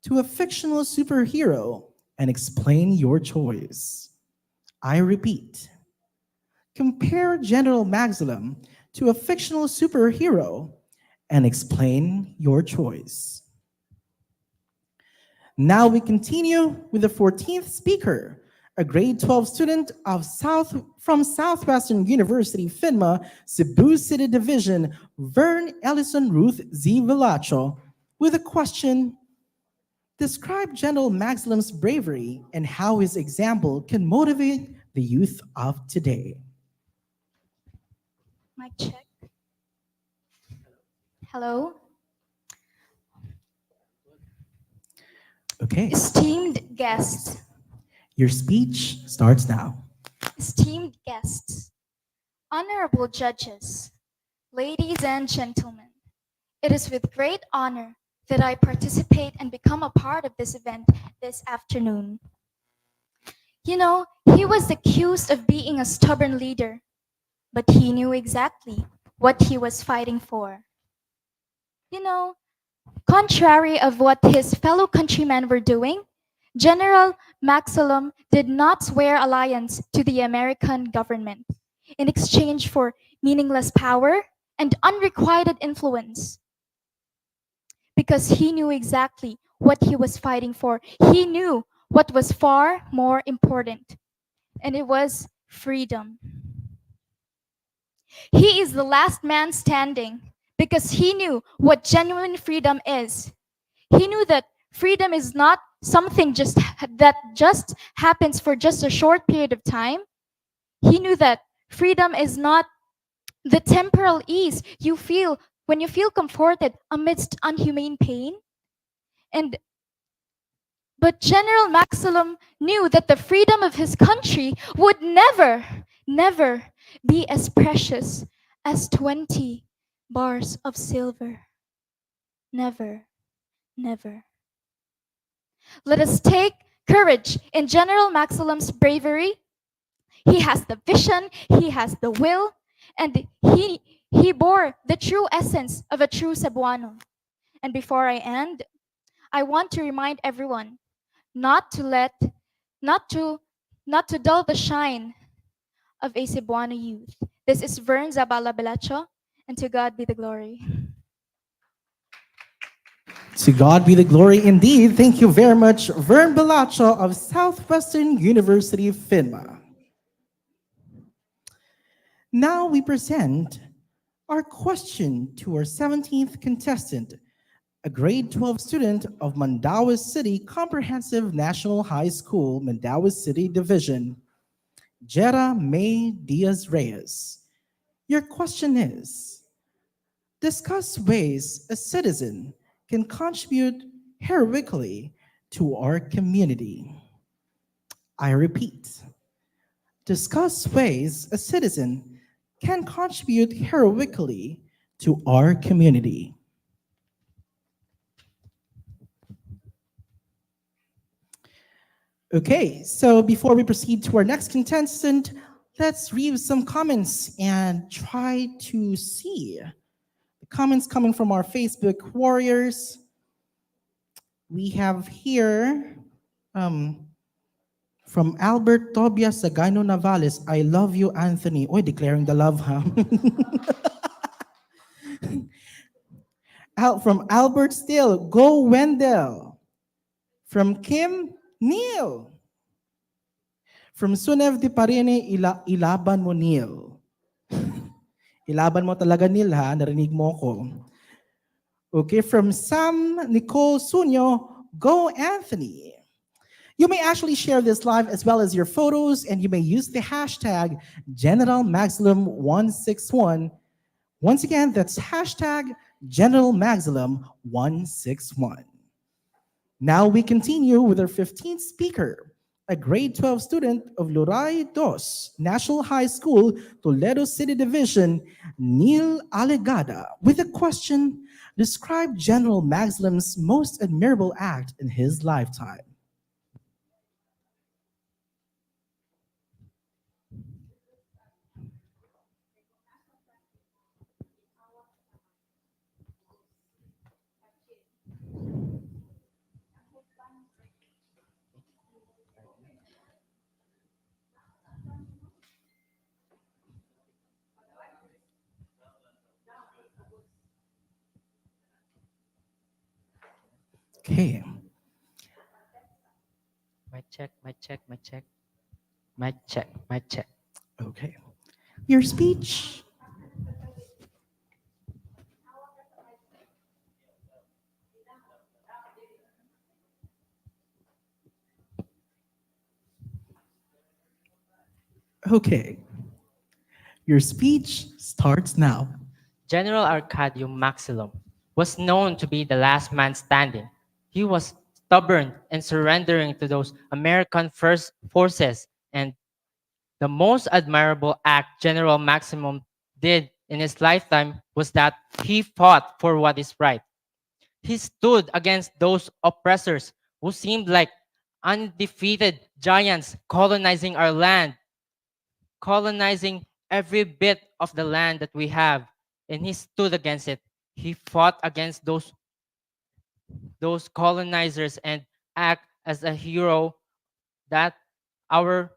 to a fictional superhero and explain your choice. I repeat, compare General Maxilom to a fictional superhero and explain your choice. Now we continue with the 14th speaker, a grade 12 student from Southwestern University, FINMA, Cebu City Division, Vern Ellison Ruth Z. Villacho, with a question, Describe General Maxilom's bravery and how his example can motivate the youth of today. Mic check. Hello. Okay, Esteemed guests. your speech starts now. Esteemed guests. Honorable judges. Ladies and gentlemen. It is with great honor that I participate and become a part of this event this afternoon. You know, he was accused of being a stubborn leader, but he knew exactly what he was fighting for. You know, contrary of what his fellow countrymen were doing, General Maxilom did not swear alliance to the American government in exchange for meaningless power and unrequited influence. Because he knew exactly what he was fighting for. He knew what was far more important, and it was freedom. He is the last man standing because he knew what genuine freedom is. He knew that freedom is not something that just happens for just a short period of time. He knew that freedom is not the temporal ease you feel when you feel comforted amidst unhumane pain. But General Maxilom knew that the freedom of his country would never, never be as precious as 20 bars of silver. Never, never. Let us take courage in General Maxilom's bravery. He has the vision, he has the will, and he bore the true essence of a true Cebuano. And before I end, I want to remind everyone not to dull the shine of a Cebuano youth. This is 𝗵𝗲𝗶𝗶𝗂𝗋𝗔, and to God be the glory. To God be the glory indeed. Thank you very much, 𝗵𝗲𝗶𝗶𝗂𝗋 of Southwestern University, FINMA. Now we present our question to our 17th contestant, a grade 12 student of Mandaue City Comprehensive National High School, Mandaue City Division, Gerra May Diaz-Reyes. Your question is, discuss ways a citizen can contribute heroically to our community. I repeat, discuss ways a citizen can contribute heroically to our community. Okay, so before we proceed to our next contestant, let's read some comments and try to see the comments coming from our Facebook warriors. We have here from Albert Tobias Sagano Navales, I love you, Anthony. Oy, declaring the love, huh? From Albert Still, go Wendell. From Kim, Neil. From Sunev Di Parine, ilaban mo, Neil. Ilaban mo talaga, Neil, ha? Narinig mo ko. Okay, from Sam Nicole Sunyo, go Anthony. You may actually share this live as well as your photos, and you may use the hashtag General Maxilom 161. Once again, that's hashtag General Maxilom 161. Now we continue with our 15th speaker, a grade 12 student of Luray Dos National High School, Toledo City Division, Neil Alegada, with a question, describe General Maxilom's most admirable act in his lifetime. Okay. Mic check, mic check, mic check. Mic check, mic check. Okay. Your speech. Okay, your speech starts now. General Arcadio Maxilom was known to be the last man standing. He was stubborn and surrendering to those American first forces, and the most admirable act General Maximum did in his lifetime was that he fought for what is right. He stood against those oppressors who seemed like undefeated giants colonizing our land, colonizing every bit of the land that we have, and he stood against it. He fought against those colonizers and act as a hero that our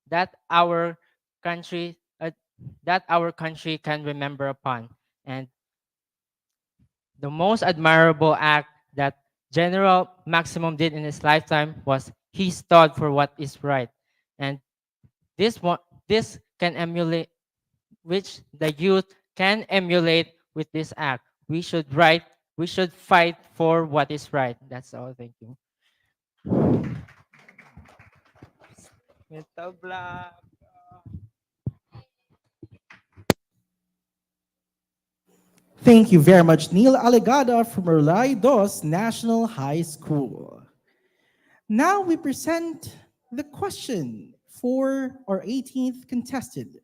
that our country that our country can remember upon. And the most admirable act that General Maximum did in his lifetime was he stood for what is right. And this can emulate, which the youth can emulate with this act. We should fight for what is right. That's all. Thank you. Thank you very much, Neil Alegada from 𝗈𝙗𝗏 National High School. Now we present the question for our 18th contestant,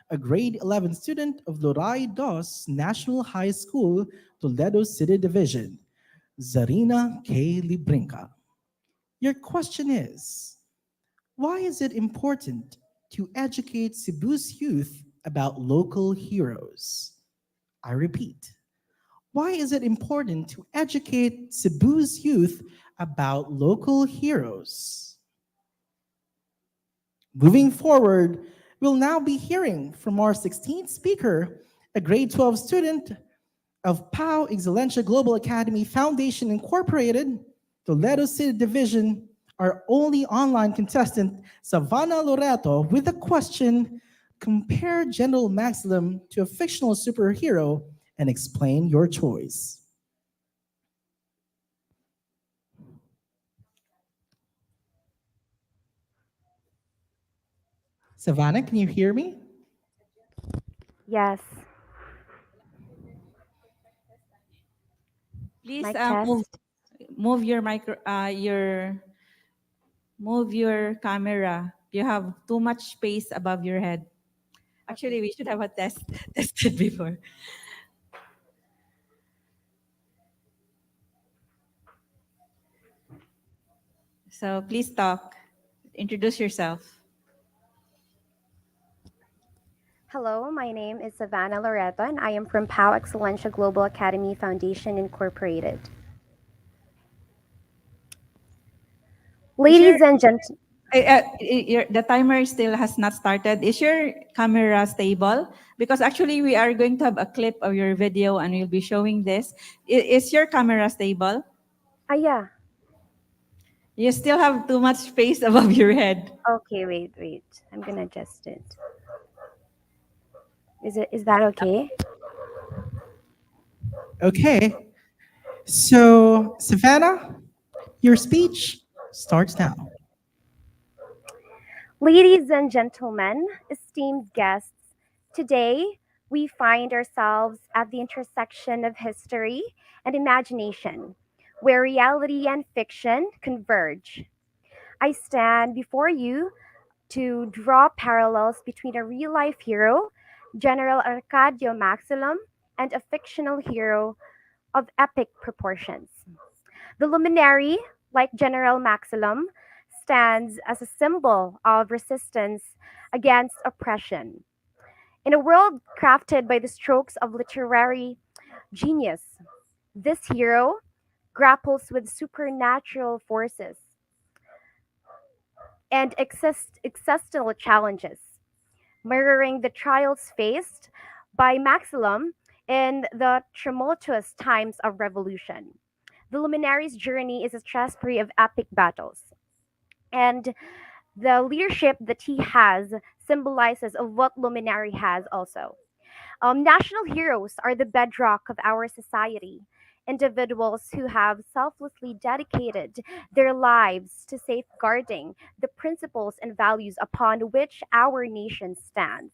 a grade 11 student of 𝗈𝙗𝗏 National High School, Toledo City Division, Zarina K. Librinca. Your question is, why is it important to educate Cebu's youth about local heroes? I repeat, why is it important to educate Cebu's youth about local heroes? Moving forward, we'll now be hearing from our 16th speaker, a grade 12 student of 𝗵𝗲𝗍𝗄 Global Academy Foundation Incorporated, Toledo City Division, our only online contestant, Savannah Loreto, with a question: compare General Maxilom to a fictional superhero and explain your choice. Savannah, can you hear me? Yes. Please Mic move your move your camera. You have too much space above your head. Actually, we should have a tested before. So please talk. Introduce yourself. Hello, my name is Savannah Loreto, and I am from 𝗵𝗲𝗍𝗄 Global Academy Foundation Incorporated. Ladies and gentlemen, The timer still has not started. Is your camera stable? Because actually we are going to have a clip of your video and we'll be showing this. Is your camera stable? Yeah. You still have too much space above your head. Okay, wait. I'm gonna adjust it. Is that okay? Okay. So, Savannah, your speech starts now. Ladies and gentlemen, esteemed guests, today we find ourselves at the intersection of history and imagination, where reality and fiction converge. I stand before you to draw parallels between a real-life hero, General Arcadio Maxilom, and a fictional hero of epic proportions. The luminary, like General Maxilom, stands as a symbol of resistance against oppression. In a world crafted by the strokes of literary genius, this hero grapples with supernatural forces and existential challenges, mirroring the trials faced by Maxilom in the tumultuous times of revolution. The luminary's journey is a tapestry of epic battles, and the leadership that he has symbolizes of what luminary has also. National heroes are the bedrock of our society, individuals who have selflessly dedicated their lives to safeguarding the principles and values upon which our nation stands.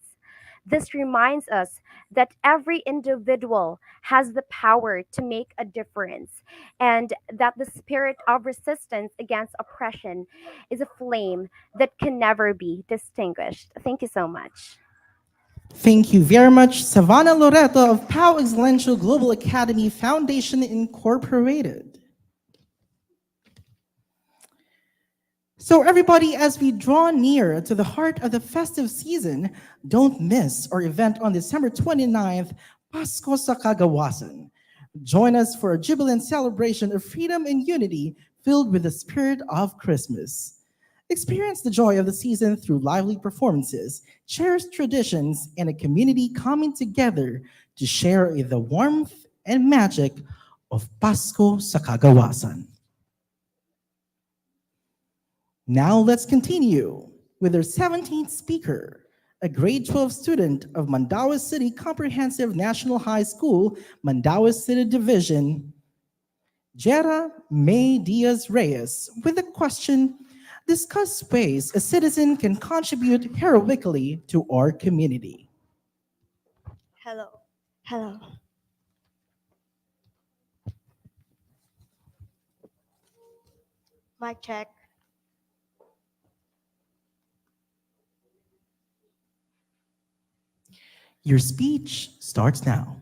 This reminds us that every individual has the power to make a difference and that the spirit of resistance against oppression is a flame that can never be distinguished. Thank you so much. Thank you very much, Savannah Loreto of 𝗵𝗲𝗄𝗃 Global Academy Foundation Incorporated. So everybody, as we draw near to the heart of the festive season, don't miss our event on December 29th, Pasko sa Kagawasan. Join us for a jubilant celebration of freedom and unity filled with the spirit of Christmas. Experience the joy of the season through lively performances, cherished traditions, and a community coming together to share in the warmth and magic of Pasko sa Kagawasan. Now let's continue with our 17th speaker, a grade 12 student of Mandaue City Comprehensive National High School, Mandaue City Division, Gerra May Diaz Reyes, with the question, discuss ways a citizen can contribute heroically to our community. Hello. Hello. Mic check. Your speech starts now.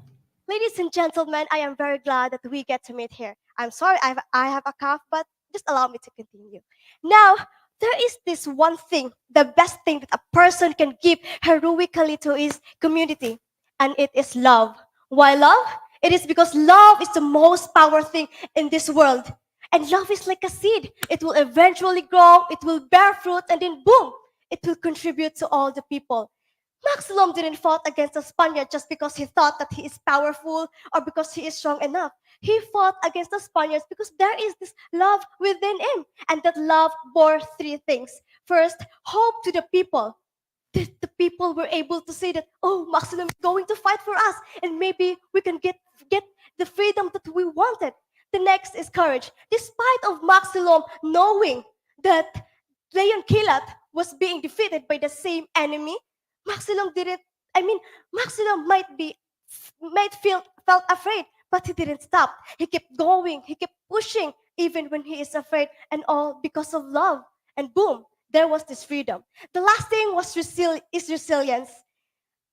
Ladies and gentlemen, I am very glad that we get to meet here. I'm sorry I have a cough, but just allow me to continue. Now, there is this one thing, the best thing that a person can give heroically to his community, and it is love. Why love? It is because love is the most powerful thing in this world. And love is like a seed. It will eventually grow, it will bear fruit, and then boom, it will contribute to all the people. Maxilom didn't fight against the Spaniard just because he thought that he is powerful or because he is strong enough. He fought against the Spaniards because there is this love within him. And that love bore three things. First, hope to the people. The people were able to say that, oh, Maxilom is going to fight for us. And maybe we can get the freedom that we wanted. The next is courage. Despite of Maxilom knowing that 𝗖𝗲𝗄𝗃 was being defeated by the same enemy, Maxilom felt afraid, but he didn't stop. He kept going, he kept pushing, even when he is afraid, and all because of love. And boom, there was this freedom. The last thing was resilience.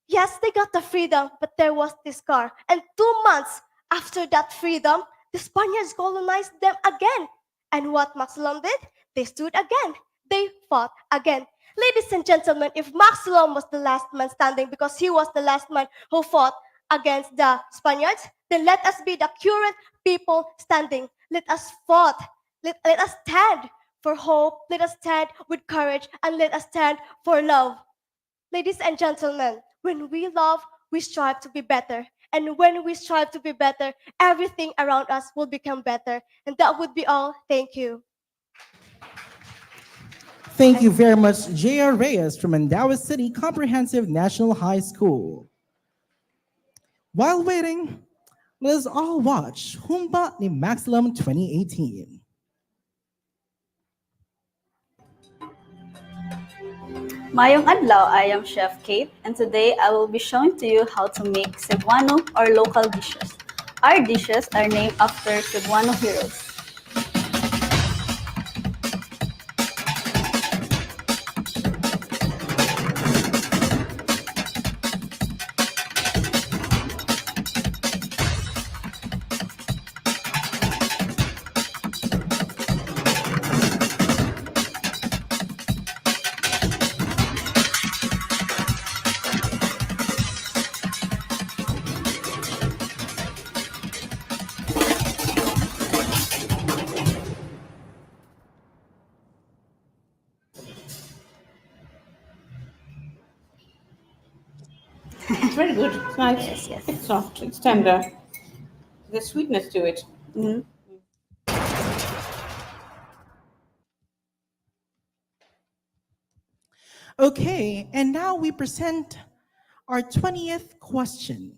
Yes, they got the freedom, but there was this scar. And 2 months after that freedom, the Spaniards colonized them again. And what Maxilom did? They stood again. They fought again. Ladies and gentlemen, if Maxilom was the last man standing because he was the last man who fought against the Spaniards, then let us be the current people standing. Let us fight. Let us stand for hope. Let us stand with courage, and let us stand for love. Ladies and gentlemen, when we love, we strive to be better. And when we strive to be better, everything around us will become better. And that would be all. Thank you. Thank you very much, J.R. Reyes from Mandaue City Comprehensive National High School. While waiting, let us all watch Humba ni Maxilom 2018. Mayong adlaw, I am Chef Kate, and today I will be showing to you how to make Cebuano or local dishes. Our dishes are named after Cebuano heroes. It's very good. It's nice. Yes, yes. It's soft. It's tender. There's sweetness to it. Mm-hmm. Okay, and now we present our 20th question.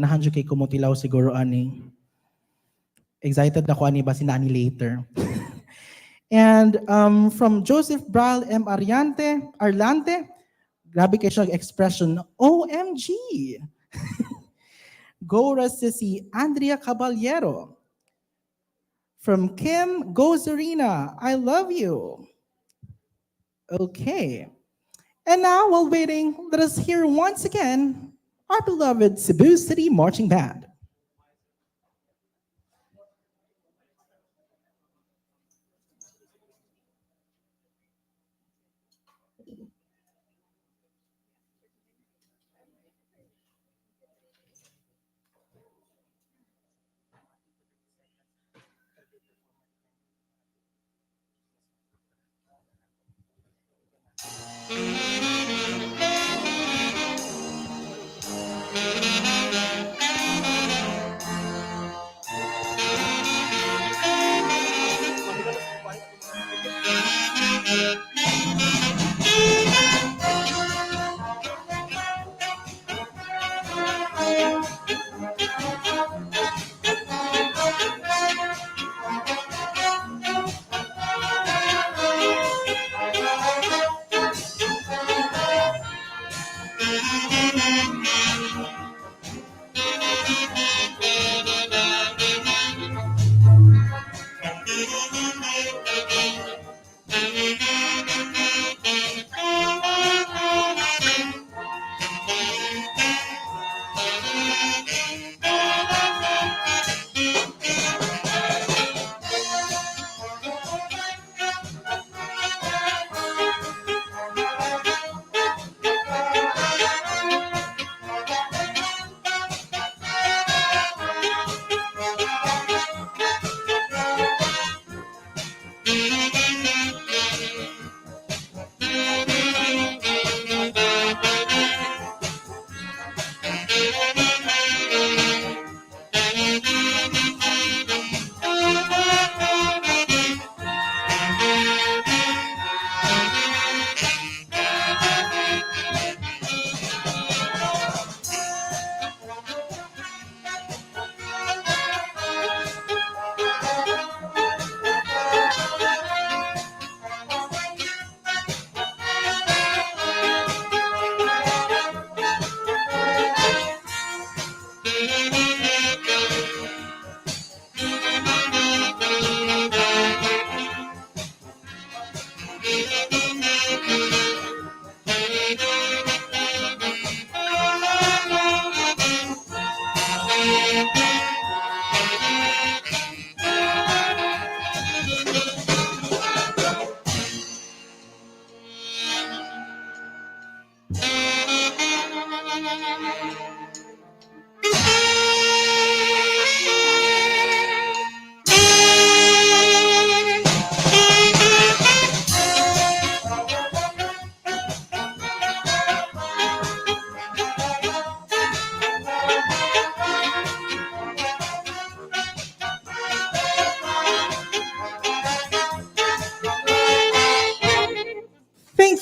ganahan jud kay kumutilaw siguro ani. Excited na ko ani ba si Nani later. And from Joseph Bral M. Arlante, grabe kayo siya expression, OMG! Gora si Andrea Caballero. From Kim Gozarina, I love you. Okay. And now, while waiting, let us hear once again our beloved Cebu City Marching Band.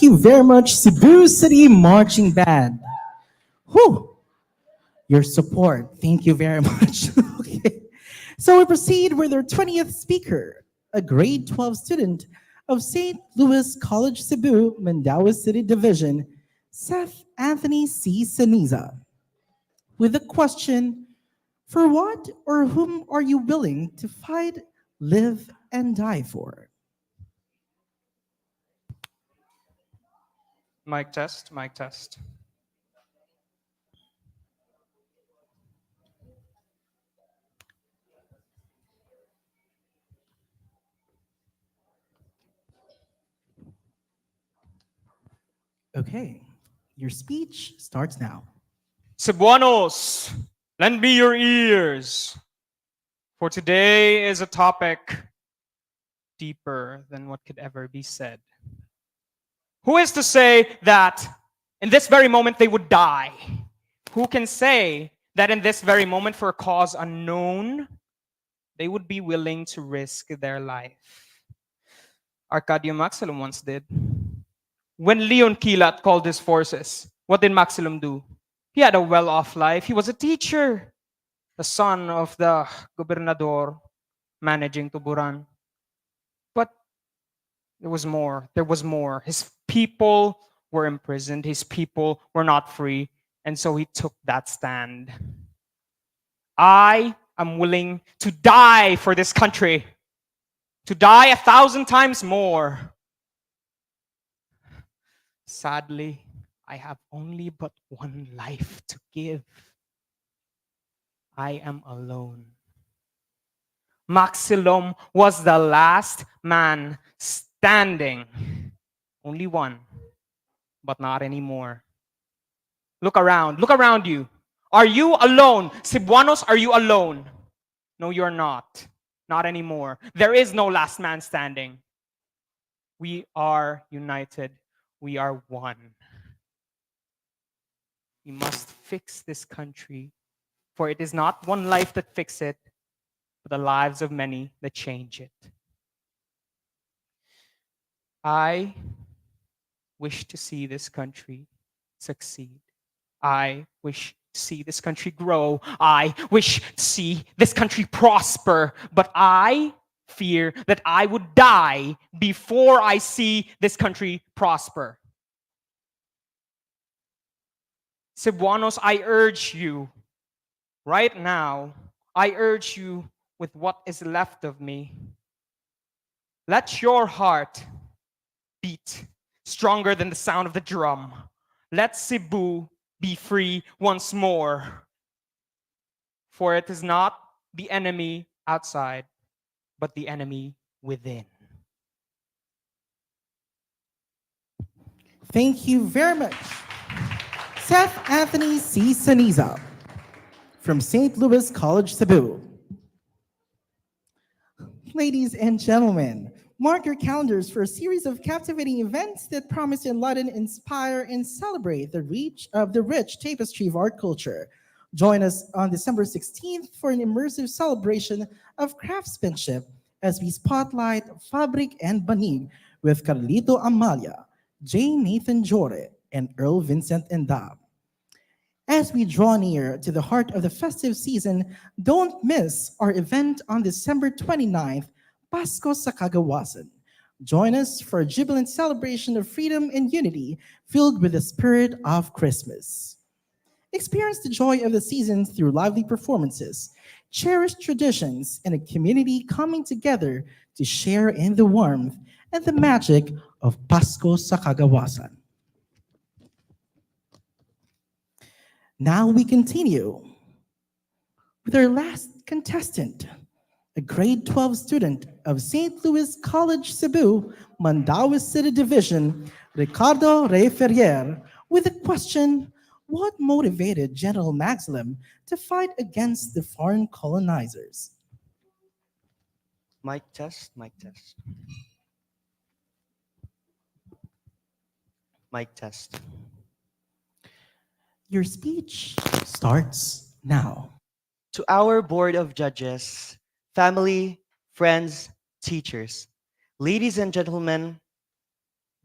you very much, Cebu City Marching Band. Whew. Your support. Thank you very much. Okay. So we proceed with our 20th speaker, a grade 12 student of St. Louis College Cebu, Mandaue City Division, Seth Anthony C. Saniza, with the question, for what or whom are you willing to fight, live, and die for? Mic test, mic test. Okay, your speech starts now. Cebuanos, lend me your ears. For today is a topic deeper than what could ever be said. Who is to say that in this very moment they would die? Who can say that in this very moment, for a cause unknown, they would be willing to risk their life? Arcadio Maxilom once did. When Leon Quilat called his forces, what did Maxilom do? He had a well-off life. He was a teacher, the son of the gobernador managing Tuburan. But there was more. There was more. His people were imprisoned. His people were not free. And so he took that stand. I am willing to die for this country, to die 1,000 times more. Sadly, I have only but one life to give. I am alone. Maxilom was the last man standing. Only one, but not anymore. Look around you. Are you alone? Cebuanos, are you alone? No, you're not. Not anymore. There is no last man standing. We are united. We are one. We must fix this country, for it is not one life that fixes it, but the lives of many that change it. I wish to see this country succeed. I wish to see this country grow. I wish to see this country prosper, but I fear that I would die before I see this country prosper. Cebuanos, I urge you, right now, I urge you with what is left of me. Let your heart beat stronger than the sound of the drum. Let Cebu be free once more. For it is not the enemy outside, but the enemy within. Thank you very much. Seth Anthony C. Saniza from St. Louis College, Cebu. Ladies and gentlemen, mark your calendars for a series of captivating events that promise to enlighten, inspire, and celebrate the reach of the rich tapestry of art culture. Join us on December 16th for an immersive celebration of craftsmanship as we spotlight Fabric and Banig with Carlito Amalia, J. Nathan Jore, and Earl Vincent Endab. As we draw near to the heart of the festive season, don't miss our event on December 29th, Pasko sa Kagawasan. Join us for a jubilant celebration of freedom and unity filled with the spirit of Christmas. Experience the joy of the season through lively performances, cherished traditions, and a community coming together to share in the warmth and the magic of Pasko sa Kagawasan. Now we continue with our last contestant, a grade 12 student of St. Louis College, Cebu, Mandaue City Division, Ricardo Rey Ferrier, with the question, what motivated General Maxilom to fight against the foreign colonizers? Mic test, mic test. Mic test. Your speech starts now. To our Board of Judges, family, friends, teachers, ladies and gentlemen,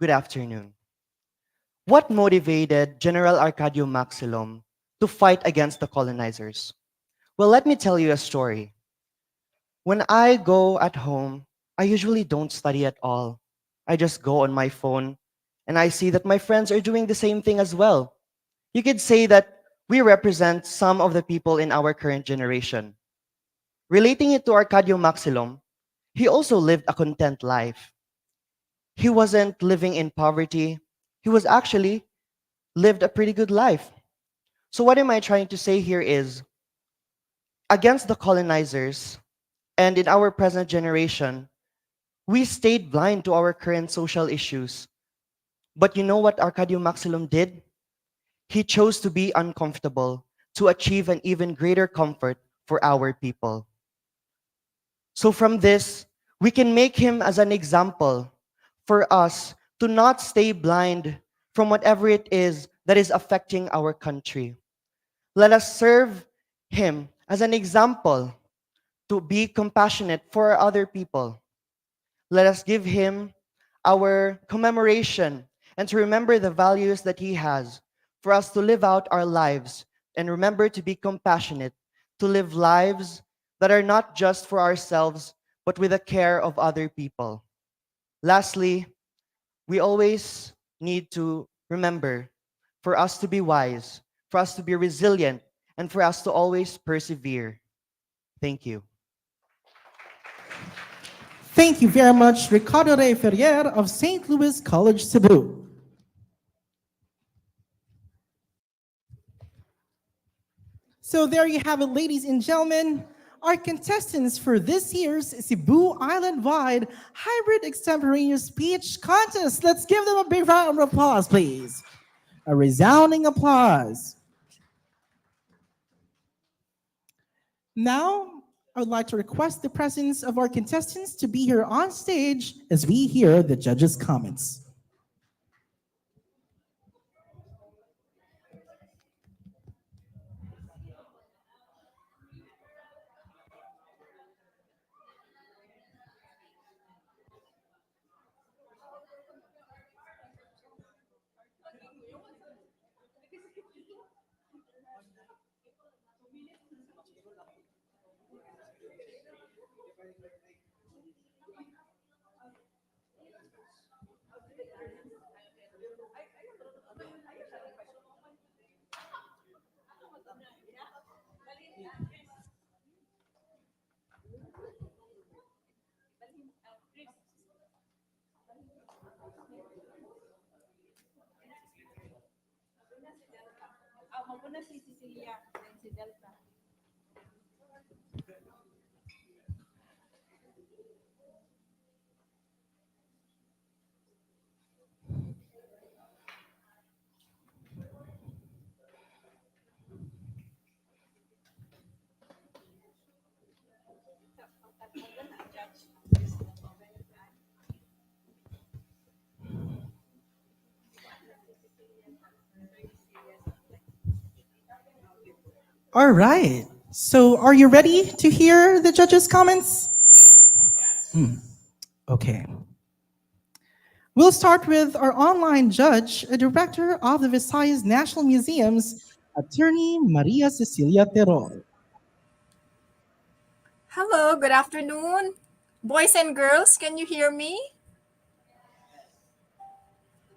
good afternoon. What motivated General Arcadio Maxilom to fight against the colonizers? Well, let me tell you a story. When I go at home, I usually don't study at all. I just go on my phone and I see that my friends are doing the same thing as well. You could say that we represent some of the people in our current generation. Relating it to Arcadio Maxilom, he also lived a content life. He wasn't living in poverty. He was actually lived a pretty good life. So what am I trying to say here is, against the colonizers and in our present generation, we stayed blind to our current social issues. But you know what Arcadio Maxilom did? He chose to be uncomfortable to achieve an even greater comfort for our people. So from this, we can make him as an example for us to not stay blind from whatever it is that is affecting our country. Let us serve him as an example to be compassionate for other people. Let us give him our commemoration and to remember the values that he has for us to live out our lives and remember to be compassionate, to live lives that are not just for ourselves, but with the care of other people. Lastly, we always need to remember for us to be wise, for us to be resilient, and for us to always persevere. Thank you. Thank you very much, Ricardo Rey Ferrier of St. Louis College, Cebu. So there you have it, ladies and gentlemen. Our contestants for this year's Cebu Island-wide Hybrid Extemporaneous Speech Contest. Let's give them a big round of applause, please. A resounding applause. Now, I would like to request the presence of our contestants to be here on stage as we hear the judges' comments. All right. So are you ready to hear the judges' comments? Okay. We'll start with our online judge, a director of the Visayas National Museums, Attorney Maria Cecilia Terol. Hello, good afternoon. Boys and girls, can you hear me?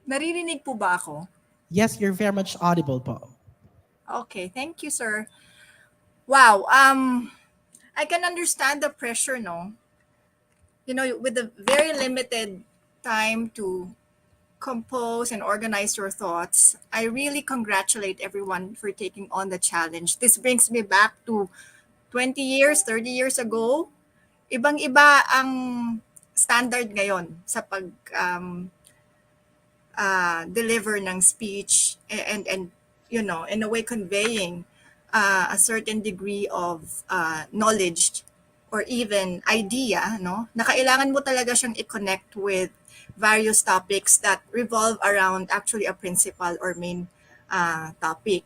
Naririnig po ba ako? Yes, you're very much audible, po. Okay, thank you, sir. Wow, I can understand the pressure, no? You know, with the very limited time to compose and organize your thoughts, I really congratulate everyone for taking on the challenge. This brings me back to 20 years, 30 years ago. Ibang-iba ang standard ngayon sa pag deliver ng speech and you know, in a way conveying a certain degree of knowledge or even idea, no? Na kailangan mo talaga siyang i-connect with various topics that revolve around actually a principal or main topic.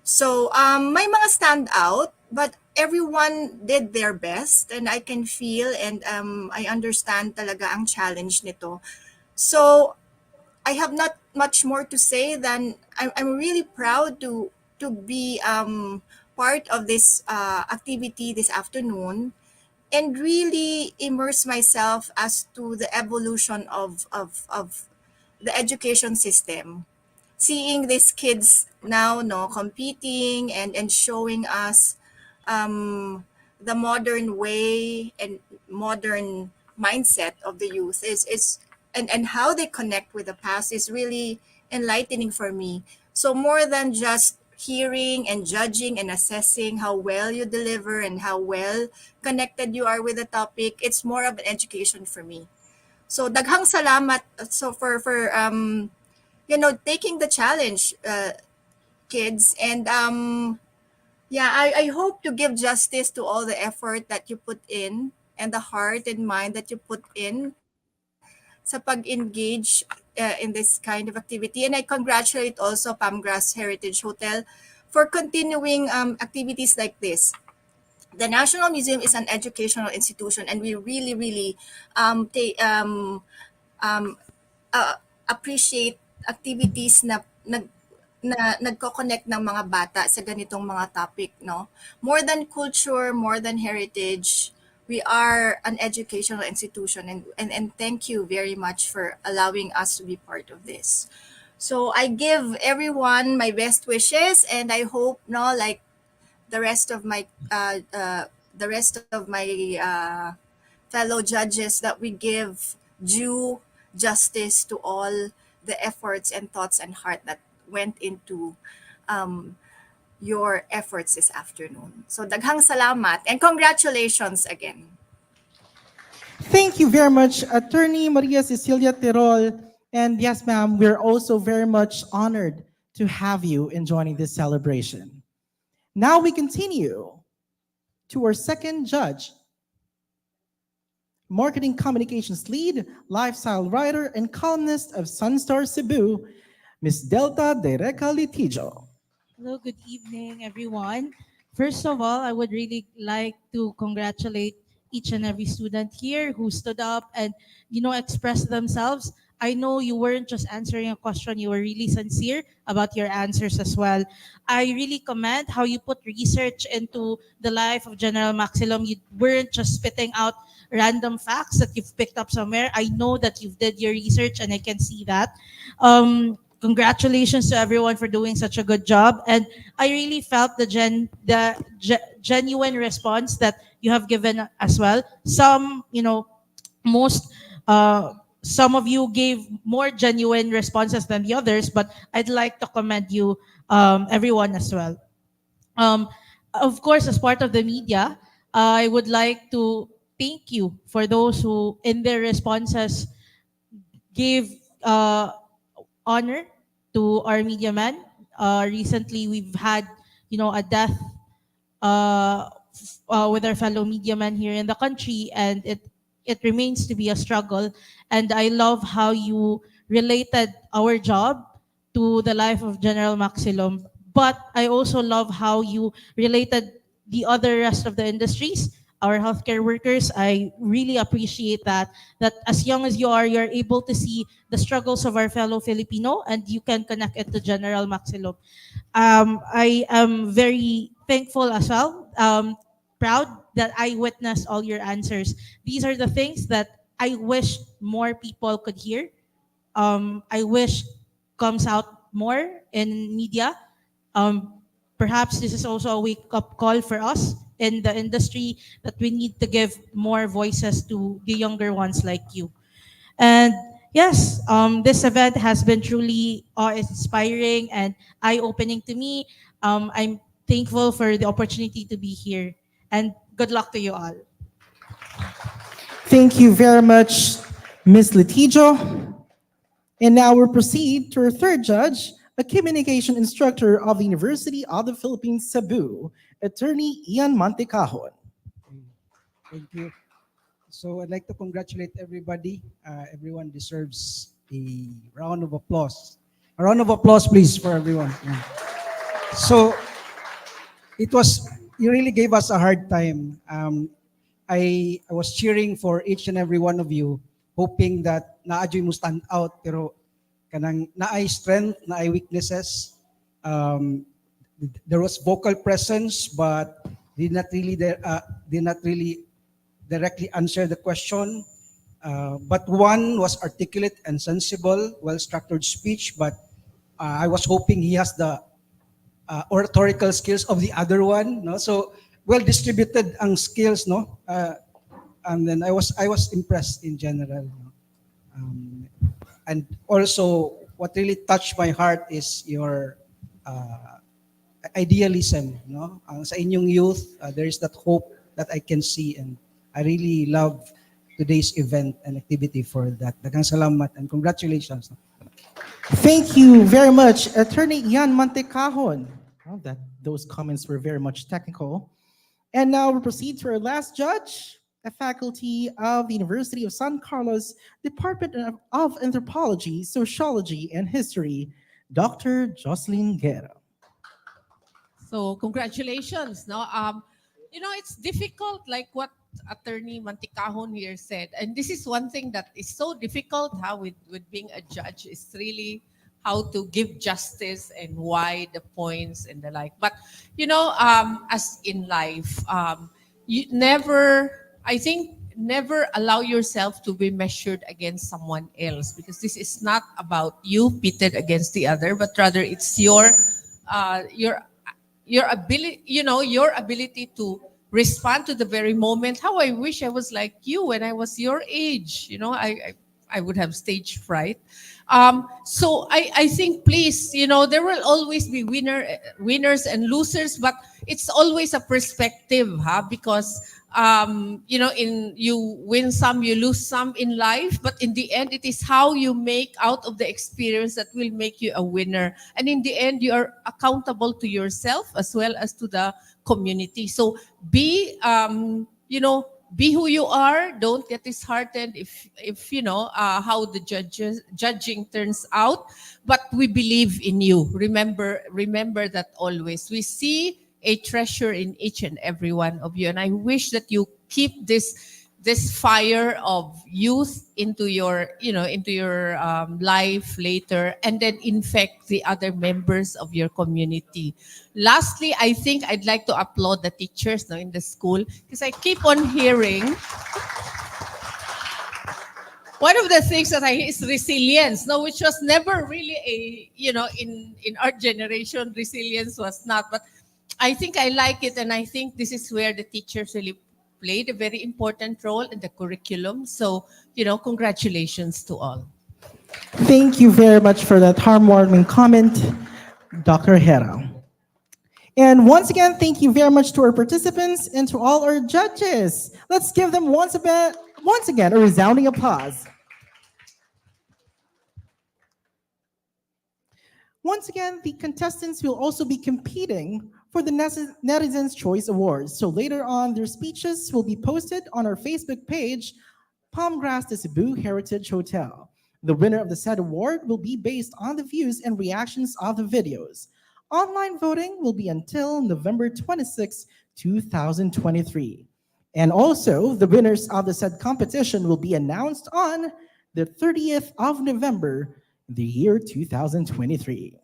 So may mga stand out, but everyone did their best and I can feel and I understand talaga ang challenge nito. So I have not much more to say than I'm really proud to be part of this activity this afternoon, and really immerse myself as to the evolution of the education system. Seeing these kids now, no, competing and showing us the modern way and modern mindset of the youth is and how they connect with the past is really enlightening for me. So more than just hearing and judging and assessing how well you deliver and how well connected you are with the topic, it's more of an education for me. So daghang salamat so for taking the challenge, kids. And yeah, I hope to give justice to all the effort that you put in and the heart and mind that you put in sa pag-engage in this kind of activity. And I congratulate also Pamgrass Heritage Hotel for continuing activities like this. The National Museum is an educational institution, and we really, really appreciate activities na nagko-connect ng mga bata sa ganitong mga topic, no? More than culture, more than heritage, we are an educational institution, and thank you very much for allowing us to be part of this. So I give everyone my best wishes, and I hope, no, like the rest of my fellow judges, that we give due justice to all the efforts and thoughts and heart that went into your efforts this afternoon. So daghang salamat and congratulations again. Thank you very much, Attorney Maria Cecilia Tirol. And yes, ma'am, we're also very much honored to have you in joining this celebration. Now we continue to our second judge, Marketing Communications Lead, Lifestyle Writer, and columnist of Sunstar Cebu, Ms. Delta Dereka Litijo. Hello, good evening, everyone. First of all, I would really like to congratulate each and every student here who stood up and, expressed themselves. I know you weren't just answering a question, you were really sincere about your answers as well. I really commend how you put research into the life of General Maxilom. You weren't just spitting out random facts that you've picked up somewhere. I know that you've did your research and I can see that. Congratulations to everyone for doing such a good job. And I really felt the genuine response that you have given as well. Some, some of you gave more genuine responses than the others, but I'd like to commend you, everyone as well. Of course, as part of the media, I would like to thank you for those who, in their responses, gave honor to our media men. Recently, we've had, a death with our fellow media men here in the country, and it remains to be a struggle. And I love how you related our job to the life of General Maxilom. But I also love how you related the other rest of the industries, our healthcare workers. I really appreciate that as young as you are, you're able to see the struggles of our fellow Filipino and you can connect it to General Maxilom. I am very thankful as well, proud that I witnessed all your answers. These are the things that I wish more people could hear. I wish comes out more in media. Perhaps this is also a wake-up call for us in the industry that we need to give more voices to the younger ones like you. And yes, this event has been truly inspiring and eye-opening to me. I'm thankful for the opportunity to be here. And good luck to you all. Thank you very much, Ms. Litijo. And now we'll proceed to our third judge, a communication instructor of the University of the Philippines, Cebu, Attorney Ian Montecahon. Thank you. So I'd like to congratulate everybody. Everyone deserves a round of applause. A round of applause, please, for everyone. Yeah. So you really gave us a hard time. I was cheering for each and every one of you, hoping that naadyoy mo stand out, pero kanang naay strength, naay weaknesses. Um, there was vocal presence, but did not really directly answer the question. But one was articulate and sensible, well-structured speech. But I was hoping he has the oratorical skills of the other one. No, so well distributed ang skills. No, and then I was impressed in general. No? And also, what really touched my heart is your idealism. No, sa inyong youth, there is that hope that I can see, and I really love today's event and activity for that. Daghang salamat and congratulations. Thank you very much, Attorney Ian Montecahon. Well, those comments were very much technical. And now we proceed to our last judge, a faculty of the University of San Carlos, Department of Anthropology, Sociology, and History, Dr. Jocelyn Gerra. So congratulations. No, it's difficult, like what Attorney Montecahon here said, and this is one thing that is so difficult. With being a judge is really how to give justice and why the points and the like. But as in life, you never allow yourself to be measured against someone else, because this is not about you pitted against the other, but rather it's your ability, your ability to respond to the very moment. How I wish I was like you when I was your age. I would have stage fright. So I think, please, there will always be winners and losers, but it's always a perspective, because you win some, you lose some in life, but in the end, it is how you make out of the experience that will make you a winner. And in the end, you are accountable to yourself as well as to the community. So be who you are. Don't get disheartened if how the judging turns out. But we believe in you. Remember that always. We see a treasure in each and every one of you, and I wish that you keep this fire of youth into your life later, and then infect the other members of your community. Lastly, I think I'd like to applaud the teachers now in the school, because I keep on hearing one of the things that I hear is resilience, which was never really in our generation, resilience was not, but I think I like it, and I think this is where the teachers really played a very important role in the curriculum. So, congratulations to all. Thank you very much for that heartwarming comment, Dr. Gerra. And once again, thank you very much to our participants and to all our judges. Let's give them once again a resounding applause. Once again, the contestants will also be competing for the Netizens' Choice Awards. So later on, their speeches will be posted on our Facebook page, Palmgrass de Cebu Heritage Hotel. The winner of the said award will be based on the views and reactions of the videos. Online voting will be until November 26, 2023. And also, the winners of the said competition will be announced on the 30th of November, the year 2023.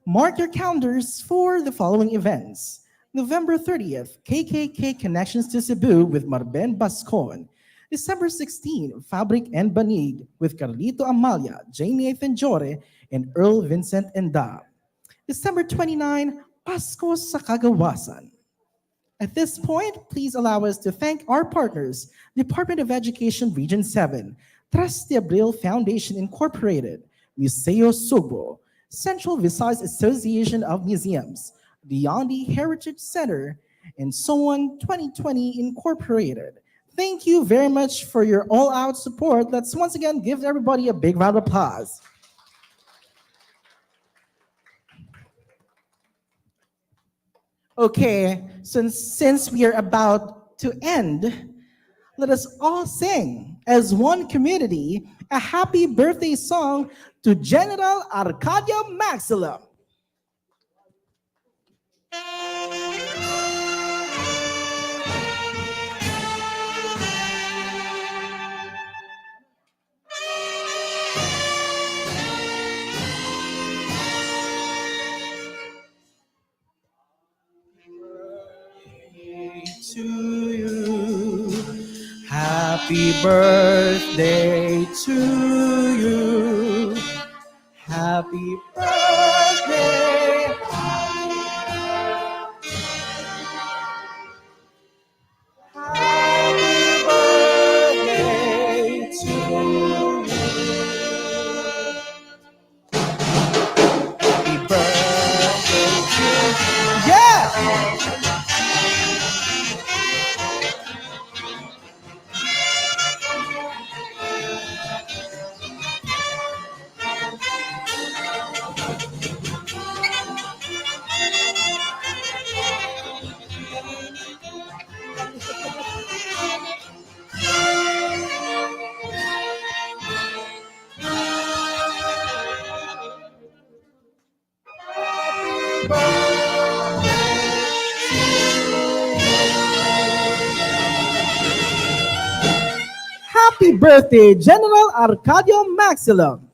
Mark your calendars for the following events. November 30th, KKK Connections to Cebu with Marben Bascon. December 16, Fabric and Banig with Carlito Amalia, J. Nathan Jore, and Earl Vincent Enda. December 29, Pasko sa Kagawasan. At this point, please allow us to thank our partners, Department of Education Region 7, Trust the Abril Foundation Incorporated, Museo Sugbo, Central Visayas Association of Museums, Diyandi Heritage Center, and SOAN 2020 Incorporated. Thank you very much for your all-out support. Let's once again give everybody a big round of applause. Okay, since we are about to end, let us all sing as one community a happy birthday song to General Arcadio Maxilom. Happy birthday to you. Happy birthday. Happy birthday to you. Happy birthday to you. Yeah! Happy birthday, General Arcadio Maxilom.